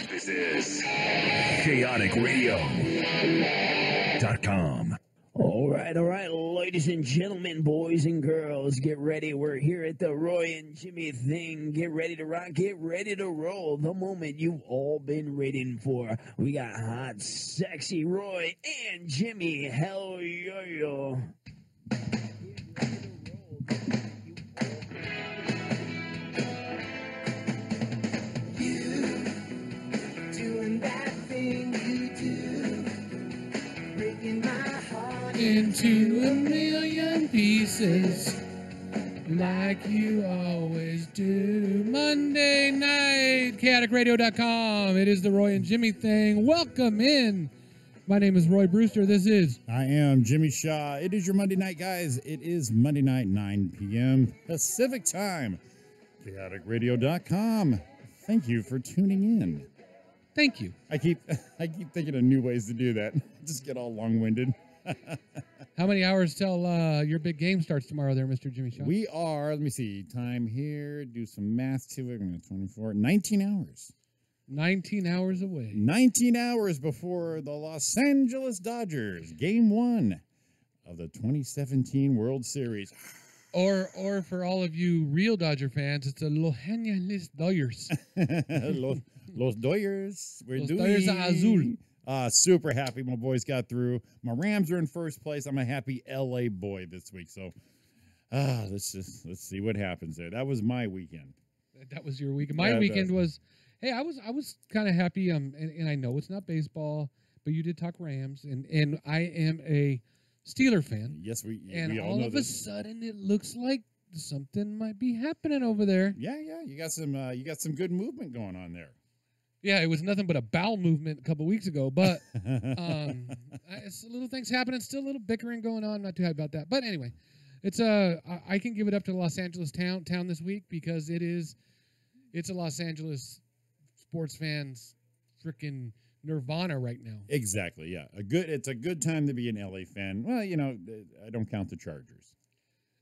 This is chaoticradio.com. All right, ladies and gentlemen, boys and girls, get ready. We're here at the Roy and Jimmy thing. Get ready to rock, get ready to roll. The moment you've all been waiting for. We got hot, sexy Roy and Jimmy. Hell yo. Doing that thing you do, breaking my heart into a million pieces, like you always do. Monday night, chaoticradio.com. It is the Roy and Jimmy thing. Welcome in. My name is Roy Brewster. This is... I am Jimmy Shaw. It is your Monday night, guys. It is Monday night, 9 p.m. Pacific time. chaoticradio.com. Thank you for tuning in. Thank you. I keep thinking of new ways to do that. Just get all long-winded. How many hours till your big game starts tomorrow there, Mr. Jimmy Shaw? We are, let me see, time here, do some math to it. 24, 19 hours. 19 hours away. 19 hours before the Los Angeles Dodgers, game one of the 2017 World Series. Or for all of you real Dodger fans, it's a Los Angeles Dodgers. Los Dodgers. We're Los doing Dodgers Azul. Super happy my boys got through. My Rams are in first place. I'm a happy LA boy this week. So let's see what happens there. That was my weekend. That was your weekend. My weekend was, hey, I was kind of happy. And I know it's not baseball, but you did talk Rams, and I am a Steeler fan. Yes, we all know of this. a sudden it looks like something might be happening over there. Yeah, you got some good movement going on there. Yeah, it was nothing but a bowel movement a couple weeks ago, but it's little things happening, still a little bickering going on. Not too happy about that, but anyway, it's I can give it up to the Los Angeles town this week because it's a Los Angeles sports fans freaking nirvana right now. Exactly. Yeah, it's a good time to be an LA fan. Well, I don't count the Chargers.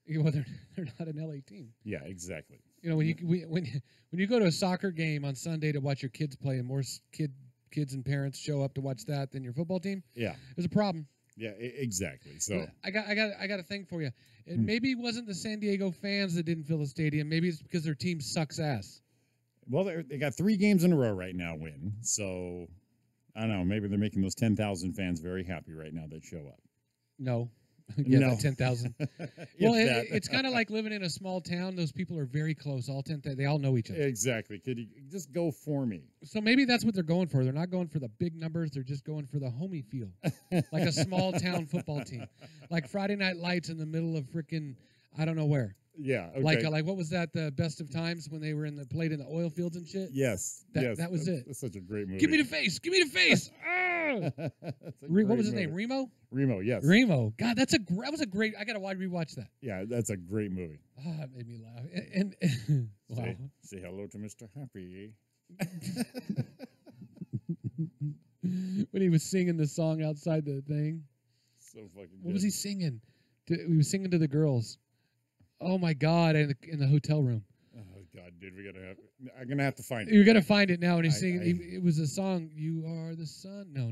Well, they're not an LA team. Yeah, exactly. When you go to a soccer game on Sunday to watch your kids play, and more kids and parents show up to watch that than your football team, yeah, there's a problem. Yeah, exactly. So I got a thing for you. It maybe wasn't the San Diego fans that didn't fill the stadium. Maybe it's because their team sucks ass. Well, they got 3 games in a row right now win. So I don't know. Maybe they're making those 10,000 fans very happy right now that show up. No. Yeah, no. that 10,000. Well, it's kind of like living in a small town. Those people are very close. All 10,000, they all know each other. Exactly. Could you just go for me? So maybe that's what they're going for. They're not going for the big numbers. They're just going for the homey feel, like a small town football team, like Friday Night Lights in the middle of freaking I don't know where. Yeah. Okay. Like what was that? The Best of Times when they were played in the oil fields and shit. Yes. That was it. That's such a great movie. Give me the face. Give me the face. What was his name? Remo. Remo. Yes. Remo. God, that was a great. I gotta rewatch that. Yeah, that's a great movie. It made me laugh. And wow. Say hello to Mr. Happy. When he was singing the song outside the thing. So fucking good. What was he singing? He was singing to the girls. Oh my God! In the hotel room. Oh God, dude, I'm gonna have to find it. You're gonna find it now. And he's singing. It was a song. You are the sun. No.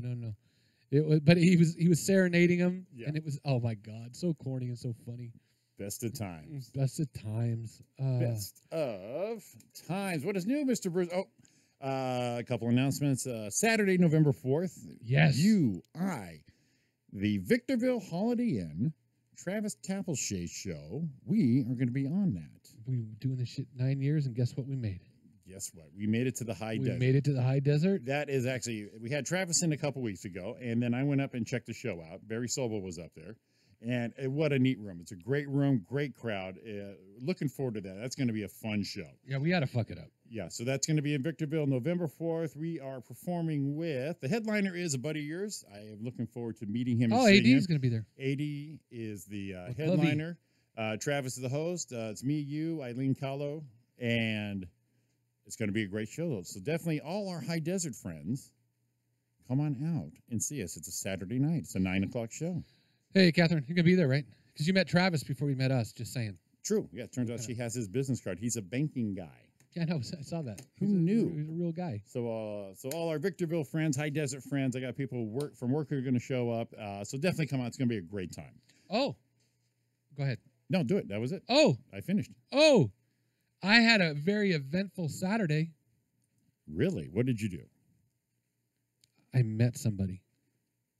It was, but he was serenading him, and it was. Oh my God, so corny and so funny. Best of times. Best of times. Best of times. What is new, Mr. Bruce? Oh, a couple announcements. Saturday, November 4th. Yes. The Victorville Holiday Inn, Travis Tapleshay show. We are going to be on that. We were doing this shit 9 years, and guess what? We made it. Guess what? We made it to the high desert. We made it to the high desert? That is actually, we had Travis in a couple weeks ago, and then I went up and checked the show out. Barry Sobel was up there. And what a neat room. It's a great room, great crowd. Looking forward to that. That's going to be a fun show. Yeah, we got to fuck it up. Yeah, so that's going to be in Victorville, November 4th. We are performing with, the headliner is a buddy of yours. I am looking forward to meeting him. Oh, AD is going to be there. AD is the headliner. Travis is the host. It's me, you, Eileen Kahlo, and it's going to be a great show. So definitely all our high desert friends, come on out and see us. It's a Saturday night. It's a 9 o'clock show. Hey, Catherine, you're going to be there, right? Because you met Travis before we met us, just saying. True. Yeah, it turns out she has his business card. He's a banking guy. Yeah, I know. I saw that. Who He's knew? He's a real guy. So all our Victorville friends, High Desert friends, I got people from work who are going to show up. So definitely come out. It's going to be a great time. Oh, go ahead. No, do it. That was it. Oh, I finished. I had a very eventful Saturday. Really? What did you do? I met somebody.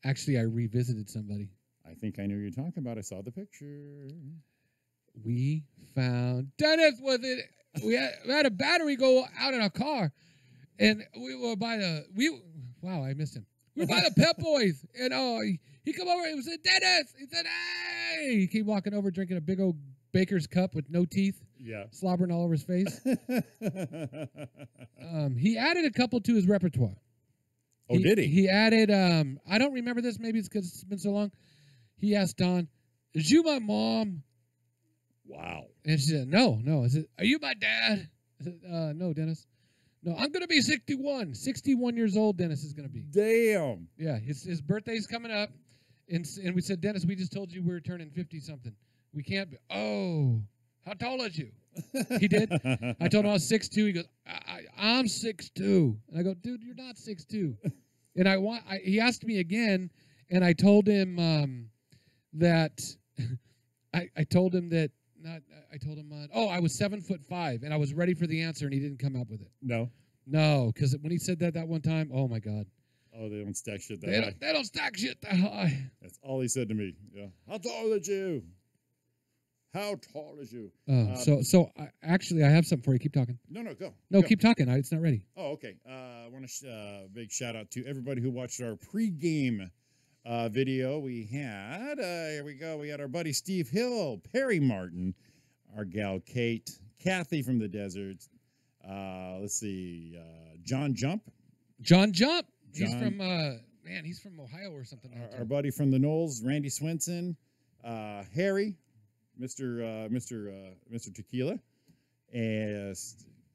Actually, I revisited somebody. I think I knew what you're talking about. I saw the picture. We found Dennis with it. We had a battery go out in our car, and we were by wow, I missed him. We were by the Pep Boys, and he come over. He said, Dennis. He said, hey. He came walking over, drinking a big old baker's cup with no teeth, Yeah. slobbering all over his face. He added a couple to his repertoire. Did he? He added. I don't remember this. Maybe it's because it's been so long. He asked Dawn, "Is you my mom?" Wow. And she said, no. I said, are you my dad? I said, no, Dennis. No, I'm going to be 61. 61 years old, Dennis is going to be. Damn. Yeah, his birthday's coming up. And we said, Dennis, we just told you we were turning 50-something. We can't be. Oh, how tall is you? He did. I told him I was 6'2". He goes, I'm 6'2". And I go, dude, you're not 6'2". And he asked me again, and I told him that I told him that I was 7'5", and I was ready for the answer, and he didn't come up with it. No, because when he said that one time, oh my God. Oh, they don't stack shit that high. They don't stack shit that high. That's all he said to me. Yeah. How tall is you? How tall is you? Actually, I have something for you. Keep talking. No, go. No, Go. keep talking. It's not ready. Oh, okay. I want to big shout out to everybody who watched our pregame video. We had here we go. We had our buddy Steve Hill, Perry Martin, our gal Kate, Kathy from the desert. Let's see, John Jump. John Jump. He's John- from he's from Ohio or something. Our buddy from the Knolls, Randy Swenson, Harry, Mr. Tequila, and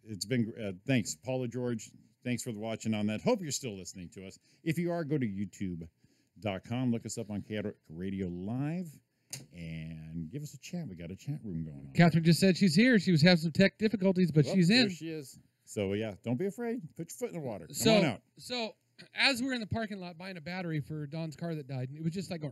it's been thanks, Paula George. Thanks for watching on that. Hope you're still listening to us. If you are, go to YouTube.com. Look us up on Chaotic Radio Live and give us a chat. We got a chat room going on. Catherine just said she's here. She was having some tech difficulties, but Well, she's there in. she is. So yeah, don't be afraid. Put your foot in the water. Come So on out. so as we're in the parking lot buying a battery for Dawn's car that died, and it was just like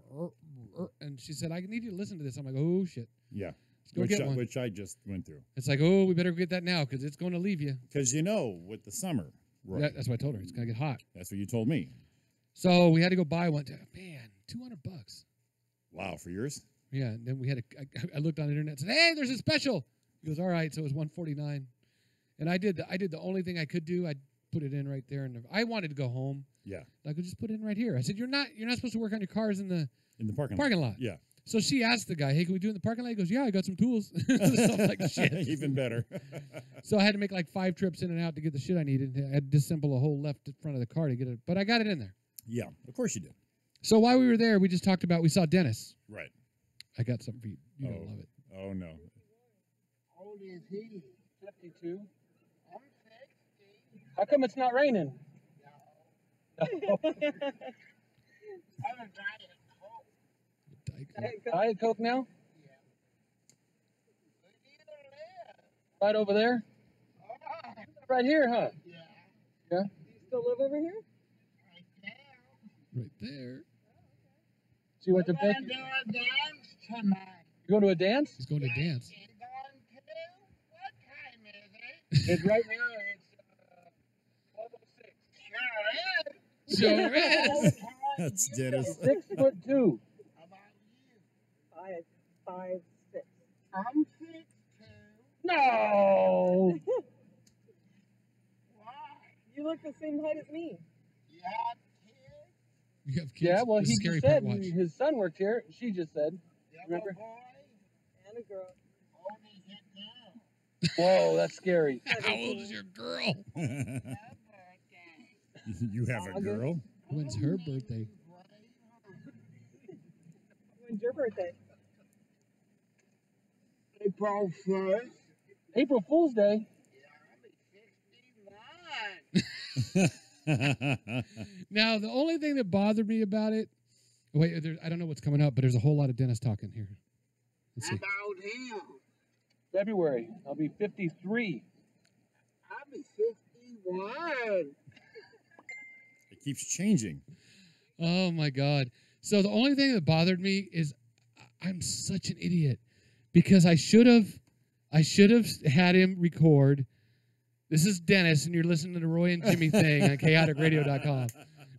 and she said, I need you to listen to this. I'm like, oh shit. Yeah. Let's go get one. Which I just went through. It's like, oh, we better get that now because it's going to leave you. Because with the summer, right? That's what I told her. It's going to get hot. That's what you told me. So we had to go buy one. Man, $200. Wow, for yours? Yeah, and then we had I looked on the internet and said, hey, there's a special. He goes, all right, so it was $149. And I did the only thing I could do. I put it in right there, and I wanted to go home. Yeah. I could just put it in right here. I said, you're not supposed to work on your cars in the parking lot. Yeah. So she asked the guy, hey, can we do it in the parking lot? He goes, yeah, I got some tools. So I'm like, shit. Even better. So I had to make like 5 trips in and out to get the shit I needed. I had to disassemble a whole left front of the car to get it, but I got it in there. Yeah, of course you did. So while we were there, we just talked about, we saw Dennis. Right. I got something for you. You're going to love it. Oh, no. How old is he? 52. I'm 60. How come it's not raining? I'm a Diet Coke. Diet Coke now? Yeah. Where do you live? Right over there? Oh, Right here, huh? yeah. Yeah. You still live over here? Right there. Right there. So you We're went to going bed? to do a dance tonight. You going to a dance? He's going to dance. You going to? What time is it? It's right now. It's 12:06. Sure is. Sure is. That's Dennis. 6'2". How about you? I'm 5'6". I'm 6'2". No. Why? You look the same height as me. You have kids? You have kids? Yeah, well, This he is scary just part, said watch. his son worked here. She just said. You have Remember? a boy? And a girl. How old is your girl? Whoa, that's scary. How old is your girl? Her birthday. You have a girl? When's her birthday? When's your birthday? April 1st. April Fool's Day. Yeah, I'll be 61. Now, the only thing that bothered me about it, wait, I don't know what's coming up, but there's a whole lot of Dennis talking here. Let's How see. about him? February. I'll be 53. be 61. It keeps changing. Oh my God. So the only thing that bothered me is I'm such an idiot because I should have had him record. This is Dennis, and you're listening to the Roy and Jimmy thing on chaoticradio.com.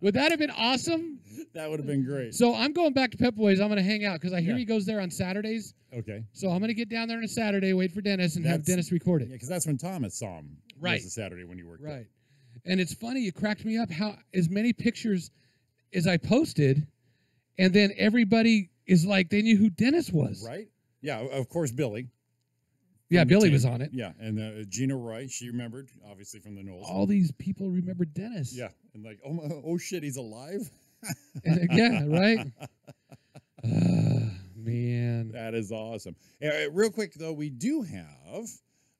Would that have been awesome? That would have been great. So I'm going back to Pep Boys. I'm going to hang out because I hear Yeah. he goes there on Saturdays. Okay. So I'm going to get down there on a Saturday, wait for Dennis, and have That's- Dennis record it. Yeah, because that's when Thomas saw him. Right. Was the Saturday when you worked there. Right. And it's funny, it cracked me up how as many pictures as I posted, and then everybody is like, they knew who Dennis was. Right? Yeah, of course, Billy. Yeah, from the Billy team. was on it. Yeah, and Gina Roy, she remembered, obviously, from the Knowles. All these people remember Dennis. Yeah, and like, oh shit, he's alive? Yeah, right? Man. That is awesome. Real quick, though, we do have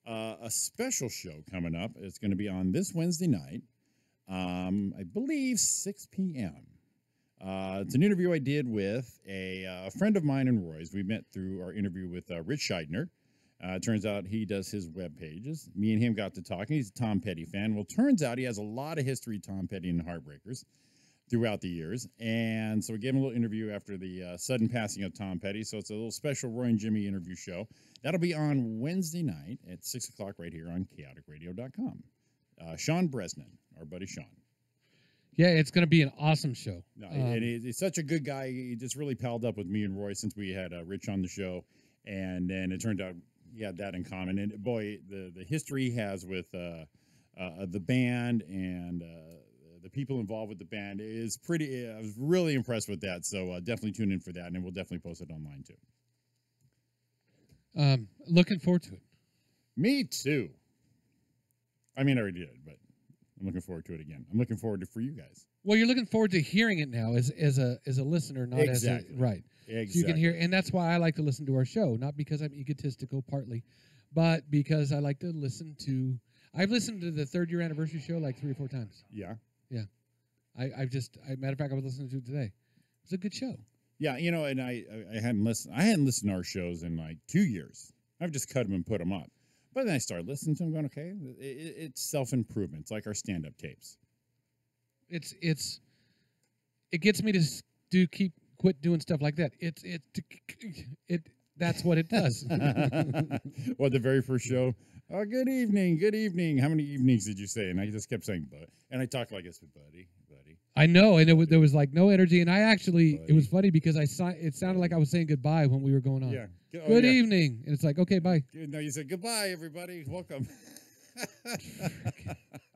a special show coming up. It's going to be on this Wednesday night, I believe 6 p.m. It's an interview I did with a friend of mine and Roy's. We met through our interview with Rich Scheidner. Turns out he does his web pages. Me and him got to talking. He's a Tom Petty fan. Well, turns out he has a lot of history, Tom Petty and the Heartbreakers, throughout the years. And so we gave him a little interview after the sudden passing of Tom Petty. So it's a little special Roy and Jimmy interview show. That'll be on Wednesday night at 6 o'clock right here on chaoticradio.com. Sean Bresnan, our buddy Sean. Yeah, it's going to be an awesome show. No, and he's such a good guy. He just really palled up with me and Roy since we had Rich on the show. And then it turned out he had that in common. And boy, the history he has with the band and the people involved with the band is pretty. I was really impressed with that. So definitely tune in for that, and we'll definitely post it online too. Looking forward to it. Me too. I mean, I already did, but I'm looking forward to it again. I'm looking forward to it for you guys. Well, you're looking forward to hearing it now as a listener, not Exactly. as a right. Exactly. So you can hear, and that's why I like to listen to our show, not because I'm egotistical, partly, but because I like to listen to. I've listened to the 3rd year anniversary show like 3 or 4 times. Yeah. Matter of fact, I was listening to it today. It was a good show. Yeah, you know, and I hadn't listened. I hadn't listened to our shows in like 2 years. I've just cut them and put them up. But then I started listening to them, going, okay, it's self-improvement. It's like our stand-up tapes. It gets me to quit doing stuff like that. That's what it does. Well, the very first show, oh, good evening. How many evenings did you say? And I just kept saying, but, and I talked like I said, buddy. I know, and there was like no energy, and I actually, Buddy. it was funny because it sounded like I was saying goodbye when we were going on. Yeah. Good evening, and it's like, okay, bye. No, you said goodbye, everybody. Welcome.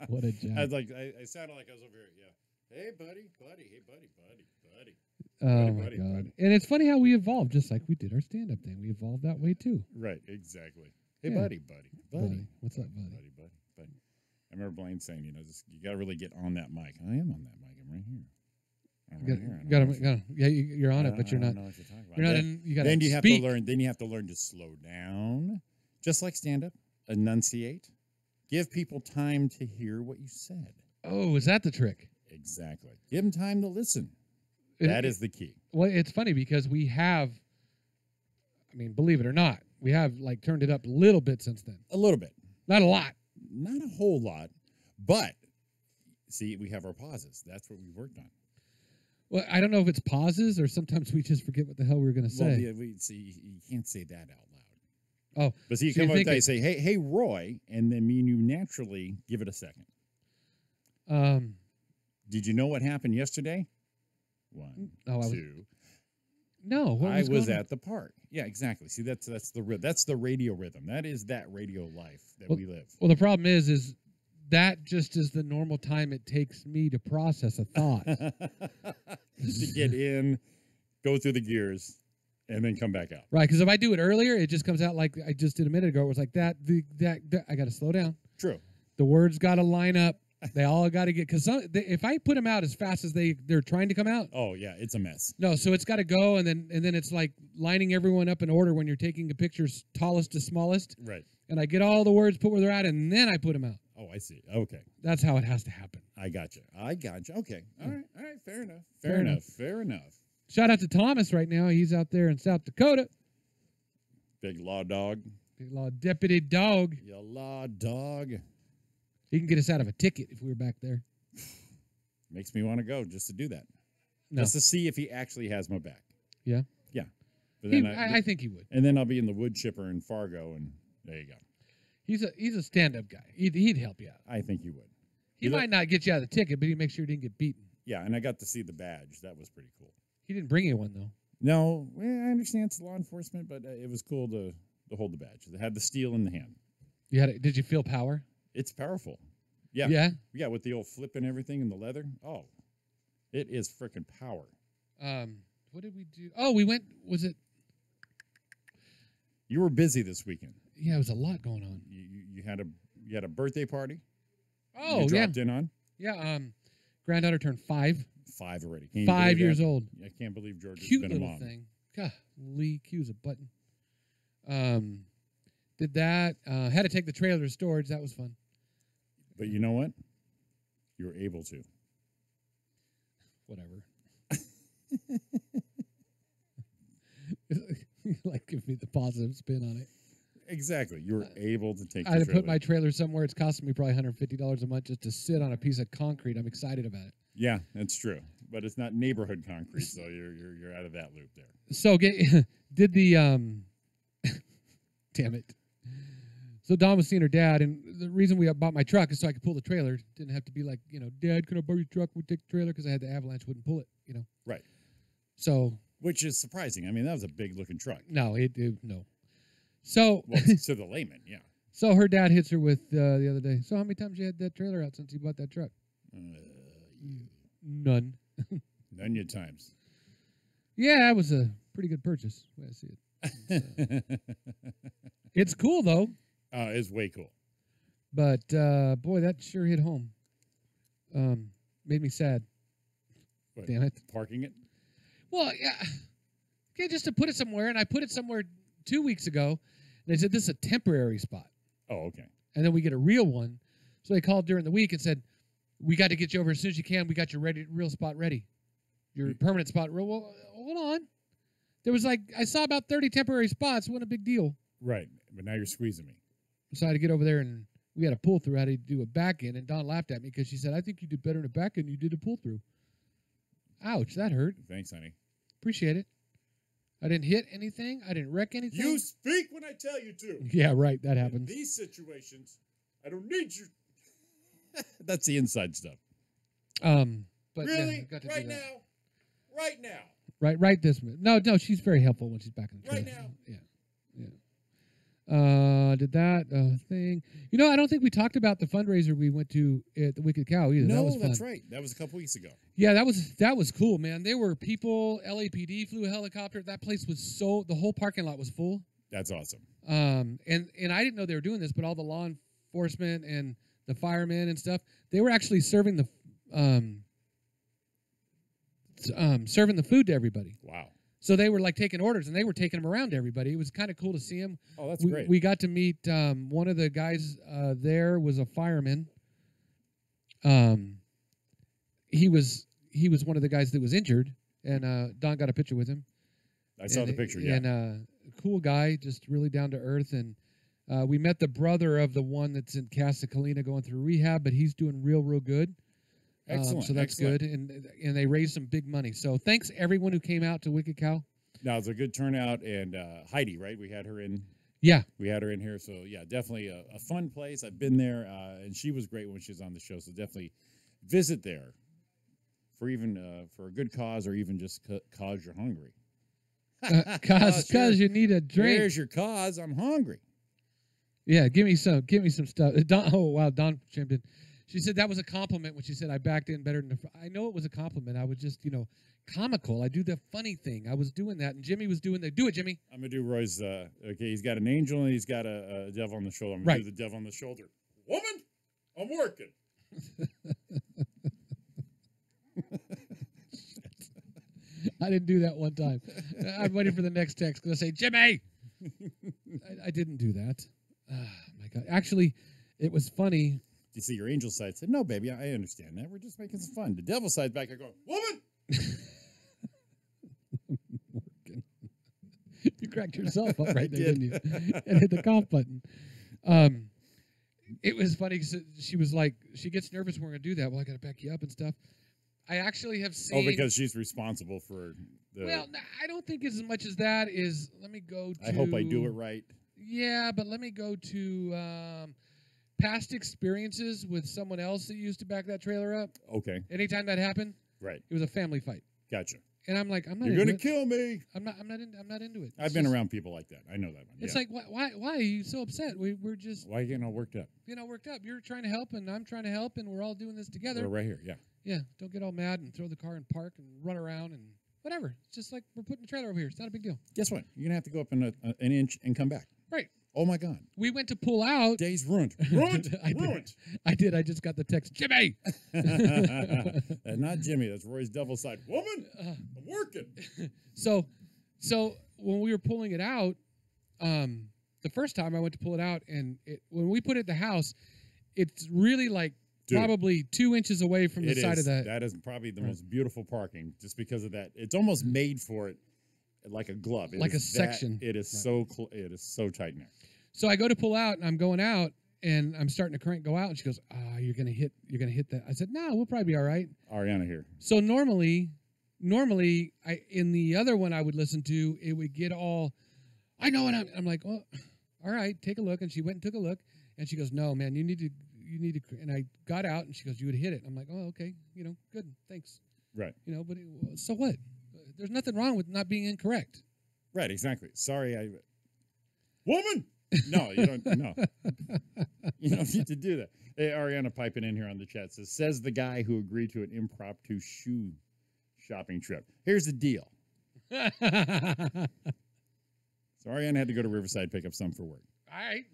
What a job. I was like, I sounded like I was over here. Yeah. Hey, buddy. Hey, buddy. Oh my buddy, God! buddy. And it's funny how we evolved, just like we did our stand-up thing. We evolved that way too. Right, exactly. Hey, Yeah. buddy. What's up, buddy? Buddy. I remember Blaine saying, you got to really get on that mic. I am on that mic. I'm right here. You're on it, but you're not. You're not in. You got Then you have speak. to learn. Then you have to learn to slow down, just like stand up. Enunciate. Give people time to hear what you said. Oh, is that the trick? Exactly. Give them time to listen. It- That is the key. Well, it's funny because we have. I mean, believe it or not, we have like turned it up a little bit since then. A little bit. Not a lot. Not a whole lot, but see, we have our pauses. That's what we worked on. Well, I don't know if it's pauses or sometimes we just forget what the hell we were going to say. Well, yeah, you can't say that out loud. Oh, But see, you so come you up think with that, you say, hey, Roy, and then me and you naturally give it a second. Did you know what happened yesterday? One, two. No, what I was going on? at the park. Yeah, exactly. See, that's the radio rhythm. That is that radio life that we live. Well, the problem is that just is the normal time it takes me to process a thought. To get in, go through the gears, and then come back out. Right, because if I do it earlier, it just comes out like I just did a minute ago. It was like that. I got to slow down. True. The words got to line up. They all got to get, because if I put them out as fast as they're trying to come out. Oh yeah, it's a mess. No, so it's got to go, and then it's like lining everyone up in order when you're taking a picture's tallest to smallest. Right. And I get all the words, put where they're at, and then I put them out. Oh, I see. Okay. That's how it has to happen. I got you. Okay. All right. Fair enough. Fair enough. Shout out to Thomas right now. He's out there in South Dakota. Big law dog. Big law deputy dog. You law dog. He can get us out of a ticket if we were back there. Makes me want to go just to do that. No. Just to see if he actually has my back. Yeah? Yeah. But He, then I think he would. and then I'll be in the wood chipper in Fargo, and there you go. He's a stand-up guy. He'd help you out. I think he would. He might not get you out of the ticket, but he'd make sure you didn't get beaten. Yeah, and I got to see the badge. That was pretty cool. He didn't bring you one, though. No, I understand it's law enforcement, but it was cool to hold the badge. It had the steel in the hand. Did you feel power? It's powerful. Yeah. Yeah? Yeah, with the old flip and everything and the leather. Oh, it is freaking power. What did we do? Oh, we went, was it? You were busy this weekend. Yeah, it was a lot going on. You had a birthday party. Oh, you yeah. dropped in on Yeah, granddaughter turned 5. 5 already. Can you 5 believe years that? old. I can't believe George has Cute been a little mom. thing. Golly, Q's a button. Did that. Had to take the trailer to storage. That was fun. But you know what? You were able to. Whatever. Like, give me the positive spin on it. Exactly. You were able to take I had the to put trailer. my trailer somewhere. It's costing me probably $150 a month just to sit on a piece of concrete. I'm excited about it. Yeah, that's true. But it's not neighborhood concrete, so you're out of that loop there. So did the damn it. So Dawn was seeing her dad, and the reason we bought my truck is so I could pull the trailer. Didn't have to be like, Dad, can I borrow your truck? We take the trailer because I had the Avalanche, wouldn't pull it, Right. So Which is surprising. I mean, that was a big looking truck. no, no. So Well, to the layman, yeah. so her dad hits her with the other day. So how many times you had that trailer out since you bought that truck? None. None your times. Yeah, that was a pretty good purchase. The way I see it. It's cool though. It's way cool. But boy, that sure hit home. Made me sad. What, Damn it. Parking it? Well, yeah. Okay, just to put it somewhere, and I put it somewhere 2 weeks ago, and they said this is a temporary spot, Oh, okay. and then we get a real one. So they called during the week and said, "We got to get you over as soon as you can. We got your real spot ready, your permanent spot." Well, hold on. There was I saw about 30 temporary spots. Wasn't a big deal. Right. But now you're squeezing me. So I had to get over there, and we had a pull through. I had to do a back end, and Dawn laughed at me because she said, "I think you did better in a back end than you did a pull through." Ouch, that hurt. Thanks, honey. Appreciate it. I didn't hit anything. I didn't wreck anything. You speak when I tell you to. Yeah, right. That In happens. these situations, I don't need you. That's the inside stuff. But yeah, Really? I got to Right do that. now? Right now? Right this minute. No, she's very helpful when she's back in the Right trailer. now? Yeah. Did that thing. I don't think we talked about the fundraiser we went to at the Wicked Cow either. No, that was fun. that's right. That was a couple weeks ago. Yeah, that was cool, man. There were people. LAPD flew a helicopter. That place was the whole parking lot was full. That's awesome. And I didn't know they were doing this, but all the law enforcement and the firemen and stuff, they were actually serving the food to everybody. Wow. So they were taking orders, and they were taking them around to everybody. It was kind of cool to see them. Oh, that's we, great. We got to meet one of the guys there was a fireman. He was one of the guys that was injured, and Don got a picture with him. I saw the picture, yeah. And cool guy, just really down to earth. And we met the brother of the one that's in Casa Colina going through rehab, but he's doing real good. Excellent. So that's excellent. good. And they raised some big money. So thanks everyone who came out to Wicked Cow. Now, it's a good turnout. And Heidi, right? We had her in. Yeah. We had her in here. So, yeah, definitely a fun place. I've been there, and she was great when she was on the show. So definitely visit there for even for a good cause or even just cause you're hungry. Cause you need a drink. There's your cause. I'm hungry. Yeah, give me some stuff. Don chimed in. She said that was a compliment when she said I backed in better than I know it was a compliment. I was just, comical. I do the funny thing. I was doing that, and Jimmy was doing do it, Jimmy. I'm gonna do Roy's. Okay, he's got an angel and he's got a devil on the shoulder. I'm gonna do the devil on the shoulder. Woman, I'm working. I didn't do that one time. I'm waiting for the next text. Gonna say Jimmy. I didn't do that. Oh, my God. Actually, it was funny. You see, your angel side said, "No, baby, I understand that. We're just making some fun." The devil side's back there going, "Woman." You cracked yourself up right there, did. didn't you? And hit the cough button. it was funny 'cause she was like, she gets nervous when we're gonna do that. Well, I gotta back you up and stuff. I actually have seen. Oh, because she's responsible for the. Well, I don't think as much as that is. Let me go to. I hope I do it right. Yeah, but let me go to past experiences with someone else that used to back that trailer up. Okay. Anytime that happened, Right. it was a family fight. Gotcha. And I'm like, I'm not. You're into gonna kill me. I'm not into it. I've been around people like that. I know that one. It's yeah. like, why are you so upset? We're just, Why are you getting all worked up? worked up. You're trying to help, and I'm trying to help, and we're all doing this together. We're right here. Yeah. Yeah, don't get all mad and throw the car in park and run around and whatever. It's just like we're putting a trailer over here. It's not a big deal. Guess what? You're gonna have to go up an inch and come back. Right. Oh my God. We went to pull out. Day's ruined. Ruined. I did. Ruined. I did. I just got the text, Jimmy. Not Jimmy. That's Roy's devil side. Woman, I'm working. So when we were pulling it out, the first time I went to pull it out, and when we put it in the house, it's really like Dude, probably 2 inches away from the it side is. of the. That is probably the most beautiful parking, just because of that. It's almost made for it, like a glove. It Like a is section. It is Right. it is so tight in there. So I go to pull out, and I'm going out, and I'm starting to go out, and she goes, you're gonna hit that. I said, no, we'll probably be all right. Ariana here. So normally, I in the other one I would listen to, it would get all, I know, and I'm like, well, all right, take a look. And she went and took a look, and she goes, no, man, you need to. And I got out, and she goes, you would hit it. I'm like, oh, okay, good, thanks. Right. But so what? There's nothing wrong with not being incorrect. Right. Exactly. Sorry, woman. No, you don't. No, you don't need to do that. Hey, Ariana piping in here on the chat says the guy who agreed to an impromptu shoe shopping trip. Here's the deal. All So Ariana had to go to Riverside, pick up some for work. right.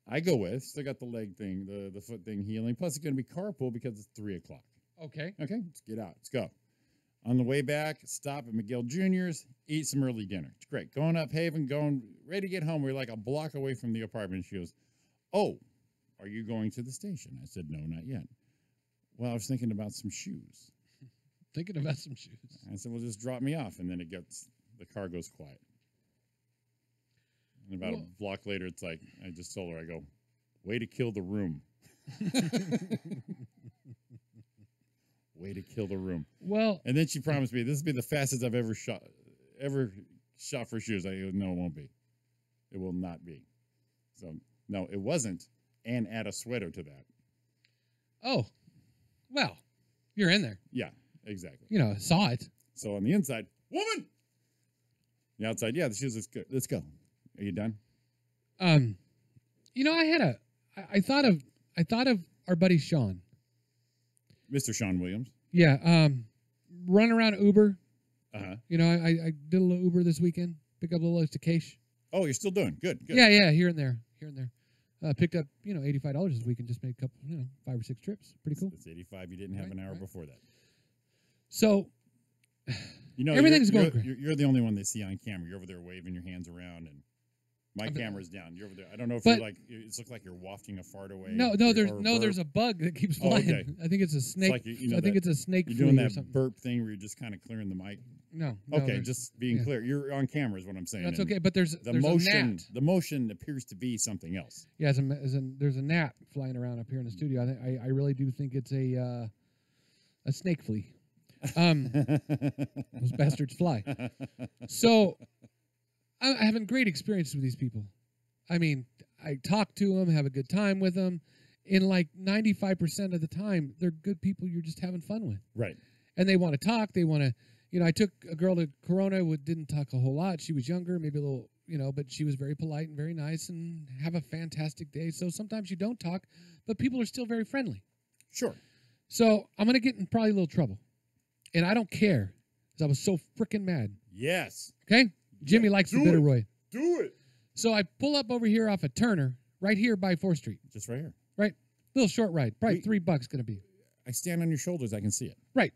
I go with, still got the leg thing, the foot thing healing. Plus, it's going to be carpool because it's 3 o'clock. Okay. Okay, let's get out. Let's go. On the way back, stop at McGill Jr.'s, eat some early dinner. It's great. Going up Haven, ready to get home. We're like a block away from the apartment. She goes, oh, are you going to the station? I said, no, not yet. Well, I was thinking about some shoes. Thinking about some shoes. I said, well, just drop me off. And then the car goes quiet. And about a block later, it's like, I just told her, I go, way to kill the room. Way to kill the room. Well, And then she promised me, this will be the fastest I've ever shot for shoes. I go, no, it won't be. It will not be. So, no, it wasn't. And add a sweater to that. oh, well, you're in there. Yeah, exactly. I saw it. So on the inside, woman. The outside, yeah, the shoes is good. Let's go. Are you done? I thought of our buddy Sean. Mr. Sean Williams. Yeah. Run around Uber. Uh-huh. I did a little Uber this weekend. Pick up a little extra cash. Oh, you're still doing good. Yeah, here and there. Picked up, $85 this week and just made a couple, 5 or 6 trips. Pretty cool. It's 85. You didn't have an hour Right. before that. So, you're everything's going great. You're the only one they see on camera. You're over there waving your hands around, and my I'm- camera's down. You're over there. I don't know if But- it's look like you're wafting a fart away. no, there's a bug that keeps Oh, flying. okay. I think it's a snake. like I think it's a snake You're flea doing or that something. burp thing where you're just kind of clearing the mic. No. Okay, there's- just being yeah. clear. You're on camera is what I'm saying. That's and okay, but there's The a motion, gnat. the motion appears to be something else. Yeah, there's a gnat flying around up here in the studio. I really do think it's a snake flea. Those bastards fly. So I'm having great experiences with these people. I mean, I talk to them, have a good time with them. In like 95% of the time, they're good people you're just having fun with. Right. And they want to talk. They want to, I took a girl to Corona who didn't talk a whole lot. She was younger, maybe a little, but she was very polite and very nice and have a fantastic day. So sometimes you don't talk, but people are still very friendly. Sure. So I'm going to get in probably a little trouble. And I don't care because I was so freaking mad. Yes. Okay? Jimmy likes the do bitter it. Roy. Do it. So I pull up over here off of Turner, right here by 4th Street. Just right here. Right? Little short ride. Probably $3 going to be. I stand on your shoulders. I can see it. Right.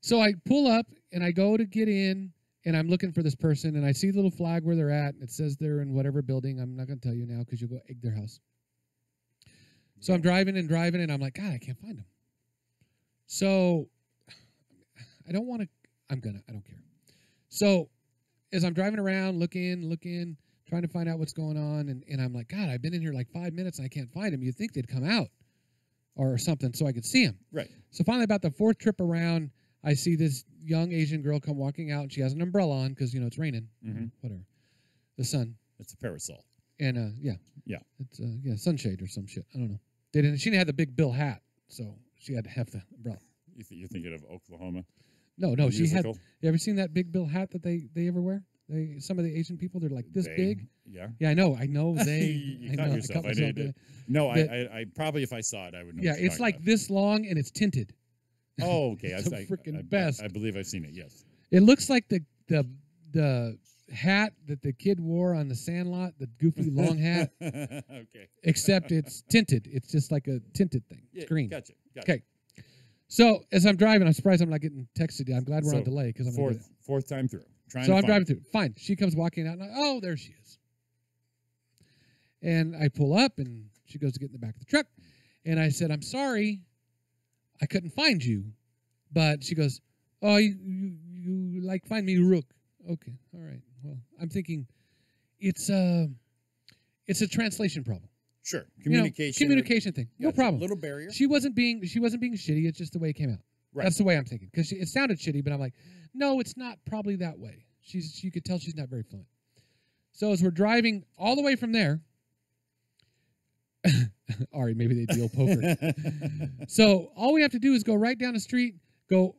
So I pull up and I go to get in and I'm looking for this person and I see the little flag where they're at and it says they're in whatever building. I'm not going to tell you now because you'll go egg their house. So I'm driving and I'm like, God, I can't find them. So I don't want to, I don't care. So as I'm driving around, looking, trying to find out what's going on. And I'm like, God, I've been in here like 5 minutes and I can't find him. You'd think they'd come out or something so I could see him. Right. So finally, about the fourth trip around, I see this young Asian girl come walking out. And she has an umbrella on because, it's raining. Mm-hmm. Whatever. The sun. It's a parasol. And, yeah. Yeah. It's, sunshade or some shit. I don't know. She didn't have the big Bill hat, so she had to have the umbrella. You're thinking of Oklahoma? No, The she had. musical? You ever seen that big Bill hat that they ever wear? Some of the Asian people, they're like this They- big. Yeah. Yeah, I know. They. You I caught know, yourself. I I did. did. No, That- I probably, if I saw it, I would know. Yeah, what you're it's talking like this long and it's tinted. about. Oh, okay. It's the frickin' best. I believe I've seen it. Yes. It looks like the hat that the kid wore on the Sandlot, the goofy long hat, Okay. except it's tinted. It's just like a tinted thing. Yeah, It's green. Gotcha. Okay. So as I'm driving, I'm surprised I'm not getting texted. I'm glad we're on So, delay because I'm gonna do Fourth time through. it. So I'm driving through. Fine. She comes walking out, and oh, there she is. And I pull up, and she goes to get in the back of the truck, and I said, "I'm sorry, I couldn't find you," but she goes, "Oh, you like find me Rook? Okay, all right. Well, I'm thinking it's a translation problem. Sure. You know, Communication. communication thing. No Gotcha. problem. Little barrier. She wasn't being shitty. It's just the way it came out. Right. That's the way I'm thinking because it sounded shitty, but I'm like, no, it's not probably that way. You could tell she's not very fluent. So as we're driving all the way from there, Ari, maybe they deal poker. So all we have to do is go right down the street, go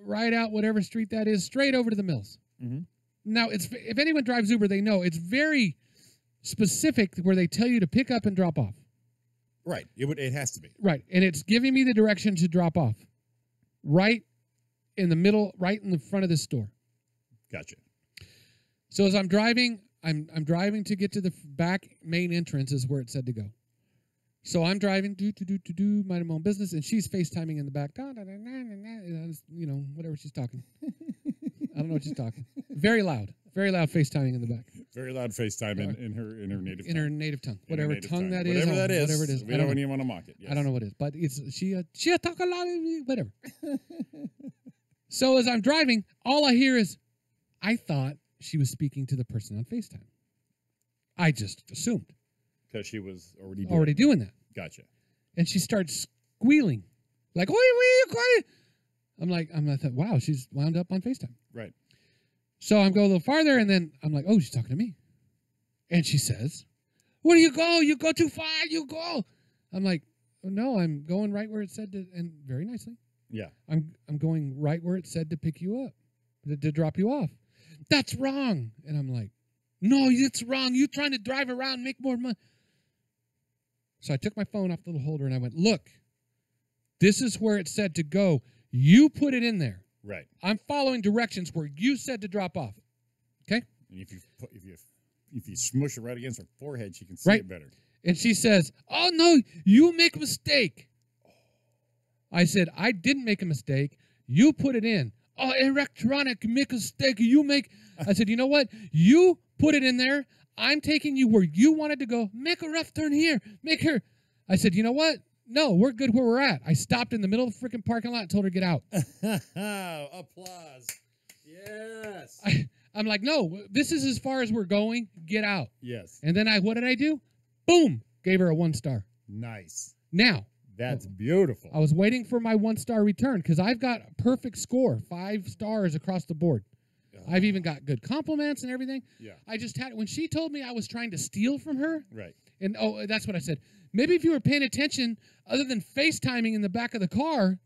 right out whatever street that is, straight over to the mills. Mhm. Now, if anyone drives Uber, they know it's very specific where they tell you to pick up and drop off. Right. It has to be. Right, and it's giving me the direction to drop off. Right in the middle, right in the front of this store. Gotcha. So as I'm driving, I'm driving to get to the back main entrance is where it said to go. So I'm driving, minding my own business, and she's FaceTiming in the back. Whatever she's talking. I don't know what she's talking. Very loud FaceTiming in the back. Very loud FaceTime in her native tongue. In her native tongue, In her whatever native tongue that is, Whatever that is. whatever it is. We I don't don't know. even want to mock it. Yes. I don't know what it is, but it's she talk a lot, whatever. So as I'm driving, all I hear is, I thought she was speaking to the person on FaceTime. I just assumed. Because she was already Doing that. Gotcha. And she starts squealing. Like, oi. I'm like, I thought, wow, she's wound up on FaceTime. Right. So I'm going a little farther, and then I'm like, oh, she's talking to me. And she says, where do you go? You go too far. You go. I'm like, oh, no, I'm going right where it said to, and very nicely. Yeah. I'm going right where it said to pick you up, to drop you off. That's wrong. And I'm like, no, it's wrong. You're trying to drive around, make more money. So I took my phone off the little holder and I went, look, this is where it said to go. You put it in there. Right. I'm following directions where you said to drop off. Okay? And if you smush it right against her forehead, she can see Right. it better. And she says, oh, no, you make a mistake. I said, I didn't make a mistake. You put it in. Oh, electronic, make a mistake. I said, you know what? You put it in there. I'm taking you where you wanted to go. Make a rough turn here. I said, you know what? No, we're good where we're at. I stopped in the middle of the freaking parking lot and told her to get out. Applause. Yes. I'm like, no, this is as far as we're going. Get out. Yes. And then what did I do? Boom. Gave her a 1 star. Nice. Now, That's beautiful. I was waiting for my 1 star return because I've got a perfect score, 5 stars across the board. I've even got good compliments and everything. Yeah. I just had, when she told me I was trying to steal from her, Right. and that's what I said. Maybe if you were paying attention, other than FaceTiming in the back of the car,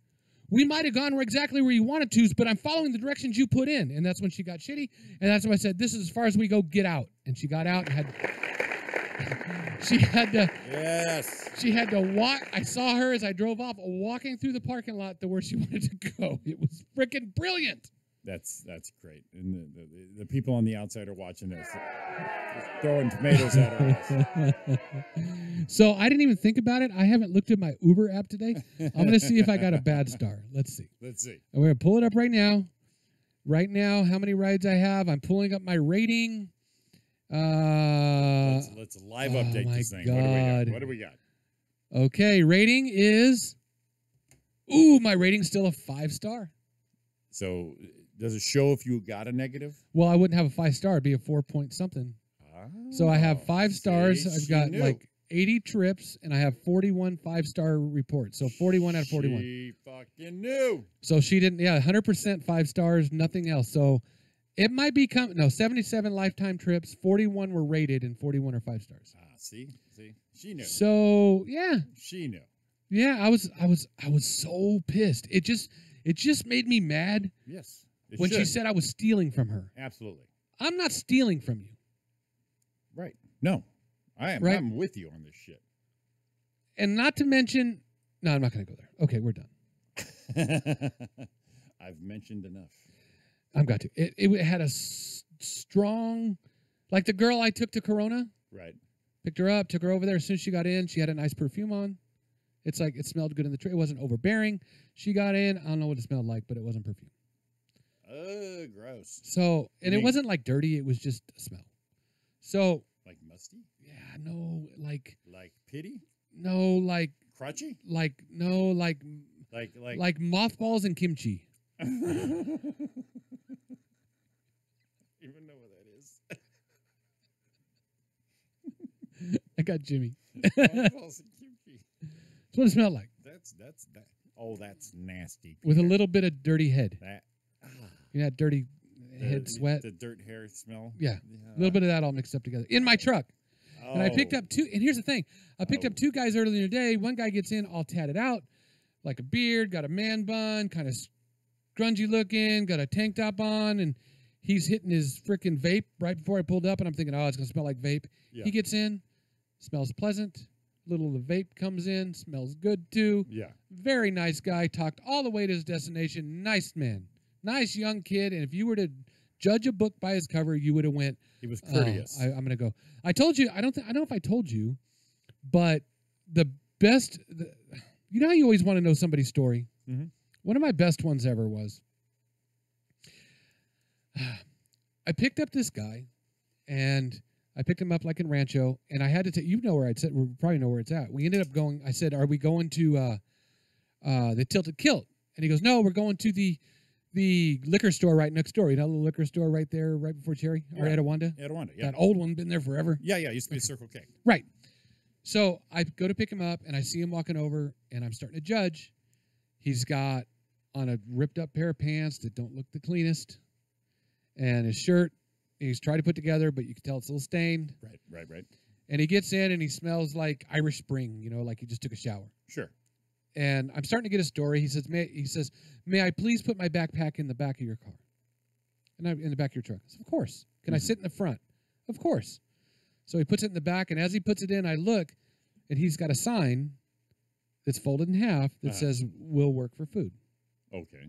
we might have gone exactly where you wanted to, but I'm following the directions you put in. And that's when she got shitty. And that's when I said, this is as far as we go, get out. And she got out and she had to walk. I saw her as I drove off, walking through the parking lot to where she wanted to go. It was freaking brilliant. That's great. And the people on the outside are watching this, just throwing tomatoes at her. So I didn't even think about it. I haven't looked at my Uber app today. I'm going to see if I got a bad star. Let's see. Let's see. I'm going to pull it up right now. Right now, how many rides I have? I'm pulling up my rating. Let's live update my this thing. God. What do we got? Okay, rating is. Ooh, my rating's still a 5 star. So does it show if you got a negative? Well, I wouldn't have a 5 star. It'd be a 4 point something. So I have Oh, 5 stars. see, I've she got knew. like 80 trips, and I have 41 5-star reports. So 41 out of 41. She fucking knew. So she didn't. Yeah, 100% 5 stars. Nothing else. So it might be 77 lifetime trips. 41 were rated, and 41 are 5 stars. See, she knew. So yeah, She knew. yeah. I was so pissed. It just made me mad Yes. It when she should. said I was stealing from her. Absolutely. I'm not stealing from you. Right. No, I am. Right. I'm with you on this shit. And not to mention, no, I'm not going to go there. Okay, we're done. I've mentioned enough. I've got to. It had a strong, like the girl I took to Corona, Right. picked her up, took her over there. As soon as she got in, she had a nice perfume on. It's like it smelled good in the tray. It wasn't overbearing. She got in. I don't know what it smelled like, but it wasn't perfume. Gross. So, and it mean- wasn't like dirty. It was just a smell. So, Like musty? yeah, no, like, Like pity? no, like, Crotchy? no, like Like mothballs and kimchi. even know what that is. I got Jimmy. Mothballs and kimchi. That's what it smelled like, That's that. Oh, that's nasty. with a Peter. little bit of dirty head. That. You know, that dirty head sweat. The dirt hair smell. Yeah. A little bit of that all mixed up together in my truck. Oh. And I picked up 2. And here's the thing: I picked up Oh. 2 guys earlier in the day. One guy gets in all tatted out, like a beard, got a man bun, kind of grungy looking, got a tank top on, and he's hitting his freaking vape right before I pulled up. And I'm thinking, oh, it's gonna smell like vape. Yeah. He gets in, smells pleasant. Little of the vape comes in, smells good too. Yeah. Very nice guy. Talked all the way to his destination. Nice man, nice young kid. And if you were to judge a book by his cover, you would have went. He was Oh, courteous. I'm gonna go. I told you. I don't know if I told you, but the best. You know how you always want to know somebody's story. Mhm. One of my best ones ever was. I picked up this guy, and I picked him up like in Rancho, and I had to take. You know where I'd said. We probably know where it's at. We ended up going. I said, "Are we going to the Tilted Kilt?" And he goes, "No, we're going to the liquor store right next door. You know, the liquor store right there, right before Cherry or Yeah. Etowanda. Edwanda, yeah. That old one, been there forever. Yeah, used to be a Circle K. Right. So I go to pick him up, and I see him walking over, and I'm starting to judge. He's got on a ripped up pair of pants that don't look the cleanest, and his shirt he's tried to put together, but you can tell it's a little stained. Right. And he gets in, and he smells like Irish Spring, you know, like he just took a shower. Sure. And I'm starting to get a story. He says, may I please put my backpack in the back of your car? And in the back of your truck. I said, of course. Can I sit in the front? Of course. So he puts it in the back, and as he puts it in, I look, and he's got a sign that's folded in half that says, "Will work for food." Okay.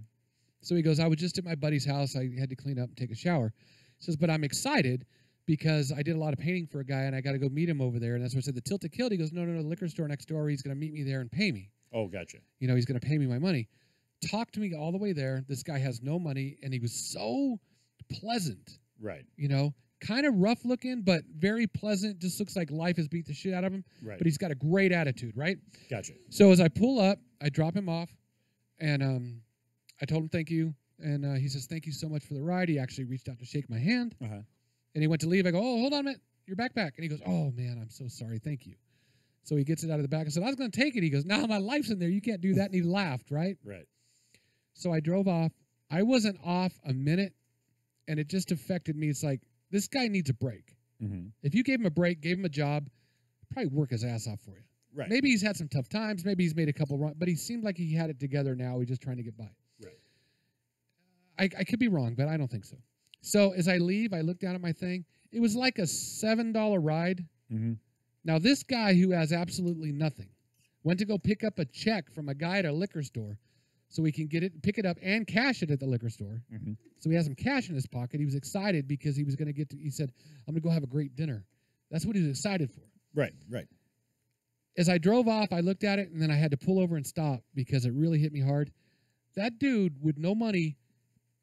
So he goes, I was just at my buddy's house. I had to clean up and take a shower. He says, but I'm excited because I did a lot of painting for a guy, and I got to go meet him over there. And that's why I said the Tilted Kilt. He goes, no, the liquor store next door. He's going to meet me there and pay me. Oh, gotcha. You know, he's going to pay me my money. Talked to me all the way there. This guy has no money, and he was so pleasant, Right. you know, kind of rough looking, but very pleasant. Just looks like life has beat the shit out of him. Right. But he's got a great attitude, right? Gotcha. So as I pull up, I drop him off, and I told him thank you. And he says, thank you so much for the ride. He actually reached out to shake my hand. Uh-huh. And he went to leave. I go, oh, hold on a minute. Your backpack. And he goes, oh, man, I'm so sorry. Thank you. So he gets it out of the back. I said, I was going to take it. He goes, no, my life's in there. You can't do that. And he laughed, right? Right. So I drove off. I wasn't off a minute, and it just affected me. It's like, this guy needs a break. Mm-hmm. If you gave him a break, gave him a job, probably work his ass off for you. Right. Maybe he's had some tough times. Maybe he's made a couple wrong, but he seemed like he had it together now. He's just trying to get by. Right. I could be wrong, but I don't think so. So as I leave, I look down at my thing. It was like a $7 ride. Mm-hmm. Now, this guy who has absolutely nothing went to go pick up a check from a guy at a liquor store so he can get it, pick it up, and cash it at the liquor store. Mm-hmm. So he has some cash in his pocket. He was excited because he was going to get to, he said, I'm going to go have a great dinner. That's what he was excited for. Right. Right. As I drove off, I looked at it, and then I had to pull over and stop because it really hit me hard. That dude with no money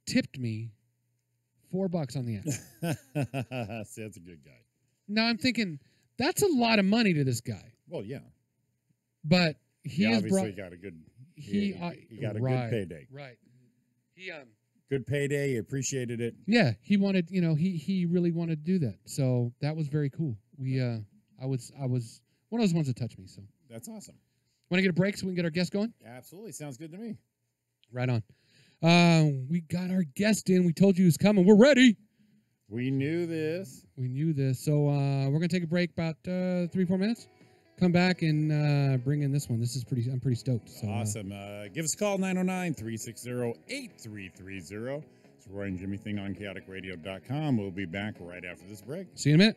tipped me $4 on the end. See, that's a good guy. Now I'm thinking, that's a lot of money to this guy. Well, yeah. But he has obviously brought... got a good. He got a right, good payday. Right. He Good payday. He appreciated it. Yeah, he wanted, he really wanted to do that. So that was very cool. I was one of those ones that touched me. So That's awesome. want to get a break so we can get our guest going? Absolutely. Sounds good to me. Right on. We got our guest in. We told you he was coming. We're ready. We knew this. We knew this. So we're gonna take a break about 3-4 minutes. Come back and bring in this one. This is I'm pretty stoked. So, Awesome. Give us a call, 909-360-8330. It's Roy and Jimmy Thing on chaoticradio.com. We'll be back right after this break. See you in a minute.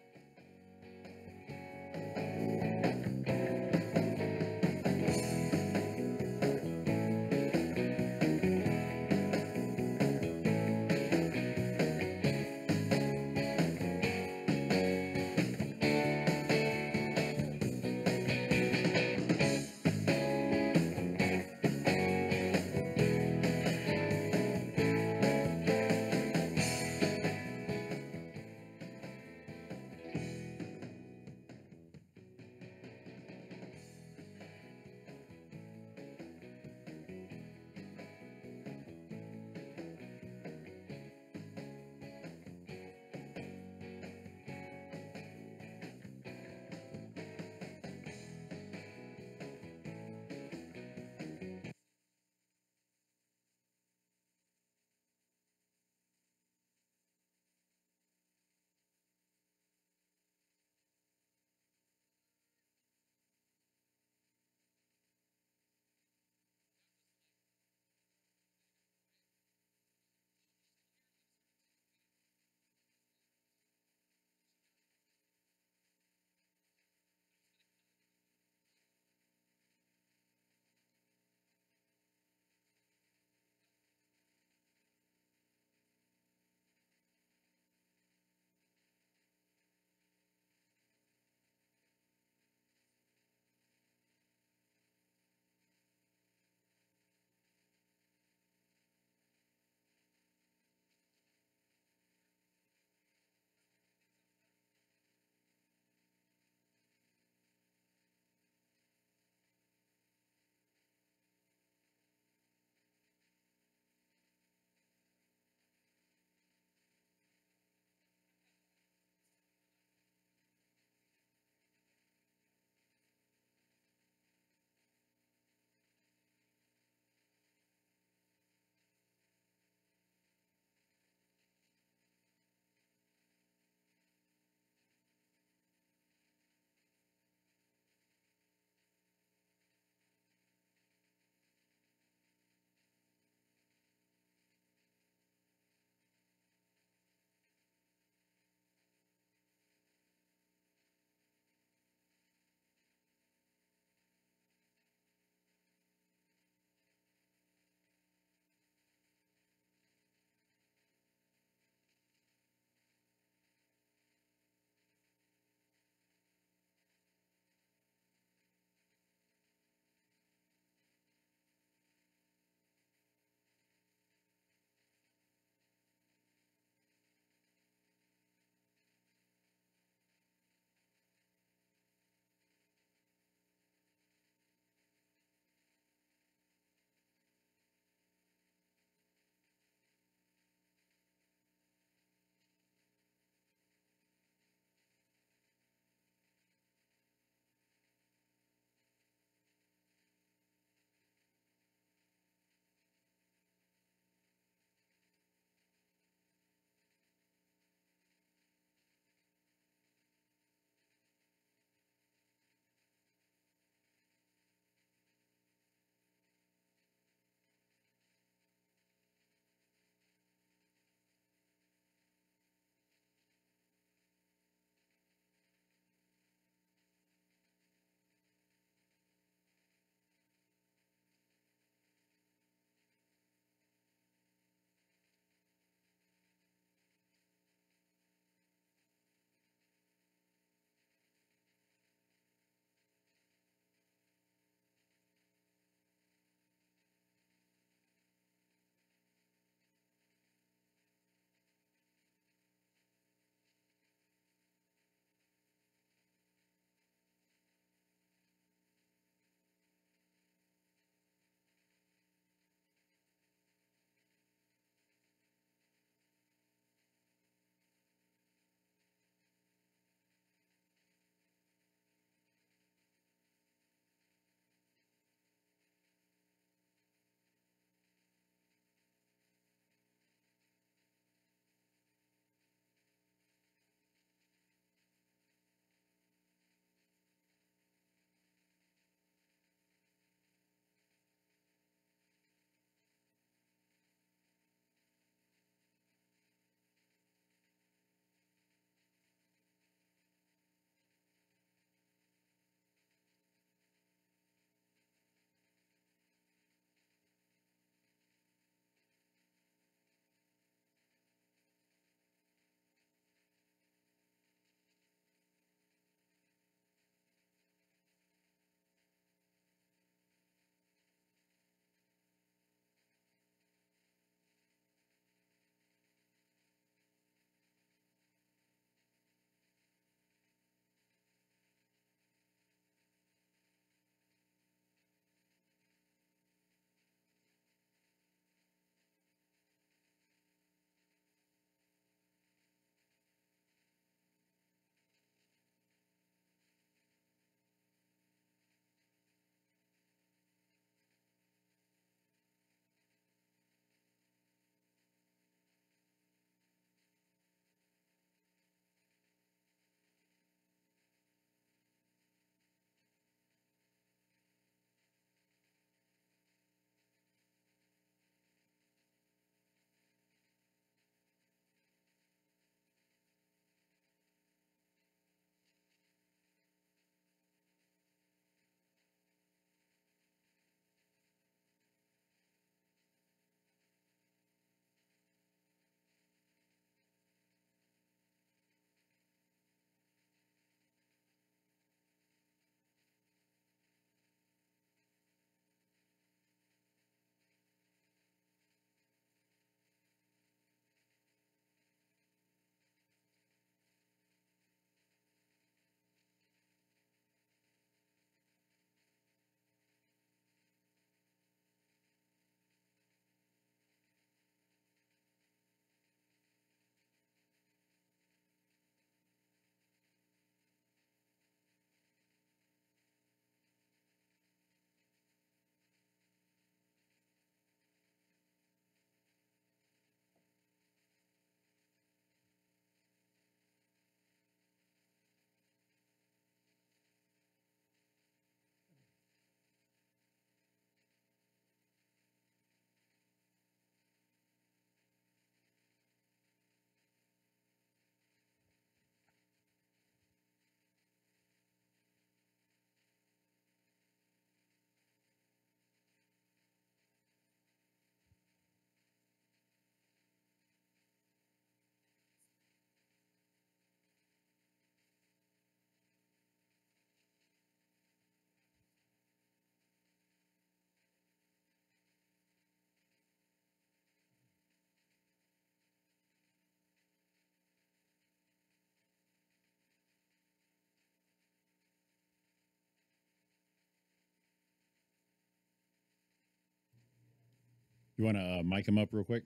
You want to mic him up real quick?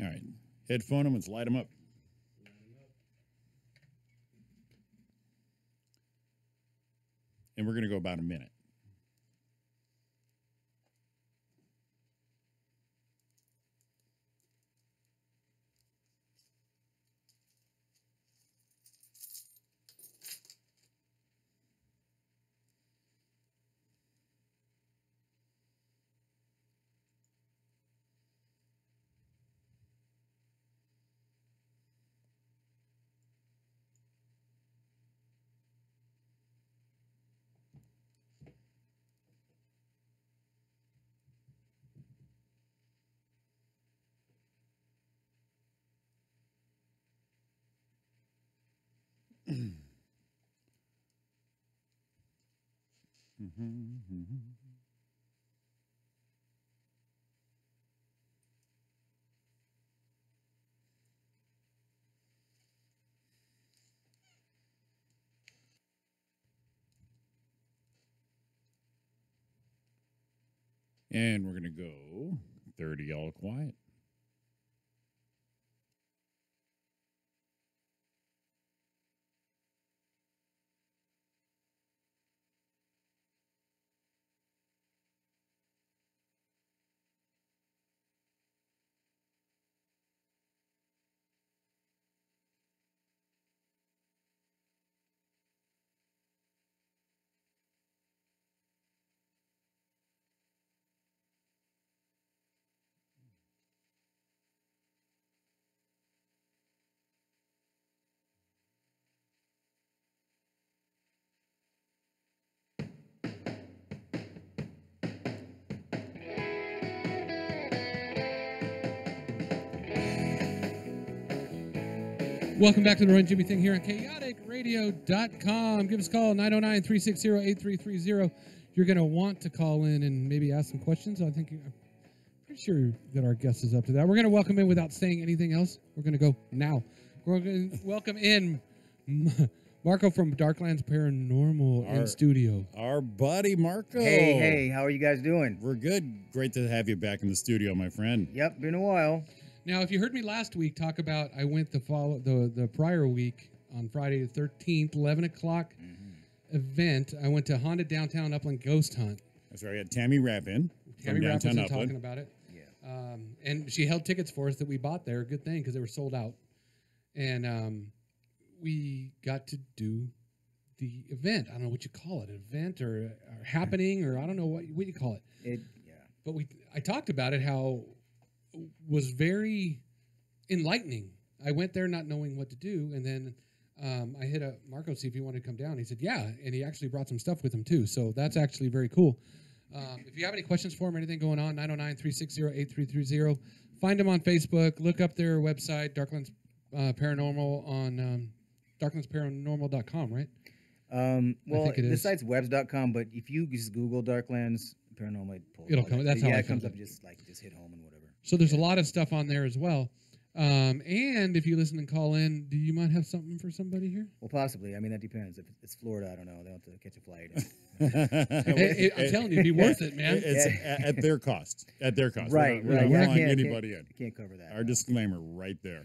All right. Headphone them. Let's light them up. And we're going to go about a minute. And we're going to go 30 all quiet. Welcome back to the Roy and Jimmy Thing here on chaoticradio.com. Give us a call, 909-360-8330. You're going to want to call in and maybe ask some questions. I'm pretty sure that our guest is up to that. We're going to welcome in without saying anything else. We're going to go now. We're going to welcome in Marco from Darklands Paranormal in studio. Our buddy Marco. Hey, how are you guys doing? We're good. Great to have you back in the studio, my friend. Yep, been a while. Now, if you heard me last week talk about, I went the prior week on Friday the 13th, 11 o'clock event. I went to Honda Downtown Upland Ghost Hunt. That's right. We had Tammy Rappin Tammy from Rapp was Downtown in Upland. talking about it. Yeah. And she held tickets for us that we bought there. Good thing, because they were sold out. And we got to do the event. I don't know what you call it, an event or happening, or I don't know what you call it. Yeah. But I talked about it, how was very enlightening. I went there not knowing what to do, and then I hit up Marco to see if he wanted to come down. He said, yeah, and he actually brought some stuff with him, too. So that's actually very cool. If you have any questions for him, anything going on, 909-360-8330. Find them on Facebook. Look up their website, Darklands Paranormal, on darklandsparanormal.com, right? Well, think it the is. site's webs.com, but if you just Google Darklands Paranormal, It'll come- that's how yeah, I it comes found up it. just hit home and whatever. So there's a lot of stuff on there as well. And if you listen and call in, do you might have something for somebody here? Well, possibly. I mean, that depends. If it's Florida, I don't know. They'll have to catch a flight. I'm telling you, it'd be worth it, man. It's at their cost. At their cost. Right, We're right. not Yeah, flying can't- anybody in. Can't cover that. Our disclaimer right there.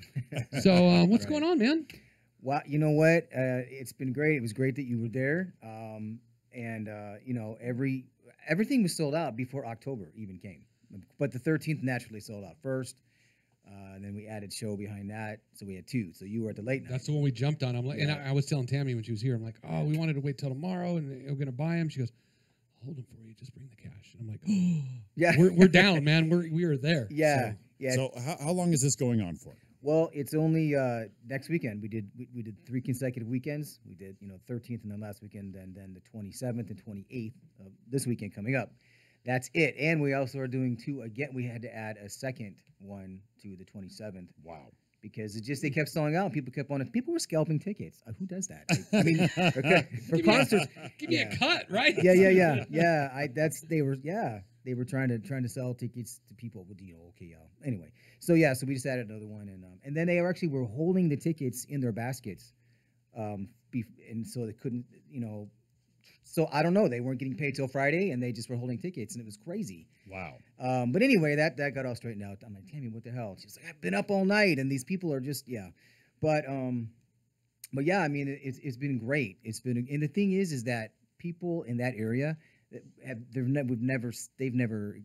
So what's Right. going on, man? Well, you know what? It's been great. It was great that you were there. You know, everything was sold out before October even came. But the 13th naturally sold out first. And then we added show behind that, so we had 2. So you were at the late night. That's the one we jumped on. I'm like, and Yeah. I was telling Tammy when she was here, I'm like, oh, we wanted to wait till tomorrow, and we're gonna buy them. She goes, hold them for you, just bring the cash. And I'm like, oh, Yeah. we're down, man. We are there. Yeah, So, yeah. So how long is this going on for? Well, it's only next weekend. We did 3 consecutive weekends. We did 13th and then last weekend, and then the 27th and 28th of this weekend coming up. That's it. And we also are doing 2 again. We had to add a second one to the 27th. Wow. Because they kept selling out. People kept on it. People were scalping tickets. Who does that? Like, I mean, for Give me a- concerts. give me Yeah. a cut, right? Yeah. They were trying to sell tickets to people with Anyway, so we just added another one, and then they were holding the tickets in their baskets, and so they couldn't So I don't know. They weren't getting paid till Friday, and they just were holding tickets, and it was crazy. Wow. But anyway, that got all straightened out. I'm like, Tammy, what the hell? She's like, I've been up all night, and these people are just But yeah, I mean, it's been great. And the thing is that people in that area they've never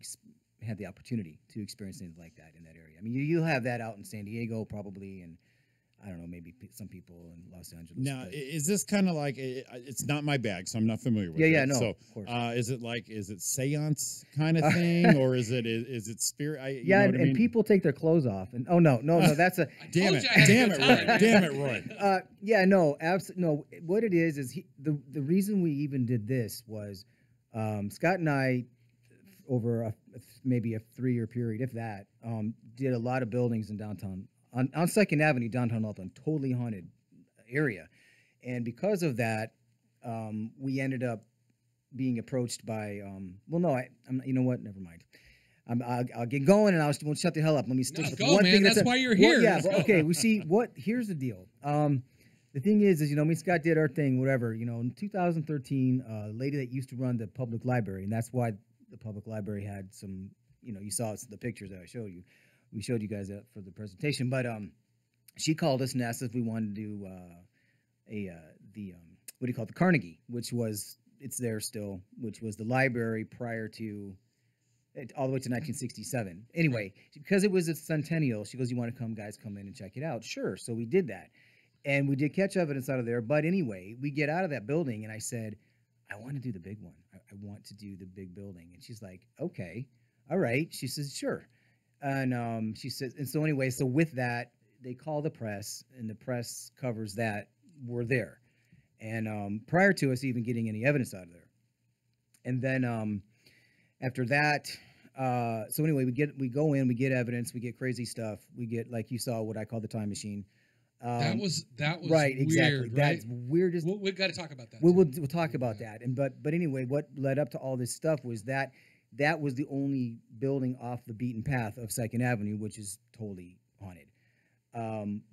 had the opportunity to experience things like that in that area. I mean, you'll have that out in San Diego probably, and I don't know, maybe some people in Los Angeles. Now, but- is this kind of like it's not my bag, so I'm not familiar with it. Yeah, no, So, of course. is it seance kind of thing, or is it spirit? You know what I mean? and people take their clothes off, and no, that's a Damn told it! you I had a Damn good it, time, Roy! man. Damn it, Roy! no. What it is the reason we even did this was Scott and I over maybe a 3-year period, if that, did a lot of buildings in downtown on 2nd Avenue, downtown Oakland, totally haunted area, and because of that, we ended up being approached by you know what? Never mind. I'll get going, and won't shut the hell up. Let me stick No, with go, one man. thing. That's why you're here. Yeah, Let's but, go. okay. We see what. Here's the deal. The thing is me and Scott did our thing, whatever. In 2013, a lady that used to run the public library, and that's why the public library had some. You saw the pictures that I showed you. We showed you guys that for the presentation, but she called us and asked if we wanted to do the Carnegie, which was it's there still, which was the library prior to all the way to 1967. Anyway, because it was a centennial, she goes, "You want to come in and check it out?" Sure. So we did that, and we did catch evidence out of there. But anyway, we get out of that building, and I said, "I want to do the big one. I want to do the big building." And she's like, "Okay, all right." She says, "Sure." And she says, and so anyway, so with that, they call the press, and the press covers that we're there. And prior to us even getting any evidence out of there. And then after that, so anyway, we go in, we get evidence, we get crazy stuff, we get, like you saw, what I call the time machine. That was right, weird, exactly. right? That's weird as We've got to talk about that. we'll too. talk about that. And but anyway, what led up to all this stuff was that was the only building off the beaten path of 2nd Avenue, which is totally haunted.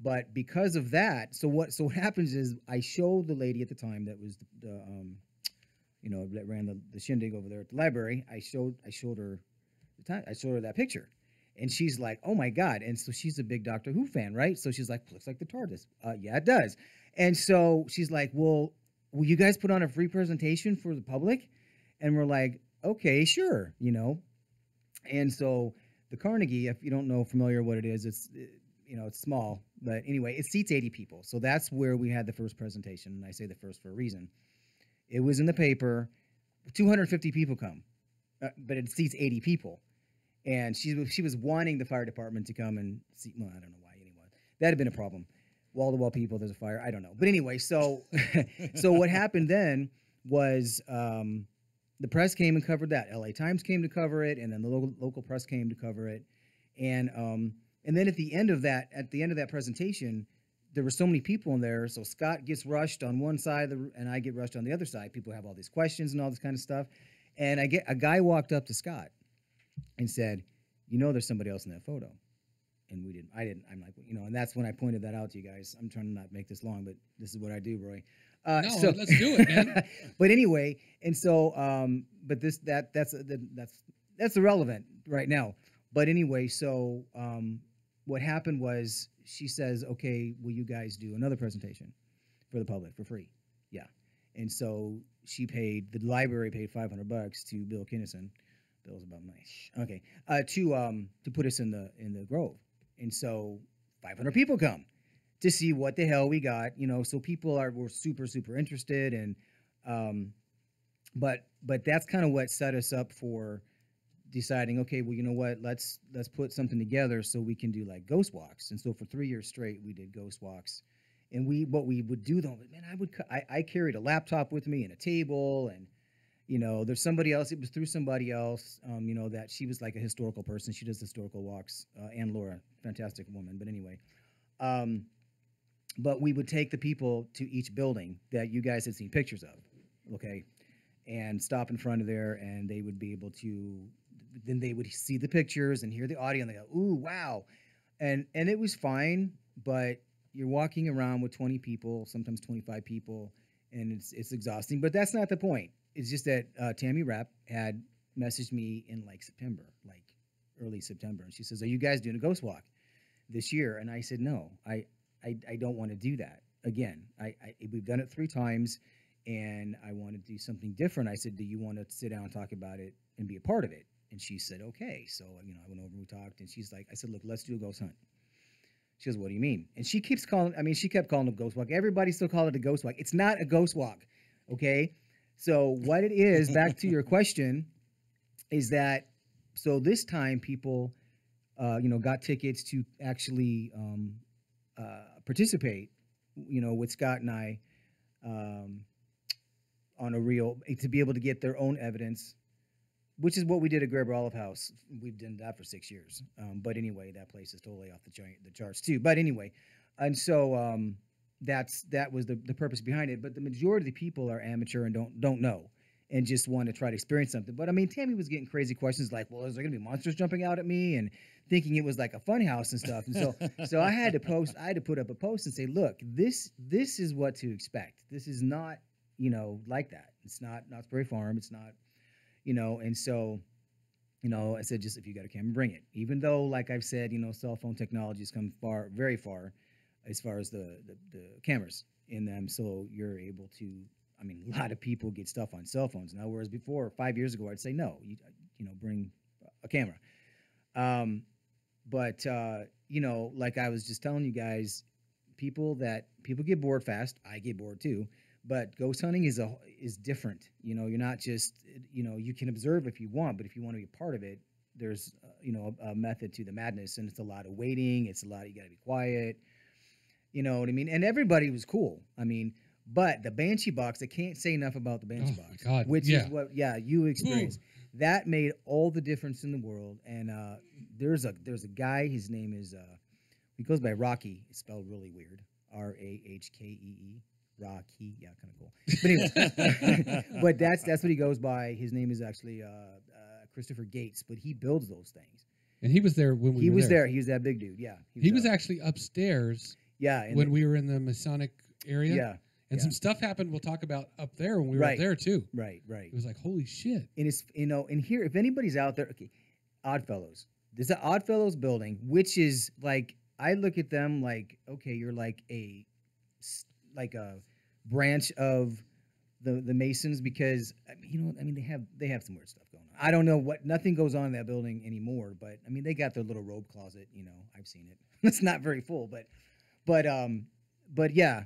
But because of that, so what happens is I showed the lady at the time that was that ran the shindig over there at the library. I showed her that picture, and she's like, "Oh my God!" And so she's a big Doctor Who fan, right? So she's like, "Looks like the TARDIS." Yeah, it does. And so she's like, "Well, will you guys put on a free presentation for the public?" And we're like, "Okay, sure," And so the Carnegie, if you don't know familiar what it is, it's small, but anyway, it seats 80 people. So that's where we had the first presentation, and I say the first for a reason. It was in the paper. 250 people come, but it seats 80 people. And she was wanting the fire department to come and see. Well, I don't know why anyone, that'd have been a problem. Wall to wall people, there's a fire. I don't know, but anyway, so so what happened then was the press came and covered that. L.A. Times came to cover it, and then the local press came to cover it, and then at the end of that presentation, there were so many people in there. So Scott gets rushed on one side, and I get rushed on the other side. People have all these questions and all this kind of stuff, and a guy walked up to Scott and said, there's somebody else in that photo. And I didn't. I'm like, and that's when I pointed that out to you guys. I'm trying to not make this long, but this is what I do, Roy. No, let's do it, man. But anyway, and so, but that's irrelevant right now. But anyway, so what happened was she says, okay, will you guys do another presentation for the public for free? Yeah. And so the library paid $500 to Bill Kinnison. Bill's about money. Okay. To put us in the Grove. And so 500 people come to see what the hell we got, so people were super, super interested. And, but that's kind of what set us up for deciding, okay, well, you know what, let's put something together so we can do like ghost walks. And so for 3 years straight, we did ghost walks. And what we would do though, man, I carried a laptop with me and a table, and there's somebody else. It was through somebody else, that she was like a historical person. She does historical walks. Ann Laura, fantastic woman. But anyway, but we would take the people to each building that you guys had seen pictures of, okay, and stop in front of there, and they would be able to. Then they would see the pictures and hear the audio, and they go, "Ooh, wow," and it was fine. But you're walking around with 20 people, sometimes 25 people, and it's exhausting. But that's not the point. It's just that Tammy Rapp had messaged me in like September, like early September, and she says, "Are you guys doing a ghost walk this year?" And I said, "No, I don't want to do that again. We've done it 3 times, and I want to do something different." I said, "Do you want to sit down and talk about it and be a part of it?" And she said, "Okay." So I went over and we talked, and she's like, I said, "Look, let's do a ghost hunt." She goes, "What do you mean?" And she keeps calling. She kept calling it a ghost walk. Everybody still call it a ghost walk. It's not a ghost walk, okay? So what it is, back to your question, is that so this time people, got tickets to actually participate, with Scott and I, on a real to be able to get their own evidence, which is what we did at Graber Olive House. We've done that for 6 years. But anyway, that place is totally off the charts too. But anyway, and so that was the purpose behind it. But the majority of the people are amateur and don't know, and just want to try to experience something. But Tammy was getting crazy questions like, "Well, is there going to be monsters jumping out at me?" and thinking it was like a fun house and stuff. And so I had to put up a post and say, "Look, this is what to expect. This is not like that. It's not Knott's Berry Farm. It's not." And so, I said, just if you got a camera, bring it. Even though, like I've said, cell phone technology has come very far, as far as the cameras in them. So you're able to, a lot of people get stuff on cell phones now, whereas before, 5 years ago, I'd say, no, bring a camera. But like I was just telling you guys, people get bored fast. I get bored too. But ghost hunting is different. You're not just, you can observe if you want, but if you want to be a part of it, there's, a method to the madness, and it's a lot of waiting. It's a lot, you got to be quiet. You know what I mean? And everybody was cool. But the Banshee box, I can't say enough about the Banshee box, my God. which is what, you experienced. That made all the difference in the world. And there's a guy, his name is, he goes by Rocky. It's spelled really weird. Rahkee. Rocky, yeah, kind of cool. But anyway, but that's what he goes by. His name is actually Christopher Gates, but he builds those things. And he was there when we he were was there. there. He was that big dude. Yeah, He was actually upstairs. Yeah, when we were in the Masonic area. Yeah, and some stuff happened. We'll talk about up there when we were up there too. Right. It was like, holy shit. And it's and here, if anybody's out there, okay, Oddfellows. There's an Oddfellows building, which is like, I look at them like, okay, you're like a branch of the Masons, because they have some weird stuff going on. I don't know nothing goes on in that building anymore, but they got their little robe closet. I've seen it. It's not very full, but yeah,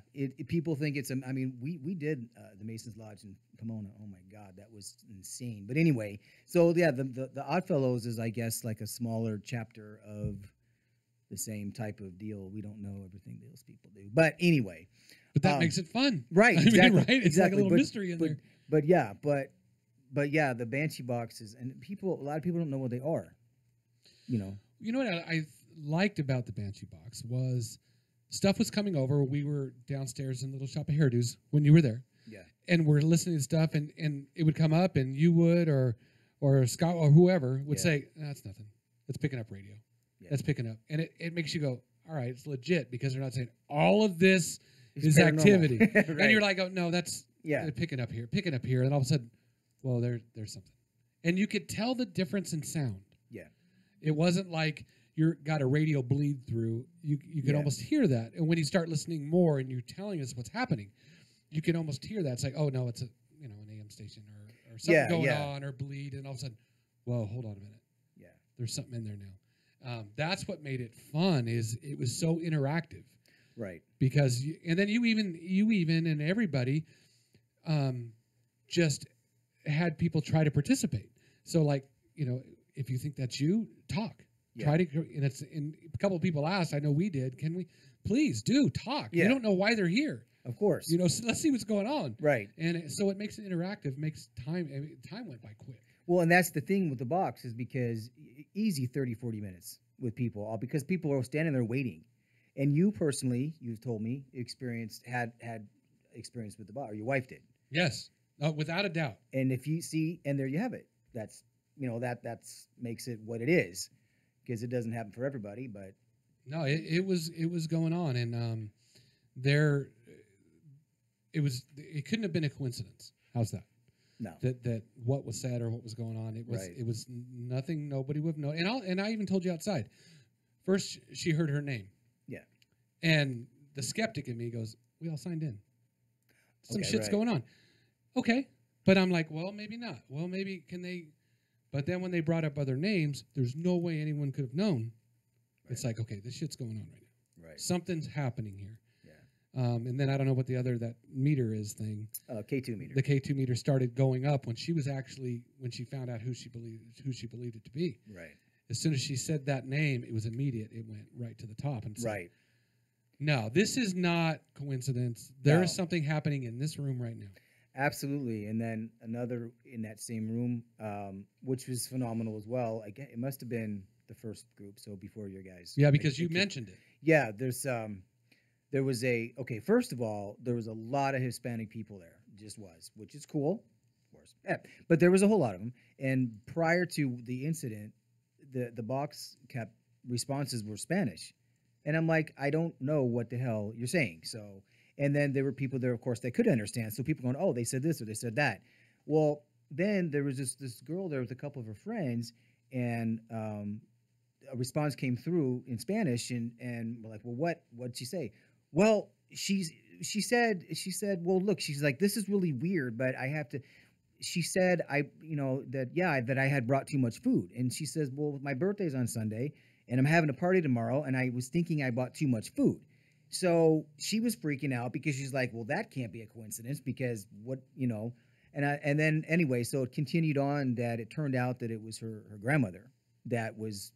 people think it's we did the Masons Lodge in Pomona. Oh my God, that was insane. But anyway, so yeah, the Oddfellows is, I guess, like a smaller chapter of the same type of deal. We don't know everything those people do. But anyway, But that Um, makes it fun. right, I mean, exactly, right? It's like a exactly, little but- mystery in but- there. but yeah, the Banshee boxes, and a lot of people don't know what they are. You know, You know what I liked about the Banshee box was stuff was coming over. We were downstairs in Little Shop of Hairdos when you were there. Yeah. And we're listening to stuff, and it would come up, and you would, or Scott or whoever would Yeah. say, that's nothing. It's picking up radio. Yeah. That's picking up. And it makes you go, all right, it's legit, because they're not saying all of this It's is paranormal. activity. Right. And you're like, oh, no, that's yeah, picking up here. And all of a sudden, well, there's something. And you could tell the difference in sound. Yeah. It wasn't like you got a radio bleed through. You could Yeah. almost hear that. And when you start listening more and you're telling us what's happening, you can almost hear that. It's like, oh no, it's an AM station or something Yeah, going yeah. on or bleed, and all of a sudden, whoa, hold on a minute. yeah, There's something in there now. That's what made it fun. Is it was so interactive right, because and then you even and everybody just had people try to participate. So like, if you think that's you, talk. Yeah. Try to, and a couple of people asked, I know we did, can we please do talk? Yeah. You don't know why they're here. of course, So let's see what's going on. right. So it makes it interactive, makes time went by quick. Well, and that's the thing with the box is because easy 30, 40 minutes with people, all because people are standing there waiting. And you personally, you told me, had experience with the box, or your wife did. Yes, without a doubt. And if you see, and there you have it. That's that's makes it what it is, because it doesn't happen for everybody. But No, it was going on, and it couldn't have been a coincidence. How's that? no, That what was said or what was going on, Right. it was nothing nobody would have known. And I even told you outside. First she heard her name. Yeah. And the skeptic in me goes, we all signed in. Some Okay, shit's right. going on. Okay. But I'm like, well, maybe not. Well, maybe can they? But then when they brought up other names, there's no way anyone could have known. It's like, okay, this shit's going on right now. right, Something's happening here. yeah. And then I don't know what the other that meter is thing. K2 meter. The K2 meter started going up when she found out who she believed it to be. right, As soon as she said that name, it was immediate. It went right to the top. And it's like, right. no, this is not coincidence. There No. is something happening in this room right now. Absolutely. And then another in that same room, which was phenomenal as well. Again, it must have been the first group, so before your guys. Yeah, because you Okay. mentioned it. Yeah, there was first of all, there was a lot of Hispanic people there, just was, which is cool, of course. Yeah, but there was a whole lot of them. And prior to the incident, the box kept responses were Spanish. And I'm like, I don't know what the hell you're saying. So, and then there were people there, of course, that could understand. So people going, oh, they said this or they said that. Well, then there was this girl there with a couple of her friends, and a response came through in Spanish, and we're like, well, what'd she say? Well, she said, well, look, she's like, this is really weird, but I have to. She said, that I had brought too much food, and she says, well, my birthday's on Sunday, and I'm having a party tomorrow, and I was thinking I bought too much food. So she was freaking out because she's like, well, that can't be a coincidence because and then anyway, so it continued on that it turned out that it was her grandmother that was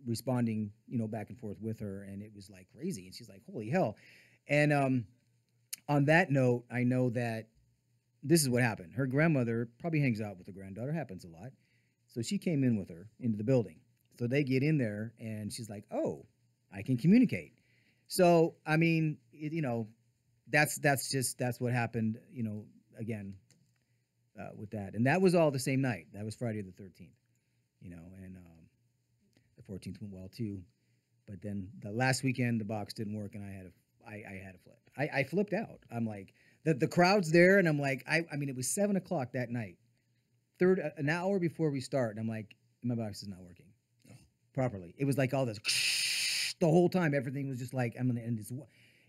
responding, back and forth with her, and it was like crazy. And she's like, holy hell. And on that note, I know that this is what happened. Her grandmother probably hangs out with the granddaughter, happens a lot. So she came in with her into the building. So they get in there, and she's like, oh, I can communicate. So, I mean, that's what happened, again, with that. And that was all the same night. That was Friday the 13th, and the 14th went well too. But then the last weekend, the box didn't work, and I had a flip. I flipped out. I'm like, the crowd's there, and I'm like, I mean, it was 7:00 that night, an hour before we start, and I'm like, my box is not working properly. It was like all this the whole time. Everything was just like, I'm gonna end this,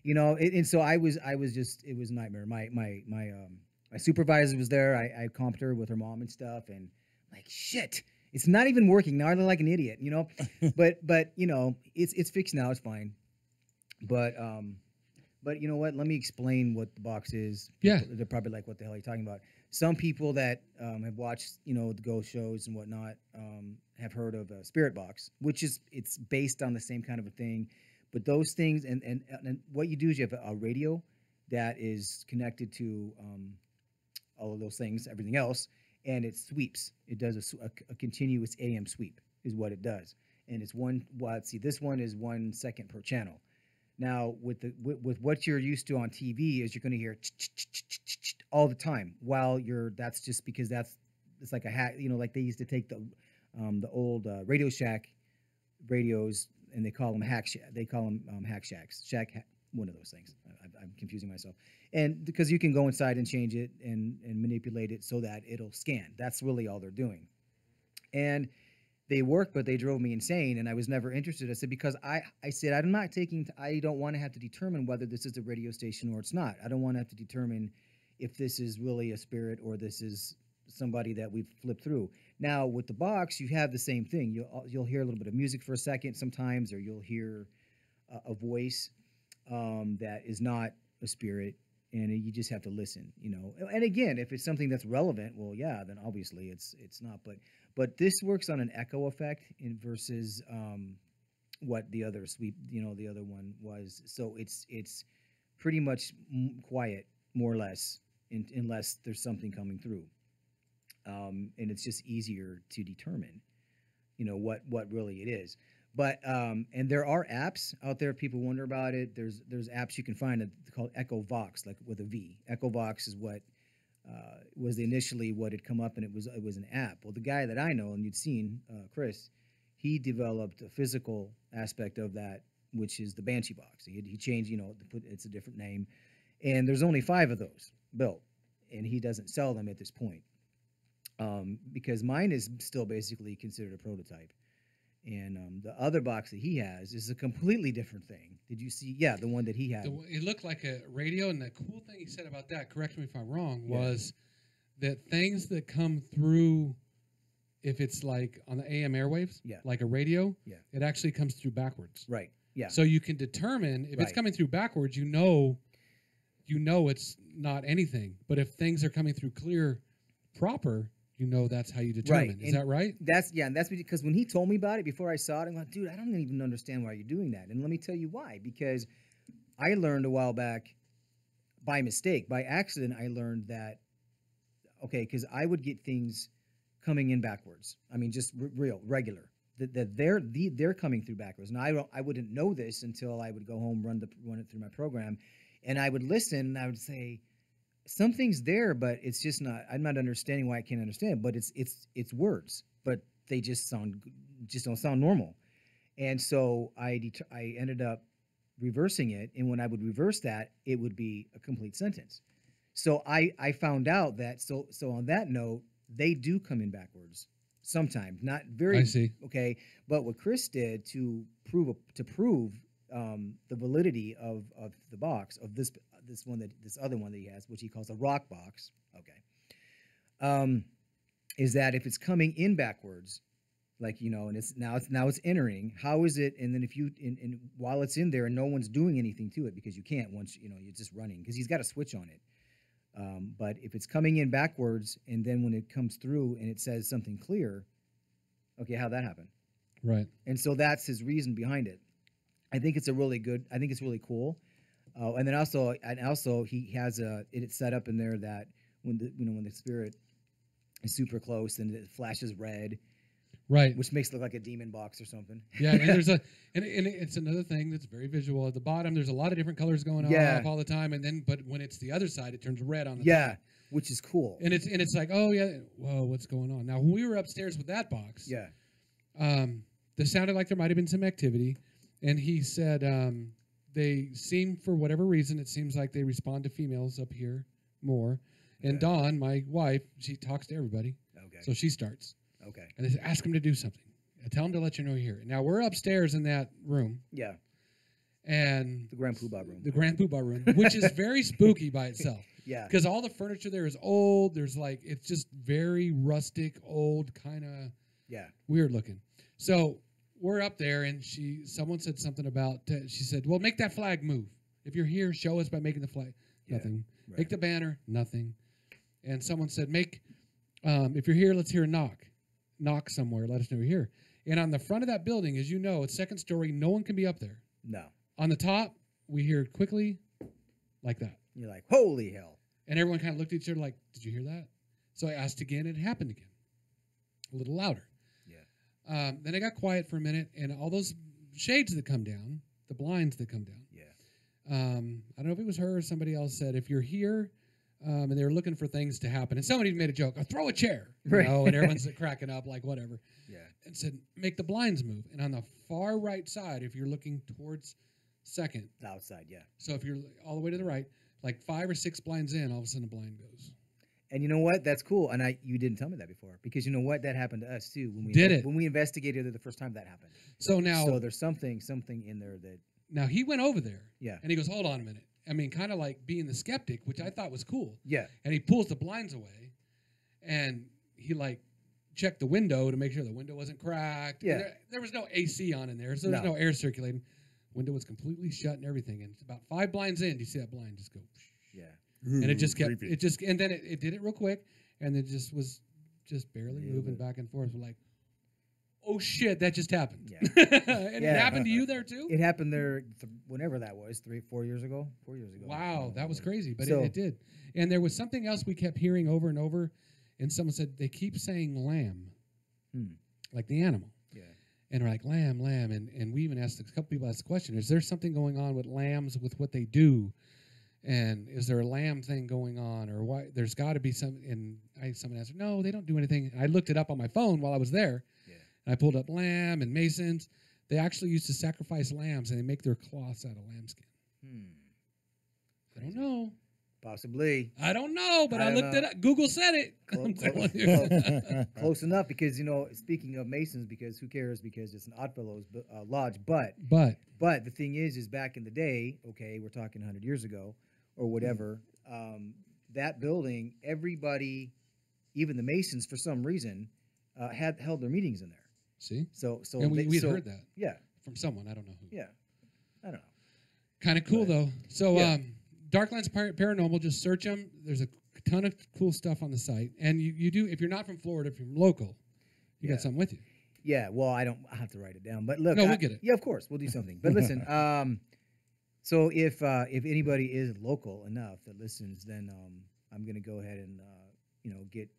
and so I was just, it was a nightmare. My supervisor was there. I comped her with her mom and stuff, and I'm like, shit, it's not even working now. I look like an idiot, but it's fixed now. It's fine. But you know what? Let me explain what the box is. Yeah. They're probably like, what the hell are you talking about? some people that have watched, the ghost shows and whatnot, have heard of a spirit box, which it's based on the same kind of a thing. But those things, and what you do is you have a radio that is connected to all of those things, everything else, and it sweeps. It does a continuous AM sweep is what it does, and it's this one is 1 second per channel. Now, with what you're used to on TV, is you're going to hear all the time. While that's just because it's like a hack. Like they used to take the old Radio Shack radios, and they call them hack shacks. One of those things. I'm confusing myself. And because you can go inside and change it and manipulate it so that it'll scan. That's really all they're doing. And they work, but they drove me insane, and I was never interested. I said, because I said, I don't want to have to determine whether this is a radio station or it's not. I don't want to have to determine if this is really a spirit or this is somebody that we've flipped through. Now, with the box, you have the same thing. You'll hear a little bit of music for a second sometimes, or you'll hear a voice that is not a spirit, and you just have to listen, And again, if it's something that's relevant, well, yeah, then obviously it's not. But this works on an echo effect versus what the other sweep, the other one was. So it's pretty much quiet, more or less, unless there's something coming through. And it's just easier to determine, what really it is. But and there are apps out there. If people wonder about it, there's apps you can find called Echo Vox, like with a V. Echo Vox is what was initially what had come up, and it was an app. Well, the guy that I know, and you'd seen, Chris, he developed a physical aspect of that, which is the Banshee Box. He changed, it's a different name, and there's only 5 of those built, and he doesn't sell them at this point, because mine is still basically considered a prototype. And the other box that he has is a completely different thing. Did you see? Yeah, the one that he had. It looked like a radio, and the cool thing he said about that, correct me if I'm wrong, was that things that come through, if it's like on the AM airwaves, like a radio, it actually comes through backwards. Right. Yeah. So you can determine if it's coming through backwards, you know it's not anything. But if things are coming through clear, proper, that's how you determine. Right. Is that right? And that's because when he told me about it before I saw it, I'm like, dude, I don't even understand why you're doing that. And let me tell you why. Because I learned a while back by mistake, by accident, I learned that, because I would get things coming in backwards. I mean, just regular. That they're coming through backwards. And I wouldn't know this until I would go home, run it through my program, and I would listen, and I would say, something's there, but it's just not. I'm not understanding why I can't understand. But it's words, but they just don't sound normal. And so I ended up reversing it, and when I would reverse that, it would be a complete sentence. So I found out that so on that note, they do come in backwards sometimes, not very. I see. Okay, but what Chris did to prove the validity of the box of this other one that he has, which he calls a rock box, is that if it's coming in backwards, like and it's now entering, how is it? And then if you and while it's in there and no one's doing anything to it, because you can't once you're just running, because he's got a switch on it. But if it's coming in backwards and then when it comes through and it says something clear, how'd that happen? Right. And so that's his reason behind it. I think it's really cool. And then also he has it's set up in there that when the spirit is super close and it flashes red, right, which makes it look like a demon box or something. Yeah, and there's and it's another thing that's very visual. At the bottom, there's a lot of different colors going on all the time, but when it's the other side, it turns red on the top. Which is cool. And it's like, oh yeah, whoa, what's going on? Now when we were upstairs with that box, this sounded like there might have been some activity, and he said they seem, for whatever reason, it seems like they respond to females up here more. And Dawn, my wife, she talks to everybody. Okay. So she starts. Okay. And they say, ask them to do something. Tell them to let you know you're here. Now we're upstairs in that room. Yeah. And the Grand Poobah room. The Grand Poobah room, which is very spooky by itself. Yeah. Because all the furniture there is old. There's it's just very rustic, old, kind of weird looking. So we're up there, and someone said something about, she said, well, make that flag move. If you're here, show us by making the flag. Nothing. Right. Make the banner. Nothing. and someone said, "Make if you're here, let's hear a knock. Knock somewhere. Let us know you're here." And on the front of that building, as you know, it's second story. No one can be up there. No. On the top, we hear it quickly, like that, You're like, holy hell. and everyone kind of looked at each other like, "Did you hear that?" So I asked again, and it happened again, a little louder. Yeah. Then it got quiet for a minute, and all those shades that come down, the blinds that come down. Yeah. I don't know if it was her or somebody else said, if you're here, and they were looking for things to happen, and somebody made a joke, "Oh, throw a chair," Right. and everyone's cracking up like whatever, Yeah. and said, "Make the blinds move." And on the far right side, if you're looking towards second, Outside, yeah. so if you're all the way to the right, like 5 or 6 blinds in, all of a sudden a blind goes. And you know what? That's cool. And you didn't tell me that before, because you know what? That happened to us too. When we Did it? When we investigated it the first time that happened. So now, So there's something in there that, now he went over there, yeah. and he goes, "Hold on a minute." I mean, kind of like being the skeptic, which I thought was cool. Yeah. And he pulls the blinds away, and he like checked the window to make sure the window wasn't cracked. Yeah. There was no AC on in there, so there's No. no air circulating. Window was completely shut and everything. And it's about 5 blinds in. Do you see that blind just go? Yeah. And it just kept. Creepy. It just and then it did it real quick, and it just was just barely Yeah, moving but- back and forth. We're like, "Oh shit, that just happened." Yeah. And Yeah. it happened to you there too. It happened there whenever that was, 4 years ago. 4 years ago. Wow, that was crazy, but So- it did. And there was something else we kept hearing over and over, and someone said they keep saying lamb, Hmm. like the animal. Yeah. And we're like, lamb, lamb. And we even asked, a couple people asked the question, is there something going on with lambs with what they do? And is there a lamb thing going on? Or why? There's got to be some. And someone answered, no, they don't do anything. I looked it up on my phone while I was there. Yeah. And I pulled up lamb and masons. They actually used to sacrifice lambs, and they make their cloths out of lambskin. I don't know. Possibly. I don't know, but I I don't looked know. it up. Google said it. I'm telling you. Close enough, because, you know, speaking of Masons, because who cares, because it's an Oddfellows lodge. But the thing is back in the day, okay, we're talking 100 years ago or whatever, that building, everybody, even the Masons, for some reason, had held their meetings in there. See? So And we had heard that Yeah, from someone. I don't know who. yeah. I don't know. Kind of cool, But- though. So, Yeah. Darklands Paranormal, just search them. There's a ton of cool stuff on the site. And you do, if you're not from Florida, if you're local, you Yeah. got something with you. Yeah, well, I have to write it down. But look, No, we'll get it. Yeah, of course, we'll do something. But listen, so if anybody is local enough that listens, then I'm gonna go ahead and get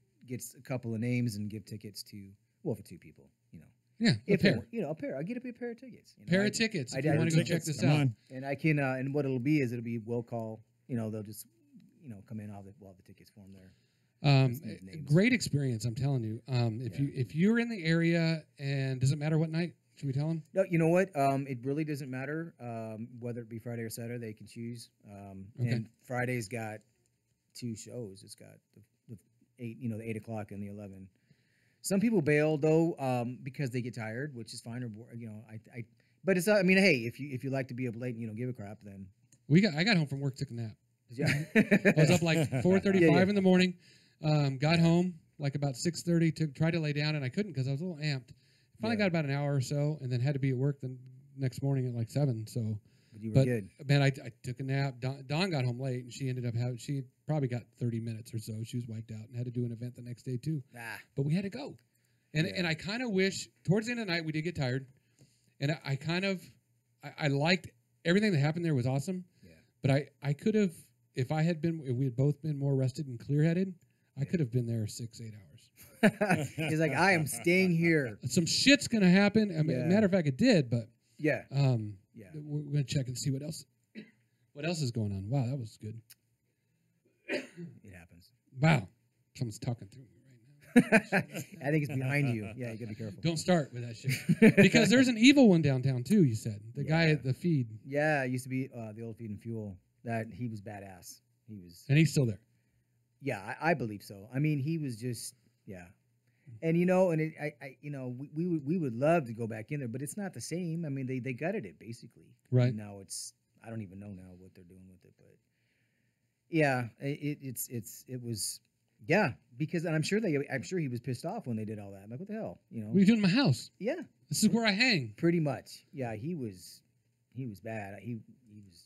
a couple of names and give tickets to, well, for 2 people, you know. Yeah, a If they pair. want- a pair. I'll get a pair of tickets. You know, Pair I- of tickets I if you did- want to go check Tickets, this come out. on. And I can, and what it'll be is will call. You know, they'll just, come in. We'll have the tickets for them there. Just need names. Great experience, I'm telling you. Yeah. If you're in the area, and does it matter what night? Should we tell them? No, you know what? It really doesn't matter whether it be Friday or Saturday. They can choose. Okay. And Friday's got 2 shows. It's got the 8, the 8 o'clock and the 11. Some people bail though because they get tired, which is fine. Or I. But it's I mean, hey, if you like to be up late and you don't give a crap, then I got home from work, took a nap. yeah. I was up like 4:35 Yeah, yeah. in the morning. Got home like about 6:30. Tried to lay down, and I couldn't because I was a little amped. Finally Yeah. got about an hour or so, and then had to be at work the next morning at like 7. So, But you were but good. man, I took a nap. Dawn got home late, and she ended up she probably got 30 minutes or so. She was wiped out and had to do an event the next day too. Ah, But we had to go, and Yeah. I kind of wish towards the end of the night we did get tired, and I kind of I liked everything that happened there was awesome. Yeah. But I could have if we had both been more rested and clear headed, I could have been there 6-8 hours. He's like, I am staying here. Some shit's gonna happen. I mean, Yeah. matter of fact, it did. But Yeah. Yeah. we're gonna check and see what else is going on. Wow, that was good. It happens. Wow, someone's talking through me right now. I think it's behind you. Yeah, you gotta be careful. Don't start with that shit because there's an evil one downtown too. You said the guy Yeah. at the feed, Yeah, it used to be the old Feed and Fuel. That he was badass. He was. and he's still there. Yeah, I believe so. I mean, he was just and we would love to go back in there, but it's not the same. I mean, they gutted it basically. Right. Now I don't even know now what they're doing with it, but yeah, it was because and I'm sure he was pissed off when they did all that. I'm like, what the hell, What are you doing in my house? Yeah, This is where I hang. pretty much. Yeah, he was bad. He was.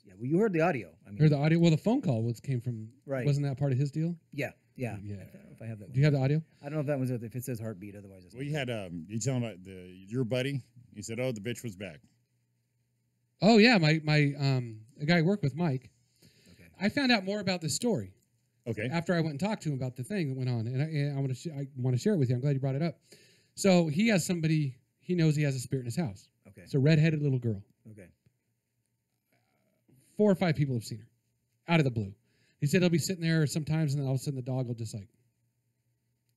Yeah, well, you heard the audio. I mean, Or the audio. Well, the phone call came from. Right. Wasn't that part of his deal? yeah, Yeah. Yeah. I don't know if I have that. Do you have the audio? I don't know if that one's if it says heartbeat. Otherwise, it's Well, not. you had you tell him about your buddy. He said, "Oh, the bitch was back." Oh yeah, my a guy I work with, Mike. Okay. I found out more about this story Okay. after I went and talked to him about the thing that went on, and I want to I want to share it with you. I'm glad you brought it up. So he has somebody he knows he has a spirit in his house. Okay. It's a redheaded little girl. Okay. 4 or 5 people have seen her out of the blue. He said he'll be sitting there sometimes, and then all of a sudden the dog will just like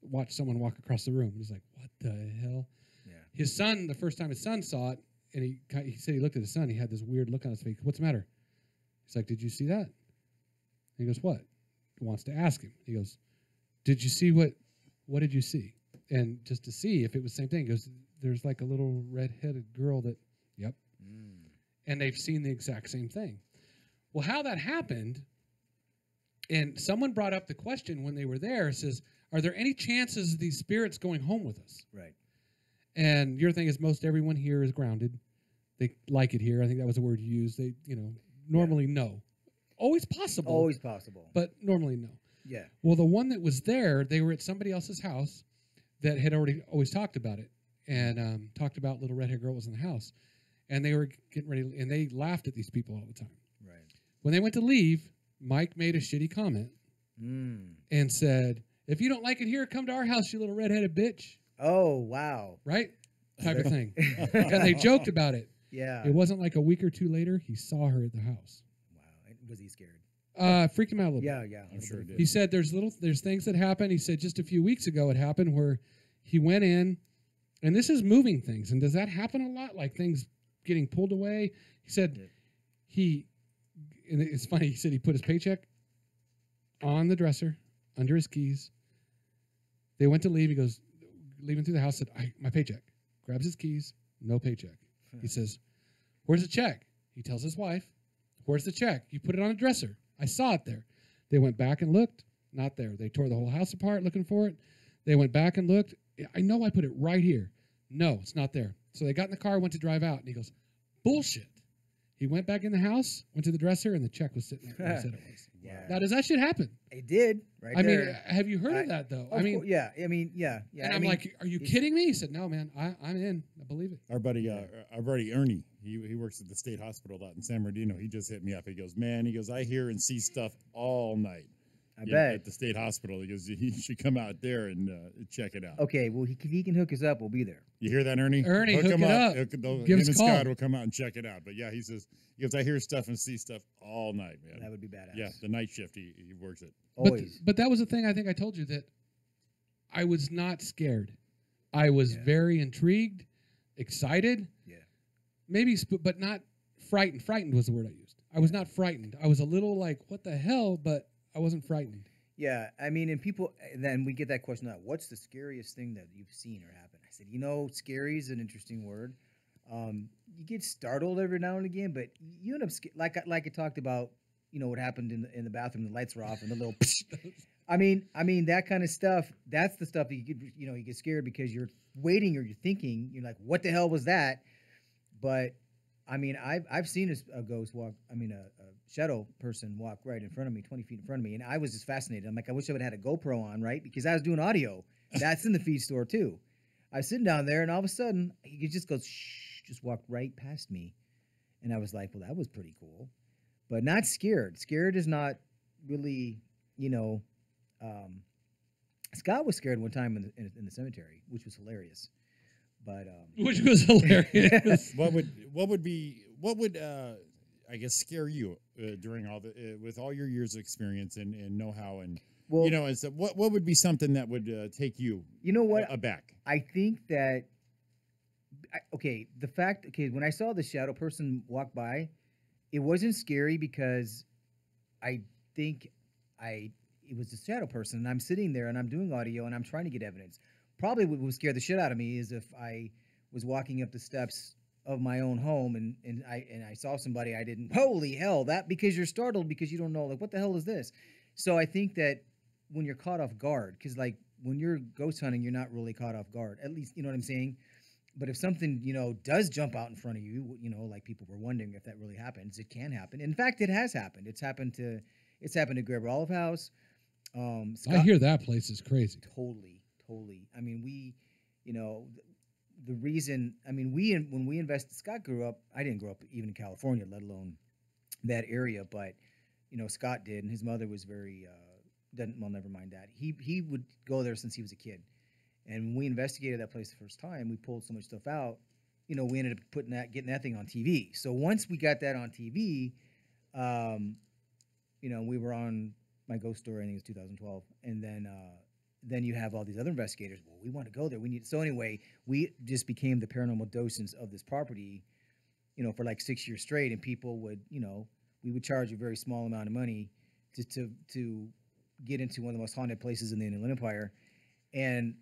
watch someone walk across the room. And he's like, "What the hell?" Yeah. His son, the first time his son saw it, and he said he looked at his son. He had this weird look on his face. What's the matter? He's like, "Did you see that?" And he goes, "What?" He wants to ask him. He goes, "Did you see what? What did you see?" And just to see if it was the same thing, he goes, "There's like a little red-headed girl that." Yep. And they've seen the exact same thing. Well, how that happened, and someone brought up the question when they were there, says, "Are there any chances of these spirits going home with us?" Right. And your thing is most everyone here is grounded. They like it here. I think that was the word you used. They, normally no. Always possible. Always possible. But normally no. Yeah. Well, the one that was there, they were at somebody else's house that had always talked about it and talked about little redhead girl was in the house. And they were getting ready, and they laughed at these people all the time. Right. When they went to leave, Mike made a shitty comment and said, "If you don't like it here, come to our house, you little redheaded bitch." Oh wow. Right? Type of thing. And they joked about it. Yeah. It wasn't like a week or two later, he saw her at the house. Wow. And was he scared? Freaked him out a little bit. Yeah. Yeah. I'm sure it did. He said there's things that happen. He said just a few weeks ago it happened where he went in, and this is moving things. And does that happen a lot? Like things getting pulled away? He said and it's funny, he said he put his paycheck on the dresser under his keys. They went to leave. He goes, leaving through the house, said, my paycheck. Grabs his keys, no paycheck. He says, "Where's the check?" He tells his wife, "Where's the check? You put it on a dresser. I saw it there." They went back and looked, not there. They tore the whole house apart looking for it. They went back and looked. "I know I put it right here." "No, it's not there." So they got in the car, went to drive out, and he goes, "Bullshit." He went back in the house, went to the dresser, and the check was sitting there. Where he said it was. Yeah. Now, does that shit happen? It did. Right. I mean, there. have you heard of that though? Of course, yeah. I mean, yeah. Yeah. And I I'm mean, like, "Are you kidding me?" He said, "No, man, I'm in. I believe it." Our buddy Ernie, he works at the state hospital out in San Bernardino. He just hit me up. He goes, "Man," he goes, "I hear and see stuff all night." I Yeah, bet. at the state hospital. He goes, "You should come out there and check it out." Okay. Well, if he can hook us up, we'll be there. You hear that, Ernie? Ernie, hook him it up. Give Him us a and call. Scott will come out and check it out. But yeah, he goes, "I hear stuff and see stuff all night, man." That would be badass. Yeah, the night shift he works it. Always. But that was the thing I think I told you, that I was not scared. I was very intrigued, excited. Yeah. Maybe, but not frightened. Frightened was the word I used. I was not frightened. I was a little like, "What the hell?" But I wasn't frightened. Yeah, I mean, and people, then we get that question out. What's the scariest thing that you've seen or happened? I said, scary is an interesting word. You get startled every now and again, but you end up like I talked about. What happened in the bathroom? The lights were off, and the little. I mean that kind of stuff. That's the stuff that you get scared because you're waiting or you're thinking. You're like, "What the hell was that?" But I mean, I've seen a ghost walk. I mean, a shadow person walk right in front of me, 20 feet in front of me, and I was just fascinated. I'm like, I wish I would have had a GoPro on, right? Because I was doing audio. That's in the feed store too. I was sitting down there, and all of a sudden, he just goes, "Shh," just walked right past me, and I was like, well, that was pretty cool, but not scared. Scared is not really, Scott was scared one time in the cemetery, which was hilarious. But Which was hilarious. What would I guess scare you during all the with all your years of experience and know-how and well, and so what would be something that would take you you know what? aback? I think that when I saw the shadow person walk by, it wasn't scary because I think it was the shadow person, and I'm sitting there and I'm doing audio and I'm trying to get evidence. Probably what would scare the shit out of me is if I was walking up the steps of my own home and I saw somebody I didn't. Holy hell! That because you're startled because you don't know, like, what the hell is this? So I think that when you're caught off guard, because like when you're ghost hunting, you're not really caught off guard. At least you know what I'm saying. But if something does jump out in front of you, like people were wondering if that really happens, it can happen. In fact, it has happened. It's happened to Grab Olive House. I Scott, hear that place is crazy. totally. I mean, you know, the reason. I mean, when we invested, Scott grew up. I didn't grow up even in California, let alone that area. But Scott did, and his mother was very. Doesn't well, never mind that. He would go there since he was a kid, and when we investigated that place the first time, we pulled so much stuff out. We ended up getting that thing on TV. So once we got that on TV, we were on My Ghost Story. I think it was 2012, and then you have all these other investigators. Well, we want to go there. So anyway, we just became the paranormal docents of this property, for like 6 years straight. And people would, we would charge a very small amount of money to get into one of the most haunted places in the Inland Empire, and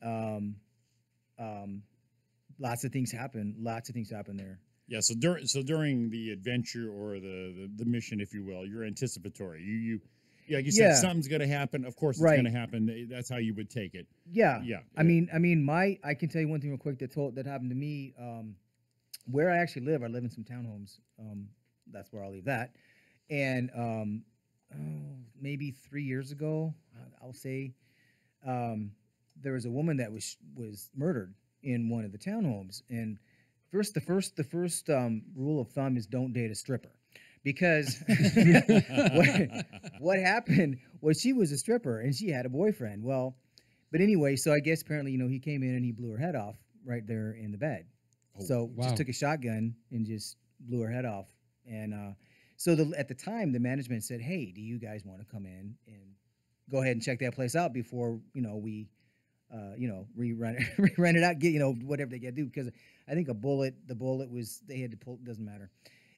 lots of things happen. Lots of things happen there. Yeah. So during the adventure or the mission, if you will, you're anticipatory. You like you said, something's going to happen. Of course, it's going to happen. That's how you would take it. Yeah. Yeah. I mean, I can tell you one thing real quick that happened to me. Where I actually live, I live in some townhomes. That's where I'll leave that. And maybe 3 years ago, I'll say, there was a woman that was murdered in one of the townhomes. And the first rule of thumb is don't date a stripper. Because what happened was she was a stripper and she had a boyfriend. Well, but anyway, so I guess apparently, he came in and he blew her head off right there in the bed. Oh, so wow. just took a shotgun and just blew her head off. And so at the time, the management said, "Hey, do you guys want to come in and go ahead and check that place out before we rerun it out, get whatever they got to do?" Because I think the bullet they had to pull. Doesn't matter.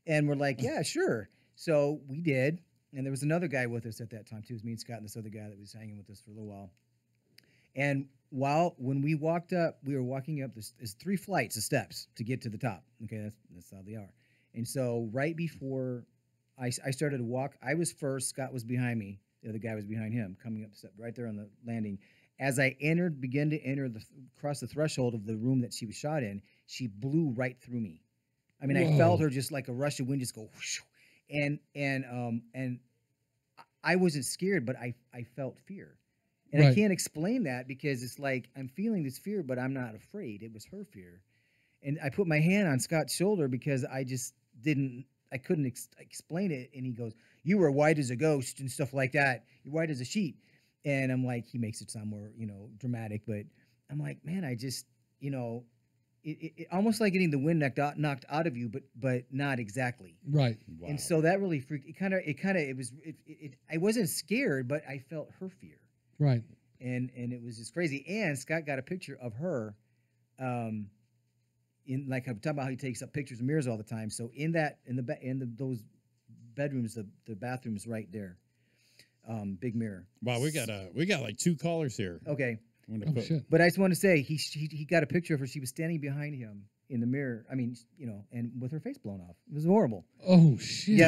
And we're like, yeah, sure. So we did. And there was another guy with us at that time, too. It was me and Scott and this other guy that was hanging with us for a little while. And when we walked up, we were walking up, there's 3 flights of steps to get to the top. Okay, that's how they are. And so right before I started to walk, I was first, Scott was behind me. The other guy was behind him, coming up the step right there on the landing. As I began to enter across the threshold of the room that she was shot in, she blew right through me. I mean, I felt her just like a rush of wind just go whoosh, and I wasn't scared, but I felt fear. And I can't explain that because it's like I'm feeling this fear, but I'm not afraid. It was her fear. And I put my hand on Scott's shoulder because I just I couldn't explain it. And he goes, "You were white as a ghost," and stuff like that. "You're white as a sheet." And I'm like, he makes it sound more, dramatic, but I'm like, man, I just, it almost like getting the wind knocked out of you, but not exactly. Right. Wow. And so that really freaked. I wasn't scared, but I felt her fear. Right. And it was just crazy. And Scott got a picture of her, in like I'm talking about how he takes up pictures of mirrors all the time. So those bedrooms, the bathroom's right there. Big mirror. Wow, we got like 2 callers here. Okay. Oh, shit. But I just want to say he got a picture of her. She was standing behind him in the mirror. I mean, and with her face blown off. It was horrible. Oh, shit.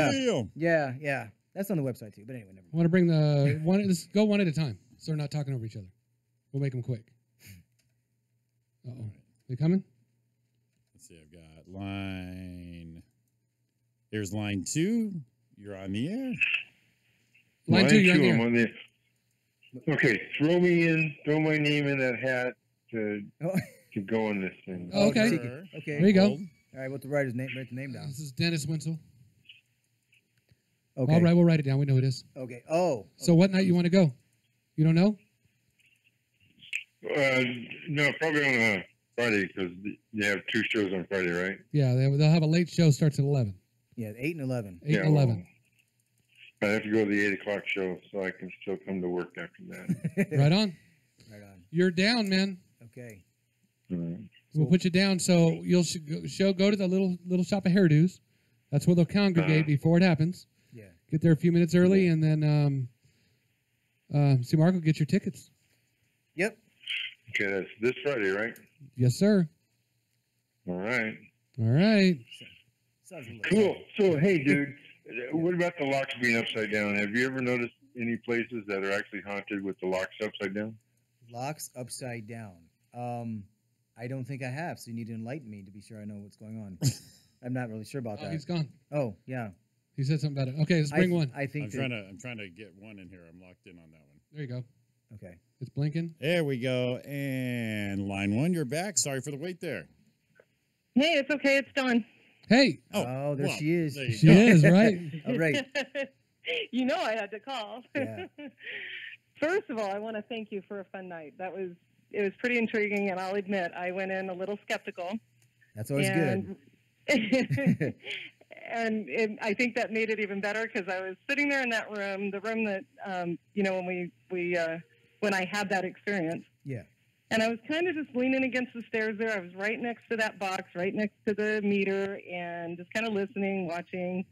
Yeah. Yeah. That's on the website too. But anyway, never mind. I want to bring the one. Let's go one at a time, so they're not talking over each other. We'll make them quick. Uh-oh. They coming? Let's see. I've got line. Here's line 2. You're on the air. Line 2, you're on the air. I'm on the. Okay, throw my name in that hat to go on this thing. Oh, okay. Okay. There you go. Hold. All right, what's the writer's name? Write the name down. This is Dennis Winsel. Okay. All right, we'll write it down. We know who it is. Okay. Oh. So what night you want to go? You don't know? No, probably on a Friday because you have 2 shows on Friday, right? Yeah, they'll have a late show. Starts at 11. Yeah, 8 and 11. 8 and 11. I have to go to the 8 o'clock show so I can still come to work after that. Right on. Right on. You're down, man. Okay. All right. We'll put you down. So you'll go to the little shop of hairdos. That's where they'll congregate before it happens. Yeah. Get there a few minutes early, and then see Mark will get your tickets. Yep. Okay, that's this Friday, right? Yes, sir. All right. All right. Sounds a little Cool. So, hey, dude, what about the locks being upside down? Have you ever noticed any places that are actually haunted with the locks upside down? Locks upside down. I don't think I have, so you need to enlighten me to be sure I know what's going on. I'm not really sure about Oh, that. he's gone. Oh, yeah. He said something about it. Okay, let's bring one. I think I'm trying to get one in here. I'm locked in on that one. There you go. Okay. It's blinking. There we go. And line one, you're back. Sorry for the wait there. Hey, it's okay. It's Dawn. Hey, Oh, there well, she is. there you she go. is, right? All right. You know I had to call. Yeah. First of all, I want to thank you for a fun night. It was pretty intriguing, and I'll admit I went in a little skeptical. That's always good. And I think that made it even better because I was sitting there in that room, the room that when I had that experience. Yeah. And I was kind of just leaning against the stairs there. I was right next to that box, right next to the meter, and just kind of listening, watching.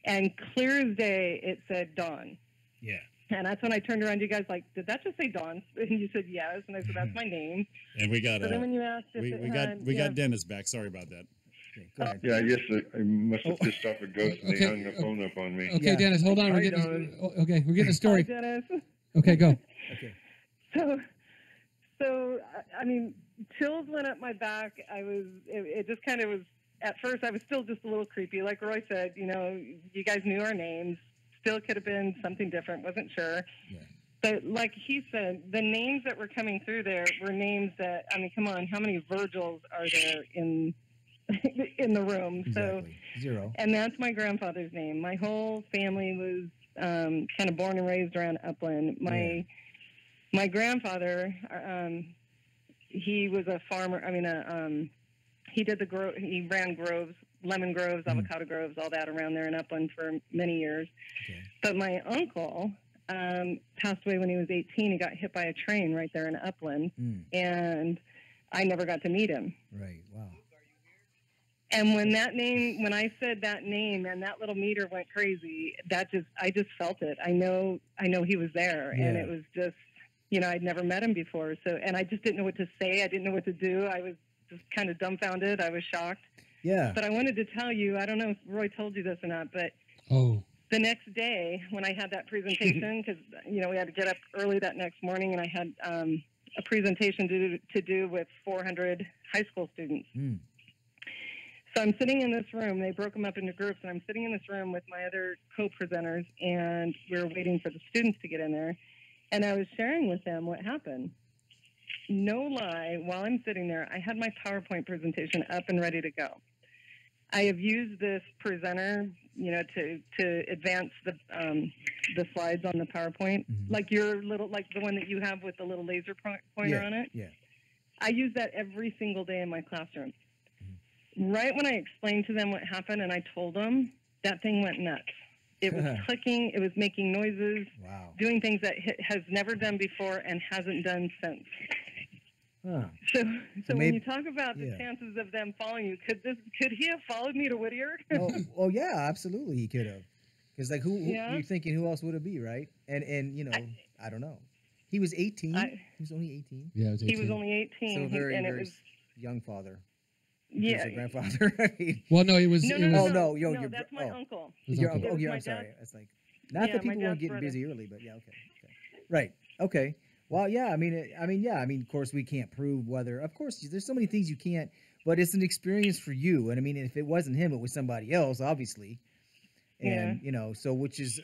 And clear as day, it said Dawn. Yeah. And that's when I turned around to you guys like, did that just say Dawn? And you said yes. And I said, that's my name. And we got So then when you asked if we got Dennis back. Sorry about that. Okay, go ahead. Yeah, I guess I must have pissed off a ghost and Okay. they hung the phone up on me. Okay, Yeah. Dennis, hold on. We're Hi, getting Dawn. okay. We're getting a Hi, story. Dennis. Okay, go. Okay. So I mean, chills went up my back. It just kind of was, at first I was still just a little creepy. Like Roy said, you guys knew our names. Still could have been something different. Wasn't sure. Yeah. But like he said, the names that were coming through there were names that, I mean, come on, how many Virgils are there in in the room? So, Exactly. 0. and that's my grandfather's name. My whole family was kind of born and raised around Upland. My grandfather, he was a farmer. I mean, he did he ran groves, lemon groves, avocado groves, all that around there in Upland for many years. Okay. But my uncle passed away when he was 18. He got hit by a train right there in Upland, and I never got to meet him. Right. Wow. And when I said that name and that little meter went crazy, I just felt it. I know he was there, and Yeah. it was just, I'd never met him before. So, and I just didn't know what to say. I didn't know what to do. I was just kind of dumbfounded. I was shocked. Yeah. But I wanted to tell you, I don't know if Roy told you this or not, but Oh, the next day when I had that presentation, because, we had to get up early that next morning, and I had a presentation to do with 400 high school students. Mm. So I'm sitting in this room. They broke them up into groups, and I'm sitting in this room with my other co-presenters, and we were waiting for the students to get in there. And I was sharing with them what happened. No lie, while I'm sitting there, I had my PowerPoint presentation up and ready to go. I have used this presenter, to advance the slides on the PowerPoint, like the one that you have with the little laser pointer on it. Yeah. I use that every single day in my classroom. Right when I explained to them what happened and I told them, that thing went nuts. It was clicking, it was making noises, Wow. doing things that it has never done before and hasn't done since. Huh. So when maybe- you talk about the yeah. chances of them following you, could he have followed me to Whittier? Oh yeah, absolutely. He could have. Because like, who Yeah. you're thinking? Who else would it be, right? And I don't know. He was 18. He was only 18. yeah. It was 18. He was only 18, So very, and it very was young father. yeah. As a grandfather. I mean, Well, no, it was. No, it no, was. no, Oh, no, yo, no, your that's bro- my oh. uncle. His your uncle. uncle. Oh, It was yeah. my I'm sorry. dad- It's like not Yeah, that my people weren't dad's getting brother. busy early, but yeah. Okay. Right. Okay. Well, yeah. I mean, yeah. I mean, of course, we can't prove whether. Of course, there's so many things you can't. But it's an experience for you, and I mean, if it wasn't him, it was somebody else, obviously. And so which is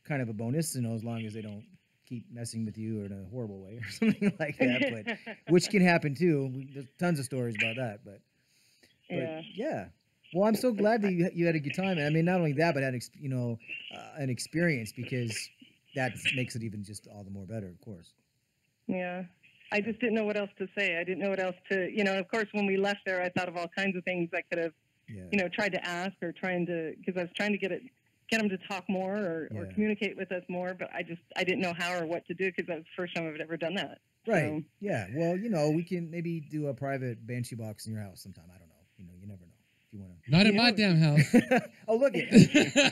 kind of a bonus, as long as they don't keep messing with you in a horrible way or something like that. But which can happen too. There's tons of stories about that. But yeah. Well, I'm so glad that you had a good time. And I mean, not only that, but had an experience, because that makes it even just all the more better, of course. Yeah. I just didn't know what else to say. I didn't know what else to, of course, when we left there, I thought of all kinds of things I could have, Yeah. tried to ask or because I was trying to get them to talk more or Yeah. communicate with us more, but I didn't know how or what to do because that was the first time I've ever done that. Right. So, Yeah. Well, we can maybe do a private Banshee box in your house sometime. I don't know. You never know if you want Not in You my know- damn house. to. Oh, look at.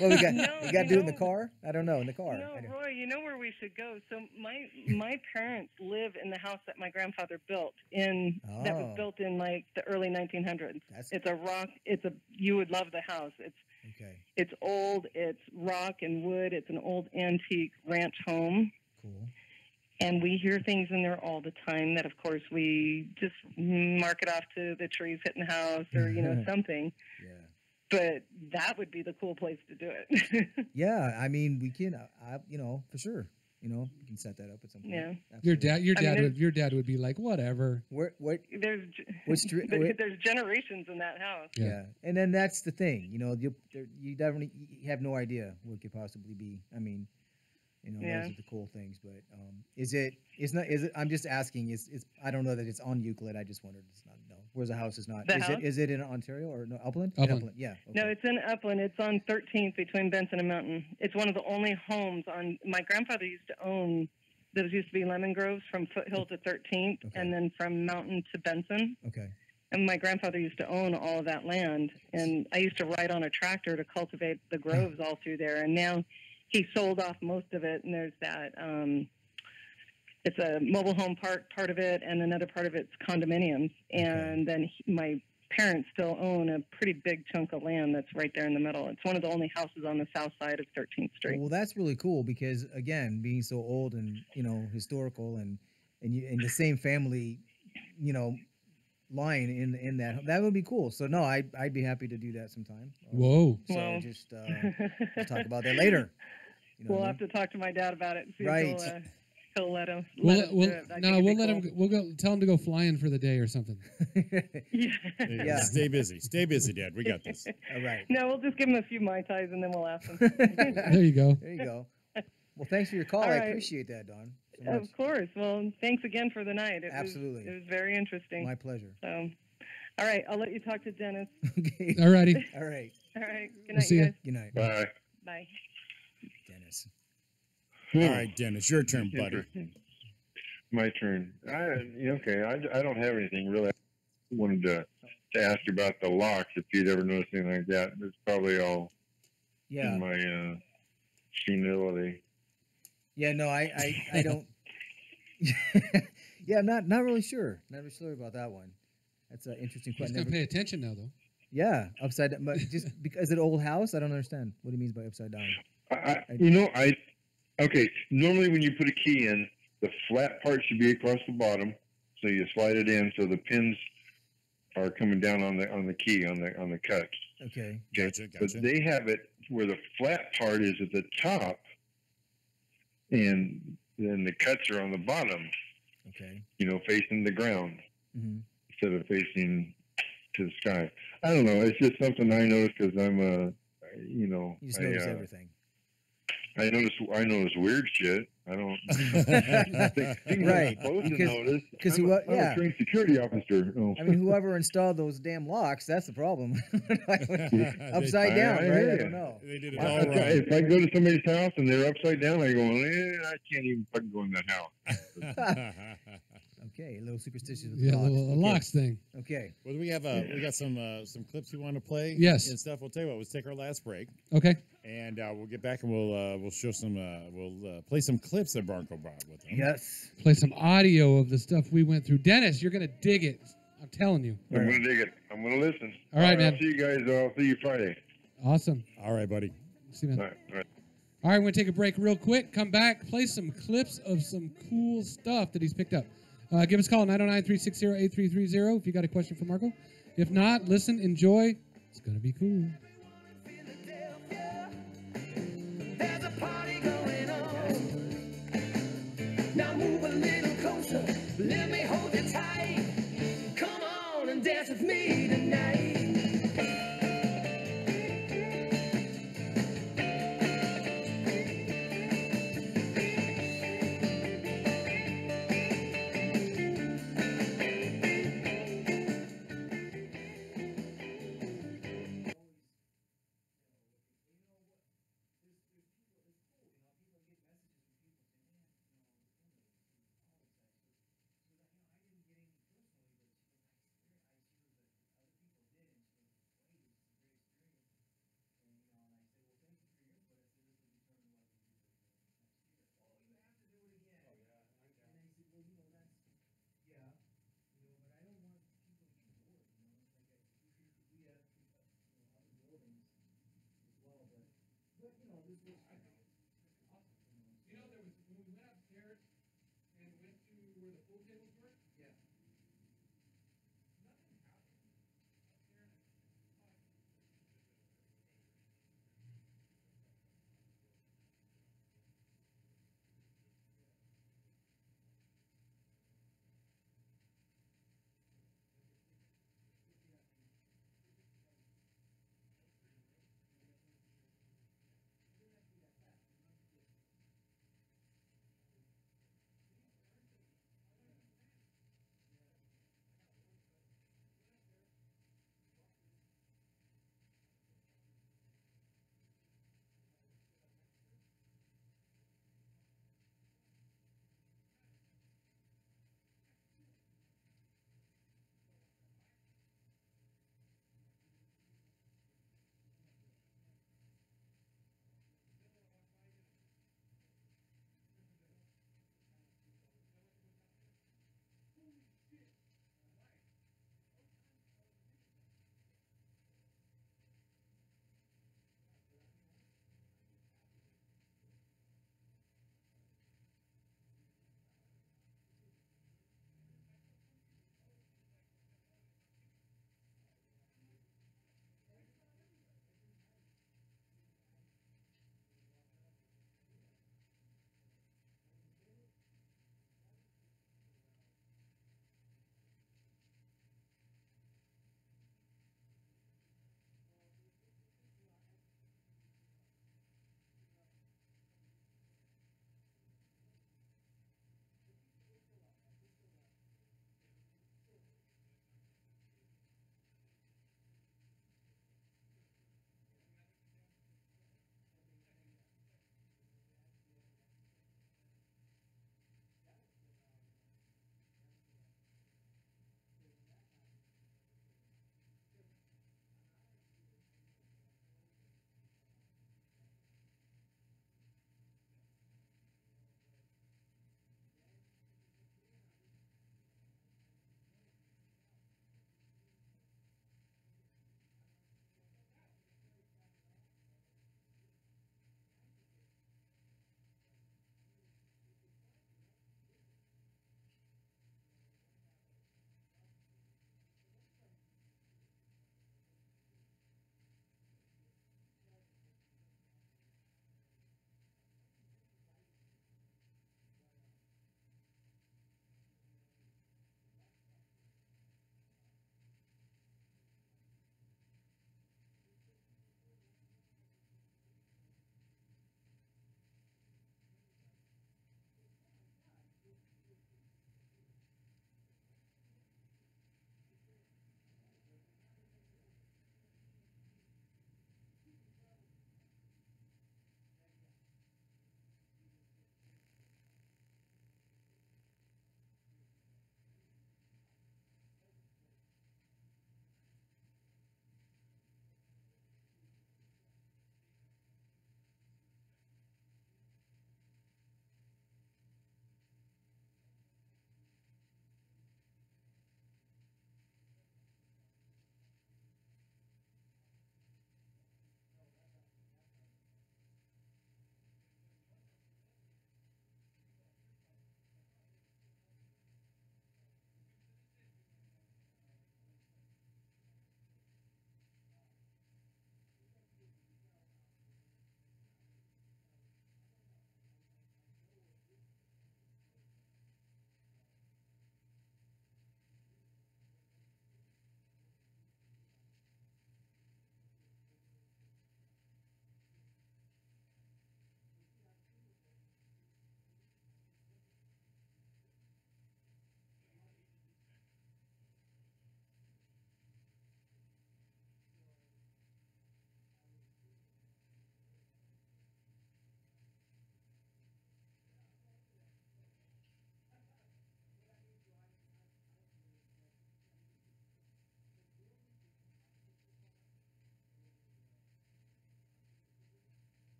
Well, we got. No, we got to do it in the no. car. I don't know. In the car. No, I know. Roy, you know where we should go. So my parents live in the house that my grandfather built that was Oh. built in like the early 1900s. That's It's a rock. You would love the house. okay. It's old. It's rock and wood. It's an old antique ranch home. Cool. And we hear things in there all the time that, of course, we just mark it off to the trees hitting the house or, something. Yeah. But that would be the cool place to do it. Yeah. I mean, we can. For sure. You know, we can set that up at some point. Yeah. Your Absolutely. dad, I mean, your dad would be like, whatever. What There's what street? there's generations in that house. Yeah. Yeah, and then that's the thing. You know, you definitely you have no idea what could possibly be. I mean, you know, Yeah. those are the cool things. But is it? It's not. Is it? I'm just asking. It's. I don't know that it's on Euclid. I just wondered. It's not. No. Where's the house? Is not. The Is house? it? Is it in Ontario or no Upland? In Upland. Yeah. No, okay. it's in Upland. It's on 13th between Benson and Mountain. It's one of the only homes on. My grandfather used to own. Those used to be lemon groves from Foothill to 13th, Okay. and then from Mountain to Benson. Okay. And my grandfather used to own all of that land, and I used to ride on a tractor to cultivate the groves all through there. And now he sold off most of it, and there's that. It's a mobile home park part of it, and another part of it's condominiums. And then my parents still own a pretty big chunk of land that's right there in the middle. It's one of the only houses on the south side of 13th Street. Well, that's really cool because again, being so old and historical and the same family, line in that would be cool. So no, I'd be happy to do that sometime. Whoa. So Well- just we'll talk about that later. You know We'll what I have to talk to my dad about it and see Right. if he'll let him. We'll, let him we'll, do it. I think no, it'd we'll be let cool. him. We'll go tell him to go flying for the day or something. Yeah. Yeah. Stay busy. Stay busy, Dad. We got this. All right. No, we'll just give him a few Mai Tais and then we'll ask him. There you go. There you go. Well, thanks for your call. All I right. appreciate that, Don. So much. Of course. Well, thanks again for the night. Absolutely. It was very interesting. My pleasure. So, all right, I'll let you talk to Dennis. Okay. Alrighty. All right. All right. Good We'll night, see you ya. guys. Good night, Bye. Bye. Dennis. All right, Dennis, your turn, buddy. Interesting. My turn. Okay. I don't have anything really. I wanted to ask you about the locks. If you'd ever noticed anything like that, it's probably all Yeah. in my senility. Yeah. No, I don't. Yeah, I'm not really sure. Not really sure about that one. That's an interesting He's question. gonna pay attention now, though. Yeah, upside down. But just because it's an old house, I don't understand what he means by upside down. Okay. Normally, when you put a key in, the flat part should be across the bottom, so you slide it in, so the pins are coming down on the key on the cut. Okay. Gotcha. But they have it where the flat part is at the top, and then the cuts are on the bottom. Okay. Facing the ground Hmm. instead of facing to the sky. I don't know. It's just something I noticed because I'm You just notice everything. I notice weird shit. I don't think Right, I'm supposed because- to notice. 'cause I'm yeah. a trained security officer. Oh. I mean, whoever installed those damn locks, that's the problem. Upside I- down, I right? hear I ya. don't know. They did it I- all I- wrong. if I go to somebody's house and they're upside down, I go, I can't even fucking go in that house. Okay, a little superstitious with Yeah, locks. the Okay. locks thing. Okay. Well, we have we got some clips we want to play. Yes. And stuff. We'll tell you what. Let's take our last break, Okay. and we'll get back and we'll show some. We'll play some clips that Bronco brought with him. Yes. Play some audio of the stuff we went through. Dennis, you're gonna dig it. I'm telling you. I'm gonna dig it. I'm gonna listen. All right, man. I'll see you guys. I'll see you Friday. Awesome. All right, buddy. See you, man. All right. All right. All right, we're going to take a break real quick. Come back, play some clips of some cool stuff that he's picked up. Give us a call, 909-360-8330 if you got a question for Marco. If not, listen, enjoy. It's going to be cool. There's a party going on. Now move a little closer. Let me hold you tight. Come on and dance with me tonight.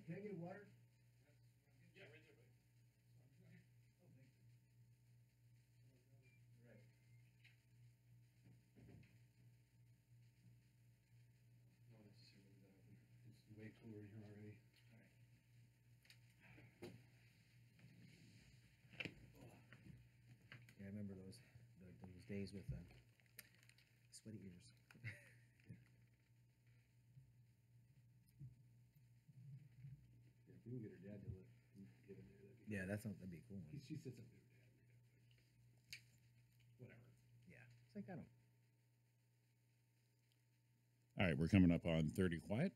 Can I get a water? It's way cooler in here already. Yeah, I remember those days with sweaty ears. If we can get her dad to get in there, Yeah, that'd be a cool one. She sits up there. Whatever. Yeah, it's like I don't. All right, we're coming up on 30 quiet.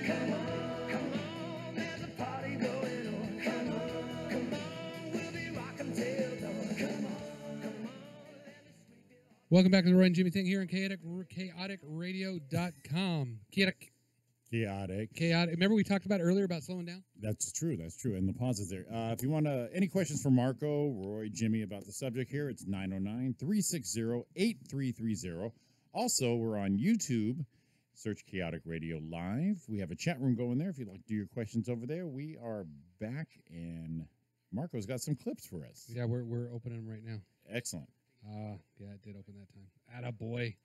Come on, there's a party going on. Come on, we'll be rocking till dawn. Come on, let me sweep it off. Welcome back to the Roy and Jimmy Thing here on chaoticradio.com. Chaotic. Remember we talked about earlier about slowing down? That's true. That's true. And the pauses there. If you want any questions for Marco, Roy, Jimmy about the subject here, it's 909-360-8330. Also, we're on YouTube. Search Chaotic Radio Live. We have a chat room going there if you'd like to do your questions over there. We are back, and Marco's got some clips for us. Yeah, we're opening them right now. Excellent. Yeah, it did open that time. Atta boy.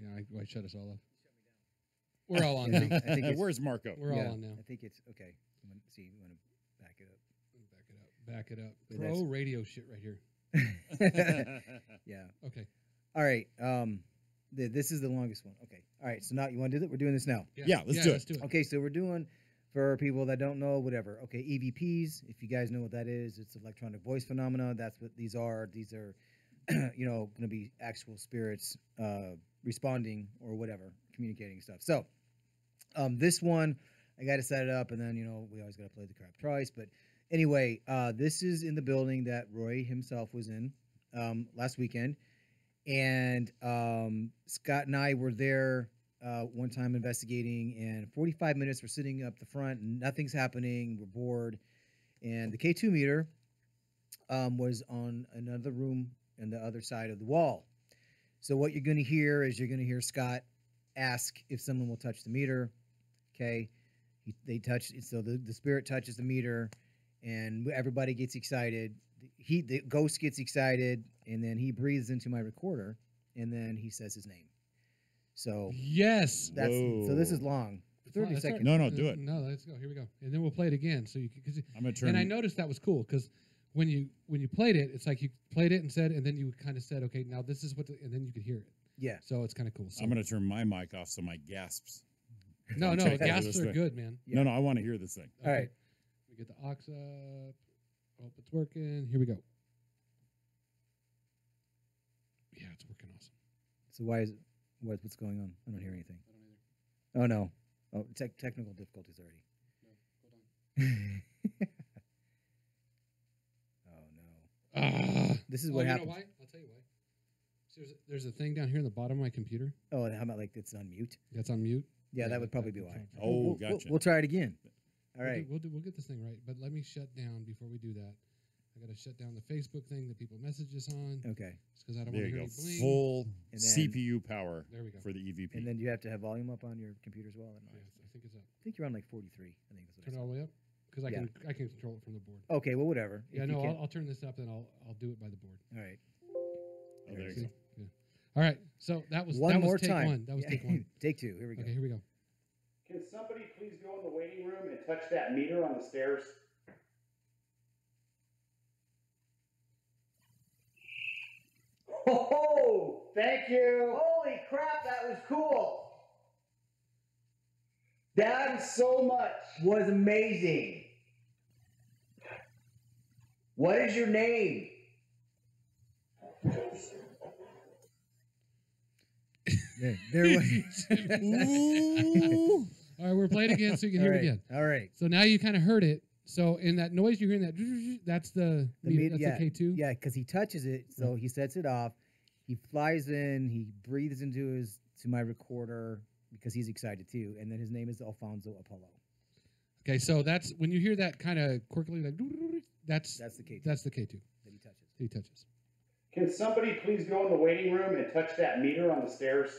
Yeah, I shut us all off. We're all on now. I think it's- Where's Marco? We're yeah, all on now. I think it's okay. You want to back it up? Back it up. But Pro that's- radio shit right here. Yeah. Okay. All right. This is the longest one. Okay. All right. So now you want to do that? We're doing this now. Yeah, let's do it. Okay. So we're doing, for people that don't know, whatever. Okay. EVPs. If you guys know what that is, it's electronic voice phenomena. That's what these are. These are, going to be actual spirits responding or whatever, communicating stuff. So, this one, I got to set it up, and then we always got to play the crap twice. But anyway, this is in the building that Roy himself was in last weekend, and Scott and I were there one time investigating, and 45 minutes we're sitting up the front, and nothing's happening. We're bored, and the K2 meter was on another room on the other side of the wall. So what you're going to hear is Scott ask if someone will touch the meter. Okay, they touch it, so the spirit touches the meter, and everybody gets excited. The ghost gets excited, and then he breathes into my recorder, and then he says his name. So yes, so this is long. 30 seconds. No, do it. No, let's go. Here we go, and then we'll play it again. So you can. I'm gonna turn. And I noticed that was cool because when you played it, it's like you played it and said, and then you kind of said, okay, now this is what, and then you could hear it. Yeah. So it's kind of cool. So I'm gonna turn my mic off so my gasps. No, Check out gasps this are thing. good, man. No, I want to hear this thing. All right. We get the aux up. Hope it's working. Here we go. Yeah, it's working awesome. So why is it? What's going on? I don't hear anything. Oh no. Oh, technical difficulties already. Oh no. This is what happens. You know why? I'll tell you why. So there's a thing down here in the bottom of my computer. Oh, how about like it's on mute? That's on mute. Yeah, that would probably be why. Oh, We'll gotcha. try it again. All right. We'll get this thing right, but let me shut down before we do that. I got to shut down the Facebook thing that people message us on. Okay. Just because I don't There want to you hear go. any bling. Full And then- CPU power. There we go. For the EVP. And then you have to have volume up on your computer as well. I don't know. Yes, I think it's up. I think you're on like 43. I think that's what Turn I it saw. all the way up because I Yeah. can control it from the board. Okay, well, whatever. Yeah, If you no, can't- I'll turn this up and I'll do it by the board. All right. Oh, there you See? go. Yeah. All right. So that was One that more was take time. one. That was take one. Take two. Here we go. Okay, here we go. Can somebody please go in the waiting room and touch that meter on the stairs? Oh, thank you. Holy crap, that was cool. That so much was amazing. What is your name? There was. Ooh. All right, we're playing again so you can hear it again. All right. So now you kind of heard it. So in that noise you're hearing, that's the The K2. Yeah, because he touches it, so he sets it off. He flies in. He breathes to my recorder because he's excited too. And then his name is Alfonso Apollo. Okay, so that's when you hear that kind of quirkily, like that's the K2. That's the K2 that he touches. he touches. Can somebody please go in the waiting room and touch that meter on the stairs?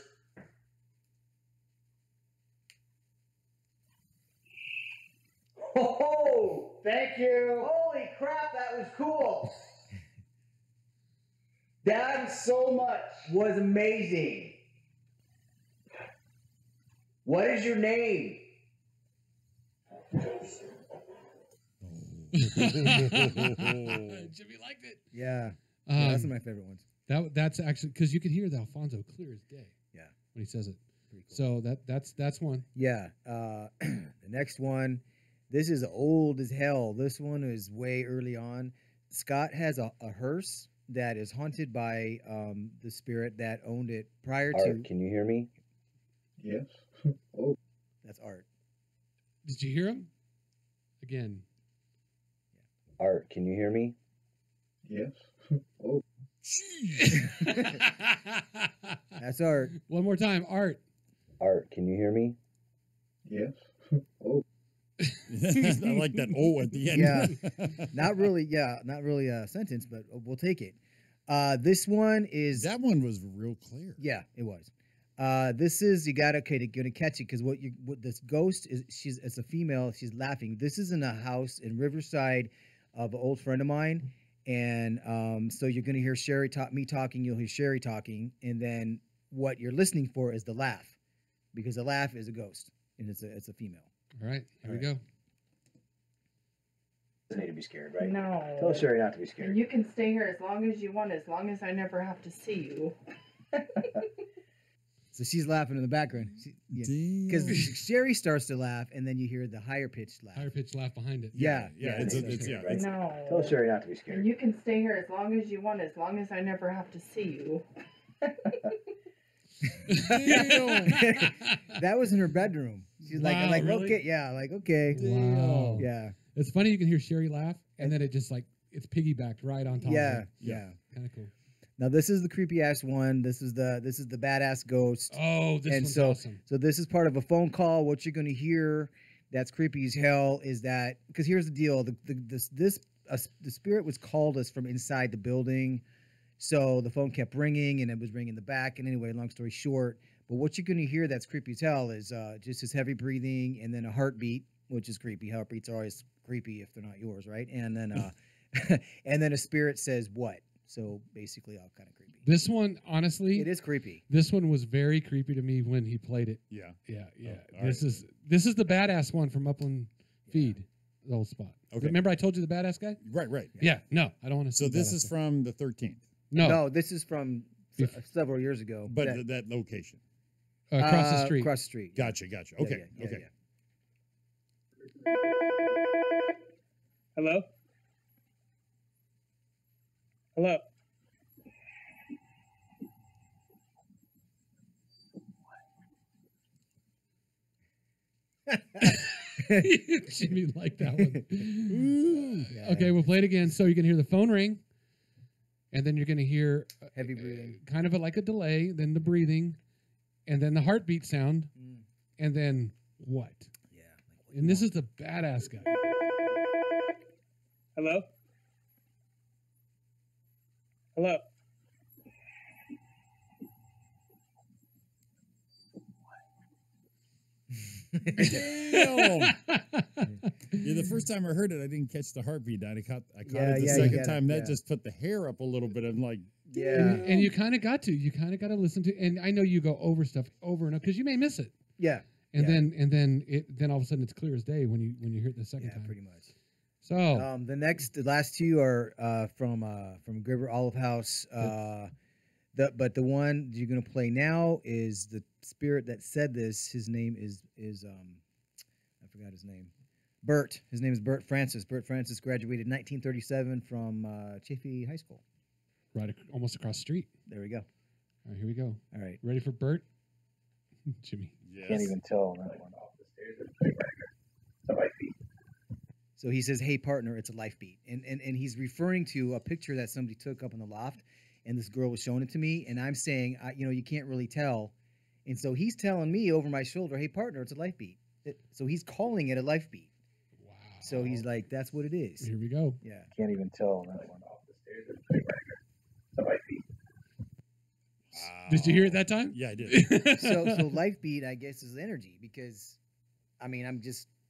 Oh, thank you. Holy crap, that was cool. That so much was amazing. What is your name? Jimmy liked it. Yeah. Yeah, that's Um, one of my favorite ones. That's actually because you could hear the Alfonso clear as day. Yeah. When he says it. Pretty cool. So that's one. Yeah. The next one, this is old as hell. This one is way early on. Scott has a hearse that is haunted by the spirit that owned it prior to. Can you hear me? Yes. That's Art. Did you hear him? Again. Art, can you hear me? Yes. That's Art. One more time, Art. Art, can you hear me? Yes. I like that O at the end. Yeah. Not really. Yeah. Not really a sentence, but we'll take it. This one is. That one was real clear. Yeah, it was. This is you gotta catch it because what this ghost is it's a female. She's laughing. This is in a house in Riverside of an old friend of mine, and so you're gonna hear me talking. You'll hear Sherry talking, and then what you're listening for is the laugh, because the laugh is a ghost and it's a female. All right, here we go. Doesn't need to be scared, right? No. Tell Sherry not to be scared. And you can stay here as long as you want, as long as I never have to see you. So she's laughing in the background because Sherry starts to laugh, and then you hear the higher pitched laugh. Higher pitched laugh behind it. Yeah. It's right? No. Tell Sherry not to be scared. And you can stay here as long as you want, as long as I never have to see you. That was in her bedroom. She's Wow, like really? okay, yeah, like okay. Wow. Yeah. It's funny you can hear Sherry laugh, and then it just like it's piggybacked right on top. Yeah, of it. yeah. Kind of cool. Now this is the creepy ass one. This is the badass ghost. Oh, this and one's so awesome. so this is part of a phone call. What you're gonna hear that's creepy as hell is that because here's the deal: the spirit was called us from inside the building, so the phone kept ringing and it was ringing in the back. And anyway, long story short, but what you're gonna hear that's creepy as hell is just his heavy breathing and then a heartbeat, which is creepy. Heartbeats are always creepy if they're not yours, right? And then and then a spirit says what? So basically, all kind of creepy. This one, honestly, It is creepy. this one was very creepy to me when he played it. Yeah. Yeah, yeah. all This is the badass one from Upland Feed, the old spot. Okay. Remember I told you the badass guy? Right. Yeah. No, I don't want to. So this is from the 13th, no, this is from several years ago. but that location. across the street. Across the street. Gotcha. Yeah, Okay. yeah, Okay. yeah. Hello? Hello? Jimmy liked that one. Yeah. Okay, we'll play it again so you can hear the phone ring, and then you're going to hear Heavy breathing. kind of like a delay, then the breathing, and then the heartbeat sound, and then what? Yeah. And this is the badass guy. Hello? Hello? Damn. Yeah, the first time I heard it, I didn't catch the heartbeat. I caught Yeah, it the yeah, you second gotta- time. That yeah. just put the hair up a little bit. I'm like, Yeah. And you kind of got to. You kind of got to listen to. And I know you go over stuff over and over because you may miss it. Yeah. And Yeah. then all of a sudden it's clear as day when you hear it the second Yeah, time. pretty much. So The last two are from Griver Olive House. But the one you're gonna play now is the spirit that said this. His name is forgot his name. Bert. His name is Bert Francis. Bert Francis graduated in 1937 from Chaffee High School. Right, almost across the street. There we go. All right, here we go. All right. Ready for Bert? Jimmy. Yes. Can't even tell that one off the stairs. It's a life beat. So he says, "Hey partner, it's a life beat," and he's referring to a picture that somebody took up in the loft, and this girl was showing it to me, and I'm saying, you can't really tell, and so he's telling me over my shoulder, "Hey partner, it's a life beat." So he's calling it a life beat. Wow. So he's like, "That's what it is." Here we go. Yeah. Can't even tell that one off the stairs. It's a life beat. Did you hear it that time? Yeah, I did. So life beat, I guess, is energy because,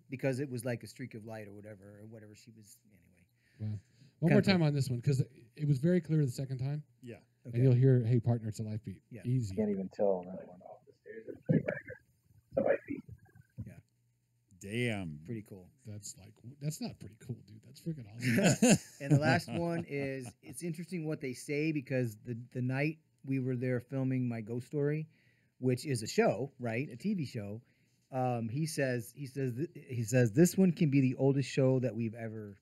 because it was like a streak of light or whatever she was anyway. Wow. One more time on this one because it was very clear the second time. Yeah. Okay. And you'll hear, "Hey partner, it's a life beat." Yeah. Easy. Can't even tell that one off the stairs. It's a life beat. Damn. Pretty cool. That's not pretty cool, dude. That's freaking awesome. And the last one is, it's interesting what they say because the night we were there filming my ghost story, which is a show, right? A TV show. He says this one can be the oldest show that we've ever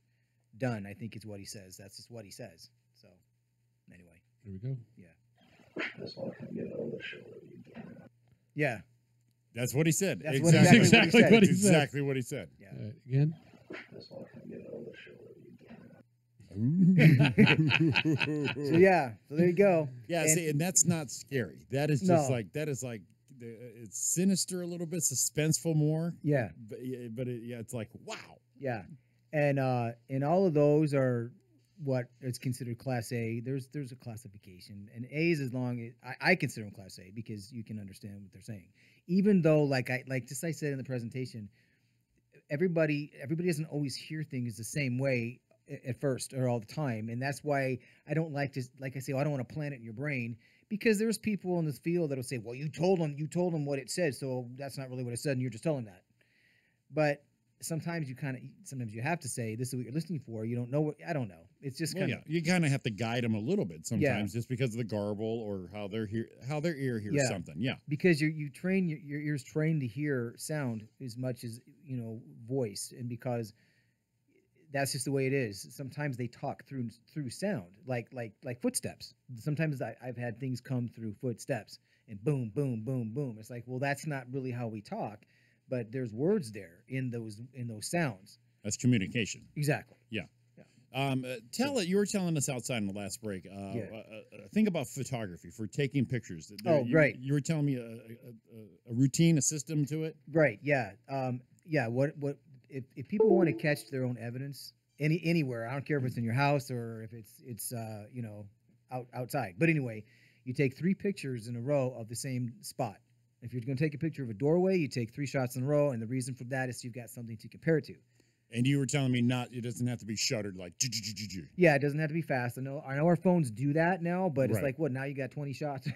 done. I think is what he says. That's just what he says. So anyway. Here we go. Yeah. This one can be the oldest show that we've done. Yeah. That's what he said. That's exactly exactly what he said. Exactly what he said. Yeah. Again. This one can be the oldest show that we've done. So yeah. So there you go. Yeah, and that's not scary. That is just No. it's sinister a little bit, suspenseful more. Yeah. But it's like wow. Yeah. And all of those are what is considered Class A. There's a classification, and A is as long as I consider them Class A because you can understand what they're saying. Even though, like I said in the presentation, everybody doesn't always hear things the same way at first or all the time, and that's why I don't like to, like I say, I don't want to plant it in your brain because there's people in this field that'll say, well, you told them what it said, so that's not really what it said, and you're just telling that. But sometimes you have to say this is what you're listening for. You don't know what I don't know. It's just kind of you kind of have to guide them a little bit sometimes, just because of the garble or how their ear hears something. Yeah, because you train your ears trained to hear sound as much as voice, and because that's just the way it is. Sometimes they talk through sound, like footsteps. Sometimes I've had things come through footsteps and boom, boom, boom, boom. It's like, well, that's not really how we talk. But there's words there in those sounds. That's communication. Exactly. Yeah. You were telling us outside in the last break. Think about photography for taking pictures. Right. You were telling me a routine, a system to it. Right. Yeah. What if people want to catch their own evidence anywhere? I don't care if it's in your house or if it's outside. But anyway, you take 3 pictures in a row of the same spot. If you're going to take a picture of a doorway, you take 3 shots in a row, and the reason for that is you've got something to compare it to. And you were telling me it doesn't have to be shuttered like. Yeah, it doesn't have to be fast. I know our phones do that now, but it's Right. like, what? Now you got 20 shots.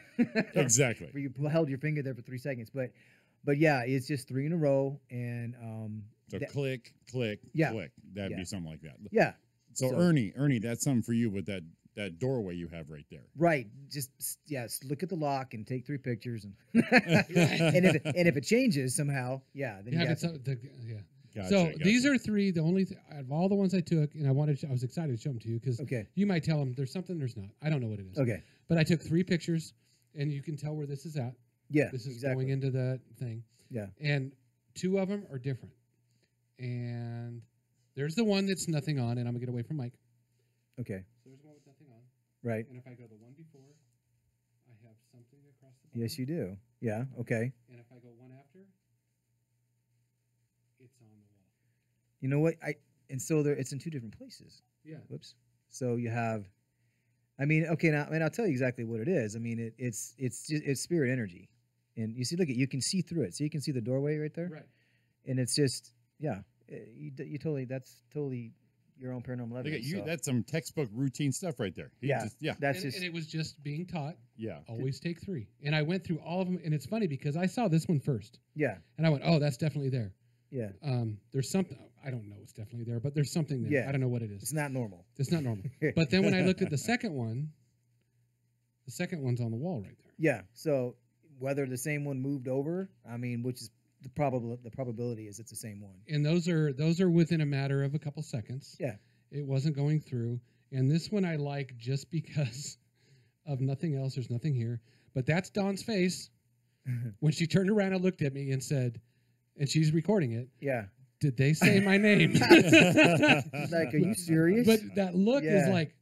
Exactly. Where you held your finger there for 3 seconds, but yeah, it's just 3 in a row, and So click, click, Yeah. click. That'd Yeah. be something like that. yeah, So Ernie, that's something for you with that doorway you have right there. right. Just look at the lock and take 3 pictures, and and if it changes somehow, then you got Yeah. Gotcha, So gotcha. these are 3. The only out of all the ones I took, and I was excited to show them to you because Okay. you might tell them there's something, there's not. I don't know what it is. Okay. But I took 3 pictures, and you can tell where this is at. Yeah, This is exactly. going into the thing. Yeah. And 2 of them are different. And there's the one that's nothing on, and I'm gonna get away from Mike. Okay. So there's one with nothing on. Right. And if I go the one before, I have something across the bottom. Yes, you do. Yeah. Okay. And if I go one after, it's on the wall. You know what? So it's in 2 different places. Yeah. Whoops. So you have, okay, now, I'll tell you exactly what it is. It's spirit energy, and you see, you can see through it. So you can see the doorway right there, Right. and it's just, that's totally your own paranormal Look at evidence. you. so. That's some textbook routine stuff right there. That's And it was just being taught. Yeah. Always take 3. And I went through all of them, and it's funny because I saw this one first. Yeah. And I went, oh, that's definitely there. Yeah. There's something, I don't know it's definitely there, but there's something there. Yeah. I don't know what it is. It's not normal. It's not normal. But then when I looked at the second one's on the wall right there. Yeah. So whether the same one moved over, which is the probability is it's the same one. And those are within a matter of a couple seconds. Yeah. It wasn't going through. And this one I like just because of nothing else. There's nothing here. But that's Dawn's face when she turned around and looked at me and said, and she's recording it. Yeah. Did they say my name? Like, are you serious? But that look is like,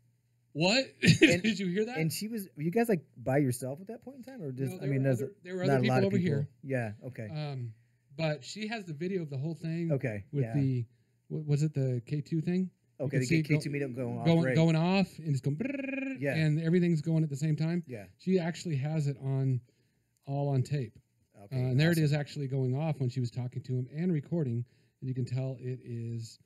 what? Did you hear that? And were you guys like by yourself at that point in time, or just? No, I mean, there were other people over here. Yeah. Okay. But she has the video of the whole thing. Okay. With the, was it the K2 thing? Okay, the K2 meetup going off, and it's going, yeah, and everything's going at the same time. Yeah. She actually has it all on tape. Okay. And there it is actually going off when she was talking to him and recording, and you can tell it is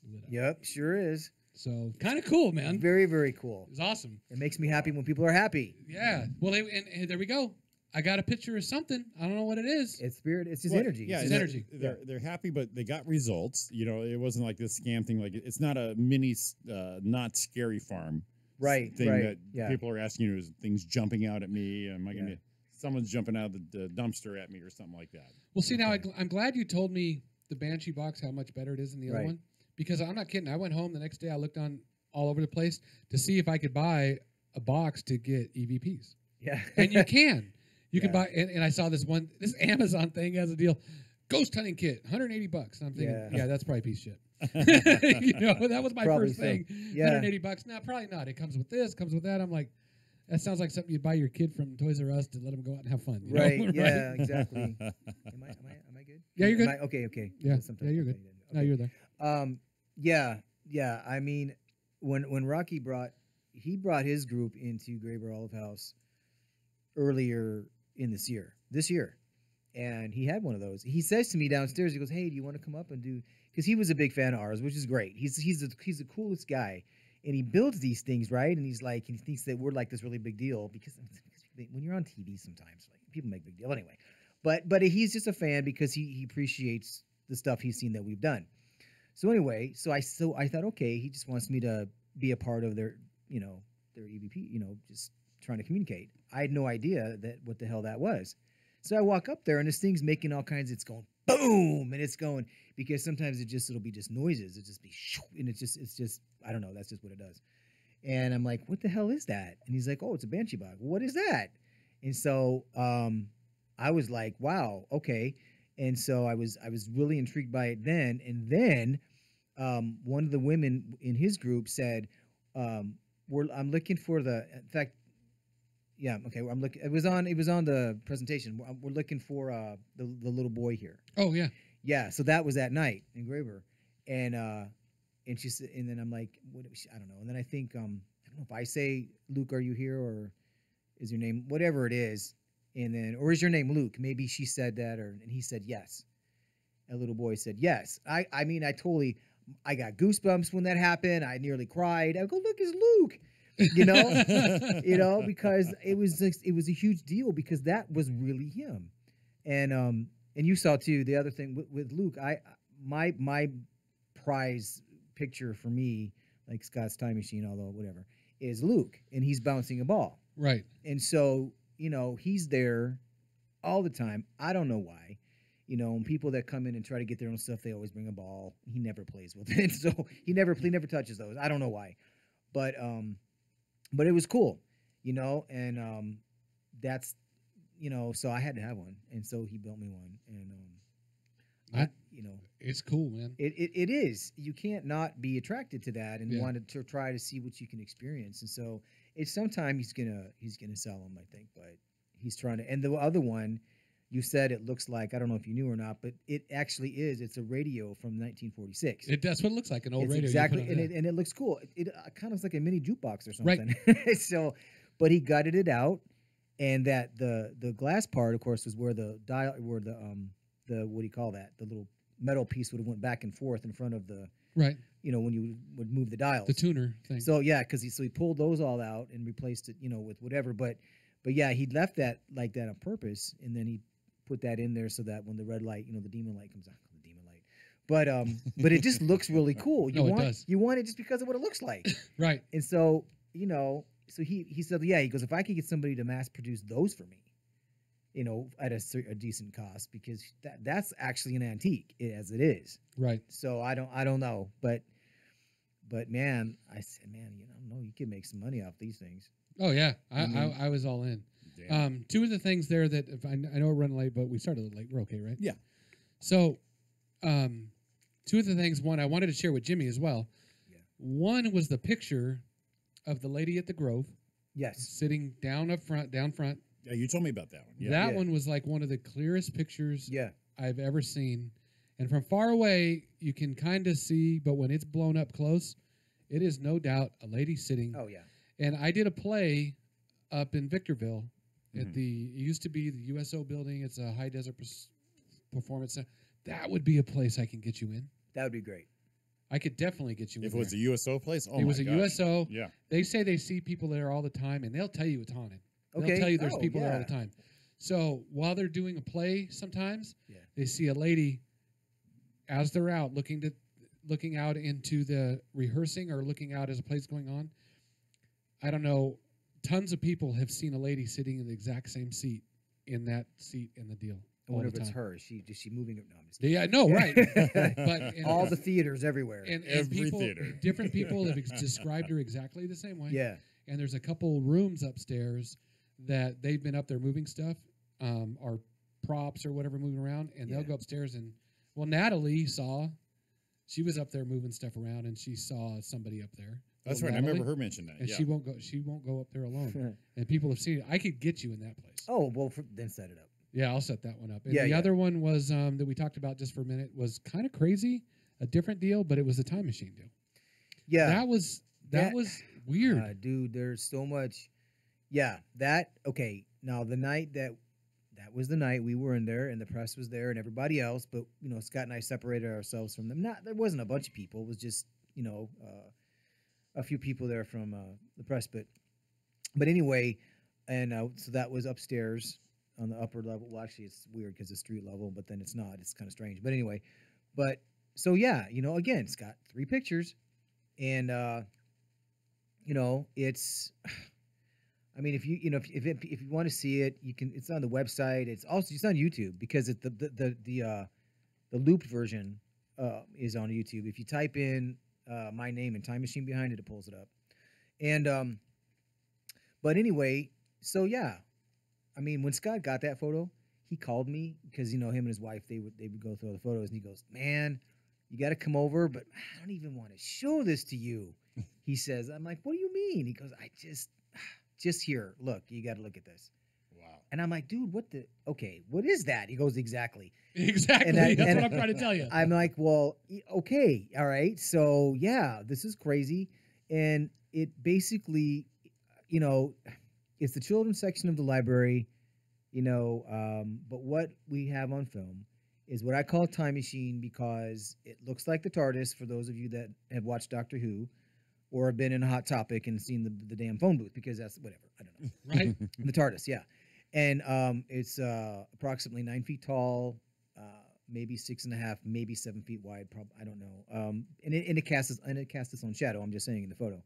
lit up. Yep, sure is. So kind of cool, man. Very, very cool. It's awesome. It makes me happy when people are happy. Yeah. Well, and there we go. I got a picture of something. I don't know what it is. It's spirit. It's just energy. Yeah, it's energy. They're happy, but they got results. You know, it wasn't like this scam thing. Like it's not a mini, not scary farm. Right. Thing right. that people are asking you is things jumping out at me. Am I going to? Someone's jumping out of the dumpster at me or something like that. Well, see, now I'm glad you told me the Banshee box how much better it is than the other one, because I'm not kidding. I went home the next day. I looked on all over the place to see if I could buy a box to get EVPs. Yeah, and you can. You can buy, and I saw this Amazon thing has a deal, ghost hunting kit, $180. And I'm thinking, yeah, that's probably a piece of shit. You know, that was my Probably first thing. Yeah. $180. No, probably not. It comes with this, comes with that. I'm like, that sounds like something you'd buy your kid from Toys R Us to let him go out and have fun. You right. know? Yeah. Exactly. Am I good? Yeah, you're good. Okay. Yeah. Yeah, you're good. Okay. No, you're there. Yeah. I mean, when Rocky brought his group into Graber Olive House earlier in this year, and he had one of those. He says to me downstairs, he goes, "Hey, do you want to come up and do?" Because he was a big fan of ours, which is great. He's the coolest guy, and he builds these things, right? And he's like, he thinks that we're like this really big deal because when you're on TV, sometimes like people make big deal anyway. But he's just a fan because he appreciates the stuff he's seen that we've done. So anyway, I thought, okay, he just wants me to be a part of their EVP, just trying to communicate. I had no idea that what the hell that was. So I walk up there and this thing's making all kinds. It's going boom, and it's going because sometimes it'll be just noises. It'll just be shoo, and it's just I don't know. That's just what it does. And I'm like, what the hell is that? And he's like, oh, it's a Banshee box. What is that? And so I was like, wow, okay. And so I was really intrigued by it then. And then one of the women in his group said, I'm looking for in fact, yeah, okay. I'm looking. It was on the presentation. We're looking for the little boy here. Oh yeah. Yeah. So that was that night in Graber, and she said, and then I'm like, I don't know. And then I think I don't know if I say, Luke, are you here, or is your name whatever it is, and then or is your name Luke? Maybe she said that, and he said yes. A little boy said yes. I mean I got goosebumps when that happened. I nearly cried. I go, look, it's Luke. Because it was a huge deal because that was really him, and you saw too the other thing with Luke. My prize picture for me, like Scott's Time Machine, although whatever, is Luke, and he's bouncing a ball, right? And so he's there all the time. I don't know why. And people that come in and try to get their own stuff, they always bring a ball. He never plays with it, so he never touches those. I don't know why, but it was cool, and that's, so I had to have one, and so he built me one, and it's cool, man. It is. You can't not be attracted to that and Yeah. want to try to see what you can experience, and so it's sometime he's gonna sell them, I think, but he's trying to. And the other one, you said it looks like, I don't know if you knew or not, but it actually is. It's a radio from 1946. That's what it looks like, an old It's radio. exactly, and it looks cool. It kind of like a mini jukebox or Right. something. So, but he gutted it out, and that the glass part, of course, was where the dial, where the what do you call that? The little metal piece would have went back and forth in front of the right. When you would move the dials. The tuner thing. So yeah, because he pulled those all out and replaced it, with whatever. But yeah, he left that like that on purpose, and then he put that in there so that when the red light, the demon light comes on, the demon light. But it just looks really cool. It does. You want it just because of what it looks like. Right. And so, so he said, yeah, he goes, if I could get somebody to mass produce those for me, at a decent cost, because that's actually an antique as it is. Right. So I don't know, but man, I said, man, you can make some money off these things. Oh yeah, Mhm. I was all in. Damn. Two of the things there that if I know we're running late, but we started a little late. We're okay, right? Yeah. So, two of the things. One, I wanted to share with Jimmy as well. Yeah. One was the picture of the lady at the Grove Yes. sitting down front. Yeah, you told me about that one. Yeah. That Yeah. one was like one of the clearest pictures Yeah. I've ever seen. And from far away, you can kind of see, but when it's blown up close, it is no doubt a lady sitting. Oh yeah. And I did a play up in Victorville at Mhm. it used to be the USO building. It's a high desert performance center. That would be a place I can get you in. That would be great. I could definitely get you If in it was there. a USO place, oh It my was a gosh. USO. Yeah. They say they see people there all the time, and they'll tell you it's haunted. Okay. They'll tell you there's Oh, people there all yeah. the time. So while they're doing a play, sometimes Yeah. they see a lady as they're out looking out into the rehearsing or looking out as a play's going on. I don't know. Tons of people have seen a lady sitting in the exact same seat in that seat in the deal. I all wonder the if it's time. her. Is she moving it? No, I'm just Yeah, no, right. But and- all the theaters everywhere. and Every people, theater. different people have described her exactly the same way. yeah. And there's a couple rooms upstairs that they've been up there moving stuff, or props or whatever moving around, and they'll Yeah. go upstairs and Natalie she was up there moving stuff around and she saw somebody up there. That's Little right. I remember Natalie, her mentioning that. And Yeah. she won't go up there alone. And people have seen it. I could get you in that place. Oh well, then set it up. Yeah, I'll set that one up. And Yeah, the yeah. other one was that we talked about just for a minute was kind of crazy, a different deal, but it was a time machine deal. Yeah. That was That- weird. Dude, there's so much. Yeah, okay. Now the night that was the night we were in there, and the press was there, and everybody else. But Scott and I separated ourselves from them. There wasn't a bunch of people. It was just a few people there from the press. But anyway, and so that was upstairs on the upper level. Well, actually, it's weird because it's street level, but then it's not. It's kind of strange. But anyway, so yeah, again, it's got 3 pictures, and it's. I mean, if you want to see it, you can. It's on the website. It's on YouTube because the looped version is on YouTube. If you type in my name and Time Machine behind it, it pulls it up. And but anyway, so yeah, I mean, when Scott got that photo, he called me because him and his wife they would go through the photos, and he goes, "Man, you got to come over, but I don't even want to show this to you." He says, "I'm like, what do you mean?" He goes, "I just here, look, you got to look at this." Wow. And I'm like, "Dude, what is that?" He goes, "Exactly." Exactly. That's what I'm trying to tell you. I'm like, "Well, okay, all right. So, yeah, this is crazy." And it basically, it's the children's section of the library, but what we have on film is what I call a time machine because it looks like the TARDIS for those of you that have watched Doctor Who or have been in a Hot Topic and seen the damn phone booth, because that's whatever. I don't know. Right. The TARDIS, yeah. And it's approximately 9 feet tall, maybe 6.5, maybe 7 feet wide. I don't know. And it casts its own shadow. I'm just saying in the photo.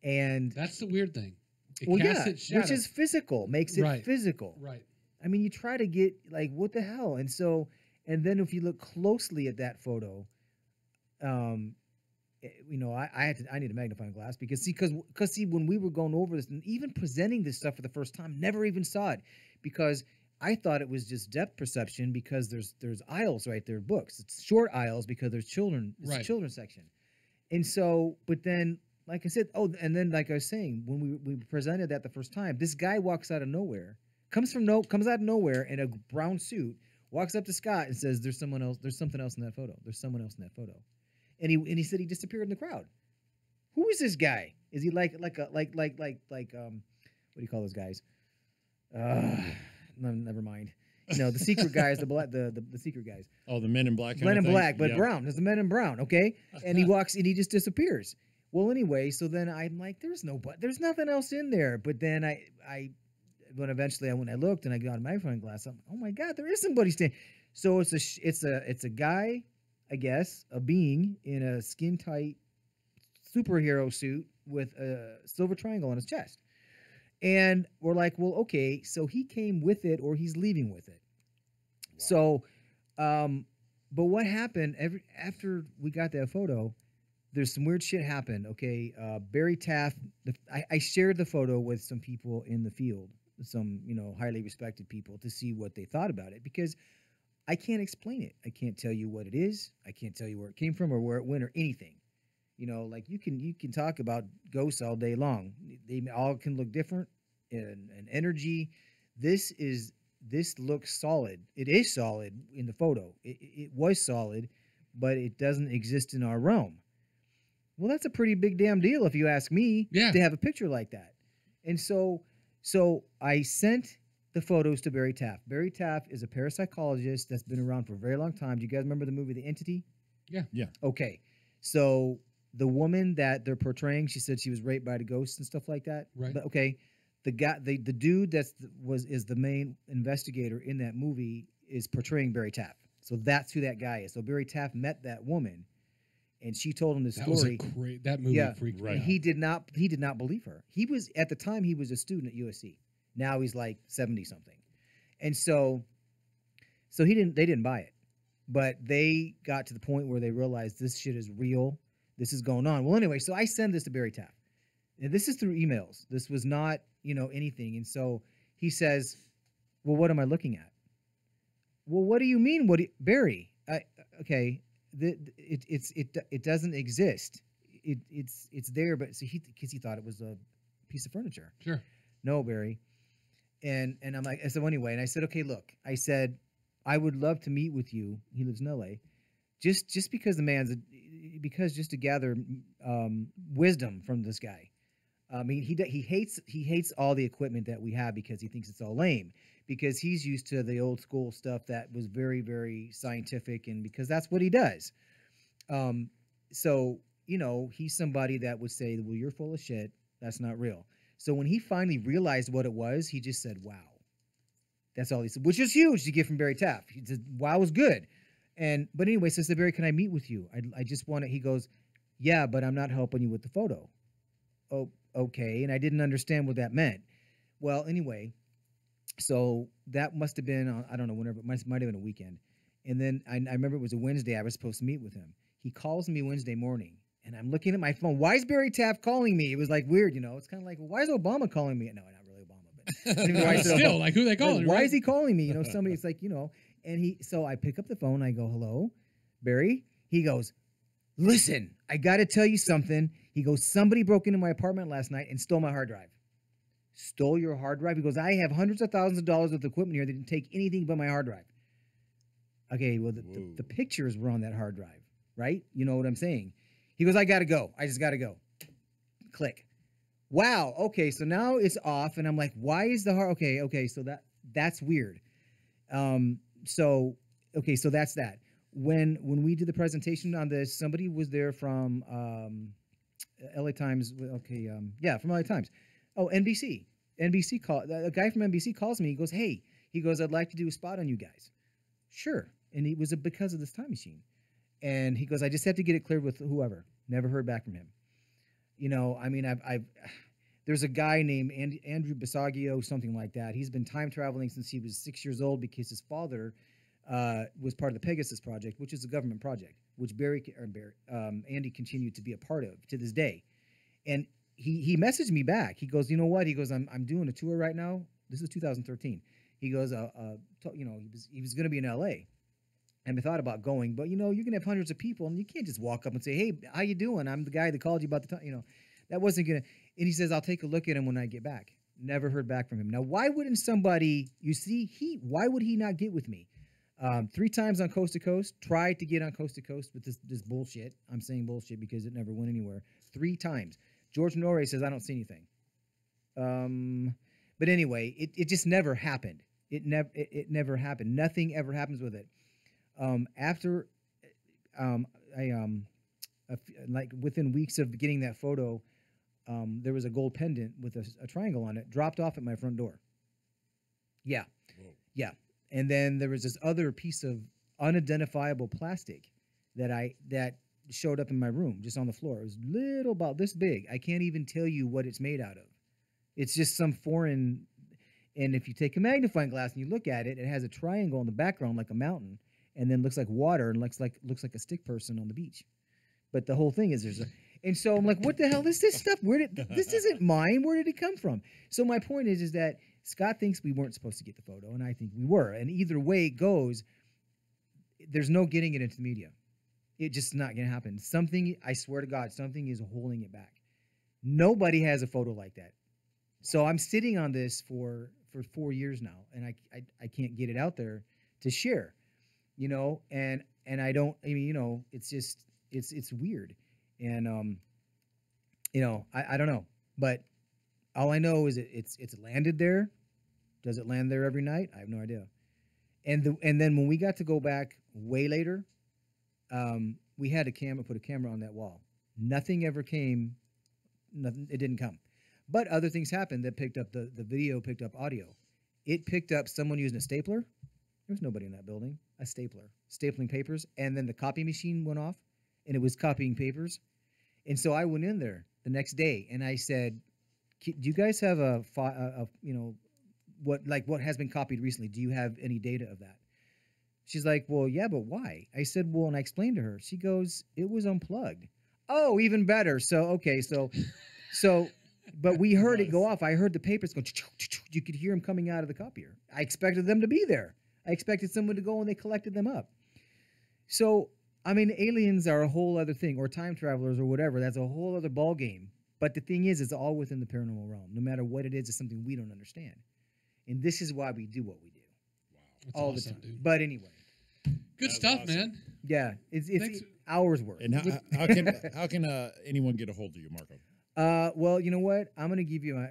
And That's the weird thing. It well, casts yeah, its shadow. which is physical, makes it Right. physical. Right. I mean, you try to get like, what the hell? And then if you look closely at that photo, I need a magnifying glass because when we were going over this and even presenting this stuff for the first time, never even saw it because I thought it was just depth perception because there's aisles right there, books. It's short aisles because there's children. It's Right. a children's section, and so but then like I said, and then like I was saying when we presented that the first time, this guy walks out of nowhere, comes out of nowhere in a brown suit, walks up to Scott and says, "There's someone else. There's something else in that photo. There's someone else in that photo." And he said he disappeared in the crowd. Who is this guy? Is he like what do you call those guys? No, never mind. The secret guys, the secret guys. Oh, the Men in Black. Men in thing? Black, but Yeah. brown. There's the Men in Brown, okay? And he walks and he just disappears. Well, anyway, so then I'm like, there's nothing else in there. But then when eventually when I looked and I got a magnifying glass, I'm like, oh my God, there is somebody standing. So it's a guy, I guess, a being in a skin tight superhero suit with a silver triangle on his chest. And we're like, well, okay, so he came with it or he's leaving with it. So, but what happened after we got that photo? There's some weird shit happened. Okay, Barry Taft. I shared the photo with some people in the field, some highly respected people, to see what they thought about it, because I can't explain it. I can't tell you what it is. I can't tell you where it came from or where it went or anything. Like you can talk about ghosts all day long. They all can look different in energy. This looks solid. It is solid in the photo. It was solid, but it doesn't exist in our realm. Well, that's a pretty big damn deal if you ask me. Yeah. To have a picture like that. And so I sent the photos to Barry Taft. Barry Taft is a parapsychologist that's been around for a very long time. Do you guys remember the movie The Entity? Yeah. Yeah. Okay. So the woman that they're portraying, she said she was raped by the ghosts and stuff like that. Right. But okay, the guy, the dude is the main investigator in that movie is portraying Barry Taft. So that's who that guy is. So Barry Taft met that woman, and she told him the story. That movie freaked me out. He did not believe her. He was at the time he was a student at USC. Now he's like 70 something, and so they didn't buy it, but they got to the point where they realized this shit is real. This is going on. Well, anyway, so I send this to Barry Taft. And this is through emails. This was not, anything. And so he says, well, what am I looking at? Well, what do you mean? Barry? Okay, it doesn't exist. It's there, but so because he thought it was a piece of furniture. Sure. No, Barry. And I'm like, so anyway, and I said, okay, look, I said, I would love to meet with you. He lives in LA. Just because the man's just to gather wisdom from this guy. I mean, he hates all the equipment that we have because he thinks it's all lame, because he's used to the old school stuff that was very, very scientific, and because that's what he does. So he's somebody that would say, well, you're full of shit. That's not real. So when he finally realized what it was, he just said, wow. That's all he said, which is huge to get from Barry Taft. He said, wow was good. But anyway, says, Barry, can I meet with you? I just want to, he goes, yeah, but I'm not helping you with the photo. Oh, okay. And I didn't understand what that meant. Well, anyway, so that must have been, I don't know, whenever, it might have been a weekend. And then I remember it was a Wednesday. I was supposed to meet with him. He calls me Wednesday morning, and I'm looking at my phone. Why is Barry Taft calling me? It was like weird, It's kind of like, well, why is Obama calling me? No, not really Obama, but I don't even know why I said still, Obama. like, who they calling? Why right? is he calling me? Somebody, it's like, and so I pick up the phone. I go, hello, Barry. He goes, listen, I got to tell you something. He goes, somebody broke into my apartment last night and stole my hard drive. Stole your hard drive? He goes, I have hundreds of thousands of dollars worth of equipment here. They didn't take anything but my hard drive. Okay, well, the pictures were on that hard drive, right? You know what I'm saying? He goes, I got to go. I just got to go. Click. Wow. Okay, so now it's off, and I'm like, why is the hard? Okay, so that's weird. So that's that. When we did the presentation on this, somebody was there from LA Times. Okay, from LA Times. Oh, NBC. NBC called. A guy from NBC calls me. He goes, hey, I'd like to do a spot on you guys. Sure. And it was because of this time machine. And he goes, I just have to get it cleared with whoever. Never heard back from him. I mean, there's a guy named Andrew Basagio, something like that. He's been time traveling since he was 6 years old because his father was part of the Pegasus Project, which is a government project, which Andy continued to be a part of to this day. And he messaged me back. He goes, you know what? He goes, I'm doing a tour right now. This is 2013. He goes, he was going to be in LA. And I thought about going, but you're going to have hundreds of people, and you can't just walk up and say, hey, how you doing? I'm the guy that called you about the time. That wasn't going to. And he says, I'll take a look at him when I get back. Never heard back from him. Now, why wouldn't somebody, why would he not get with me? 3 times on Coast to Coast, tried to get on Coast to Coast with this bullshit. I'm saying bullshit because it never went anywhere. 3 times. George Norrie says, I don't see anything. But anyway, it just never happened. It never happened. Nothing ever happens with it. Like within weeks of getting that photo, there was a gold pendant with a triangle on it dropped off at my front door. Yeah. Whoa. Yeah. And then there was this other piece of unidentifiable plastic that showed up in my room, just on the floor. It was little, about this big. I can't even tell you what it's made out of. It's just some foreign. And if you take a magnifying glass and you look at it, it has a triangle in the background like a mountain, and then looks like water and looks like a stick person on the beach. But the whole thing is there's a. And so I'm like, what the hell is this stuff? This isn't mine? Where did it come from? So my point is that Scott thinks we weren't supposed to get the photo, and I think we were. And either way it goes, there's no getting it into the media. It's just not going to happen. Something, I swear to God, something is holding it back. Nobody has a photo like that. So I'm sitting on this for 4 years now, and I can't get it out there to share, you know, and I don't. I mean, you know, it's just it's weird. And you know, I don't know, but all I know is it's landed there. Does it land there every night? I have no idea. And then when we got to go back way later, we had put a camera on that wall. Nothing ever came. Nothing. It didn't come. But other things happened that picked up the video, picked up audio. It picked up someone using a stapler. There was nobody in that building. A stapler, stapling papers, and then the copy machine went off, and it was copying papers. And so I went in there the next day and I said, "Do you guys have a you know, what has been copied recently? Do you have any data of that?" She's like, "Well, yeah, but why?" I said, "Well," and I explained to her. She goes, "It was unplugged." Oh, even better. So okay, so, but we heard it go off. I heard the papers go. You could hear them coming out of the copier. I expected them to be there. I expected someone to go and they collected them up. So. I mean, aliens are a whole other thing, or time travelers, or whatever. That's a whole other ball game. But the thing is, it's all within the paranormal realm. No matter what it is, it's something we don't understand, and this is why we do what we do. Wow, that's all awesome, the time. dude. But anyway, good stuff, awesome. man. Yeah, it's hours worth. And how can anyone get a hold of you, Marco? Well, you know what? I'm gonna give you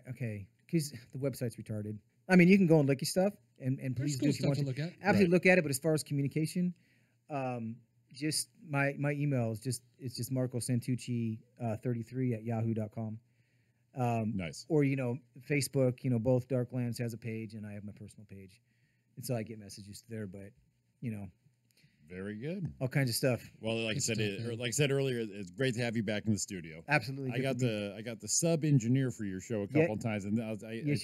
because the website's retarded. I mean, you can go and look at stuff, and please cool do if you stuff want to look at. Absolutely look at it. But as far as communication, just my email is just Marco Santucci 33 at yahoo.com. Nice. Or, you know, Facebook, you know, both Darklands has a page and I have my personal page. And so I get messages there, but, you know. Very good. All kinds of stuff. Well, like I said earlier, it's great to have you back in the studio. Absolutely. I got the sub engineer for your show a couple of times, and I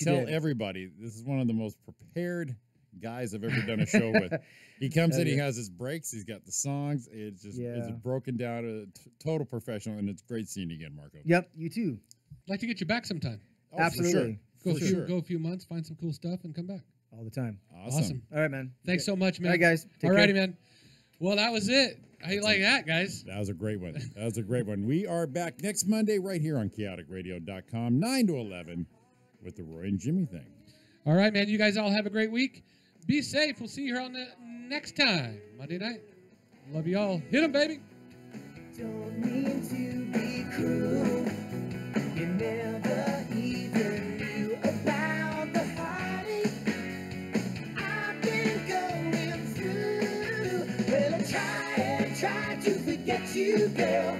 tell everybody this is one of the most prepared guys I've ever done a show with. He comes in, he has his breaks, he's got the songs. It's just it's broken down, total professional, and it's great seeing you again, Marco. Yep, you too. I'd like to get you back sometime. Oh, absolutely. Go a few months, find some cool stuff, and come back. All the time. Awesome. All right, man. Thanks so much, man. All right, guys. All righty, man. Well, that was it. How you like that, guys? That was a great one. We are back next Monday right here on chaoticradio.com, 9 to 11, with the Roy and Jimmy thing. All right, man. You guys all have a great week. Be safe. We'll see you here on the next time, Monday night. Love you all. Hit 'em, baby. Don't mean to be cruel. You never even knew about the heartache I've been going through. Well, I try to forget you, girl.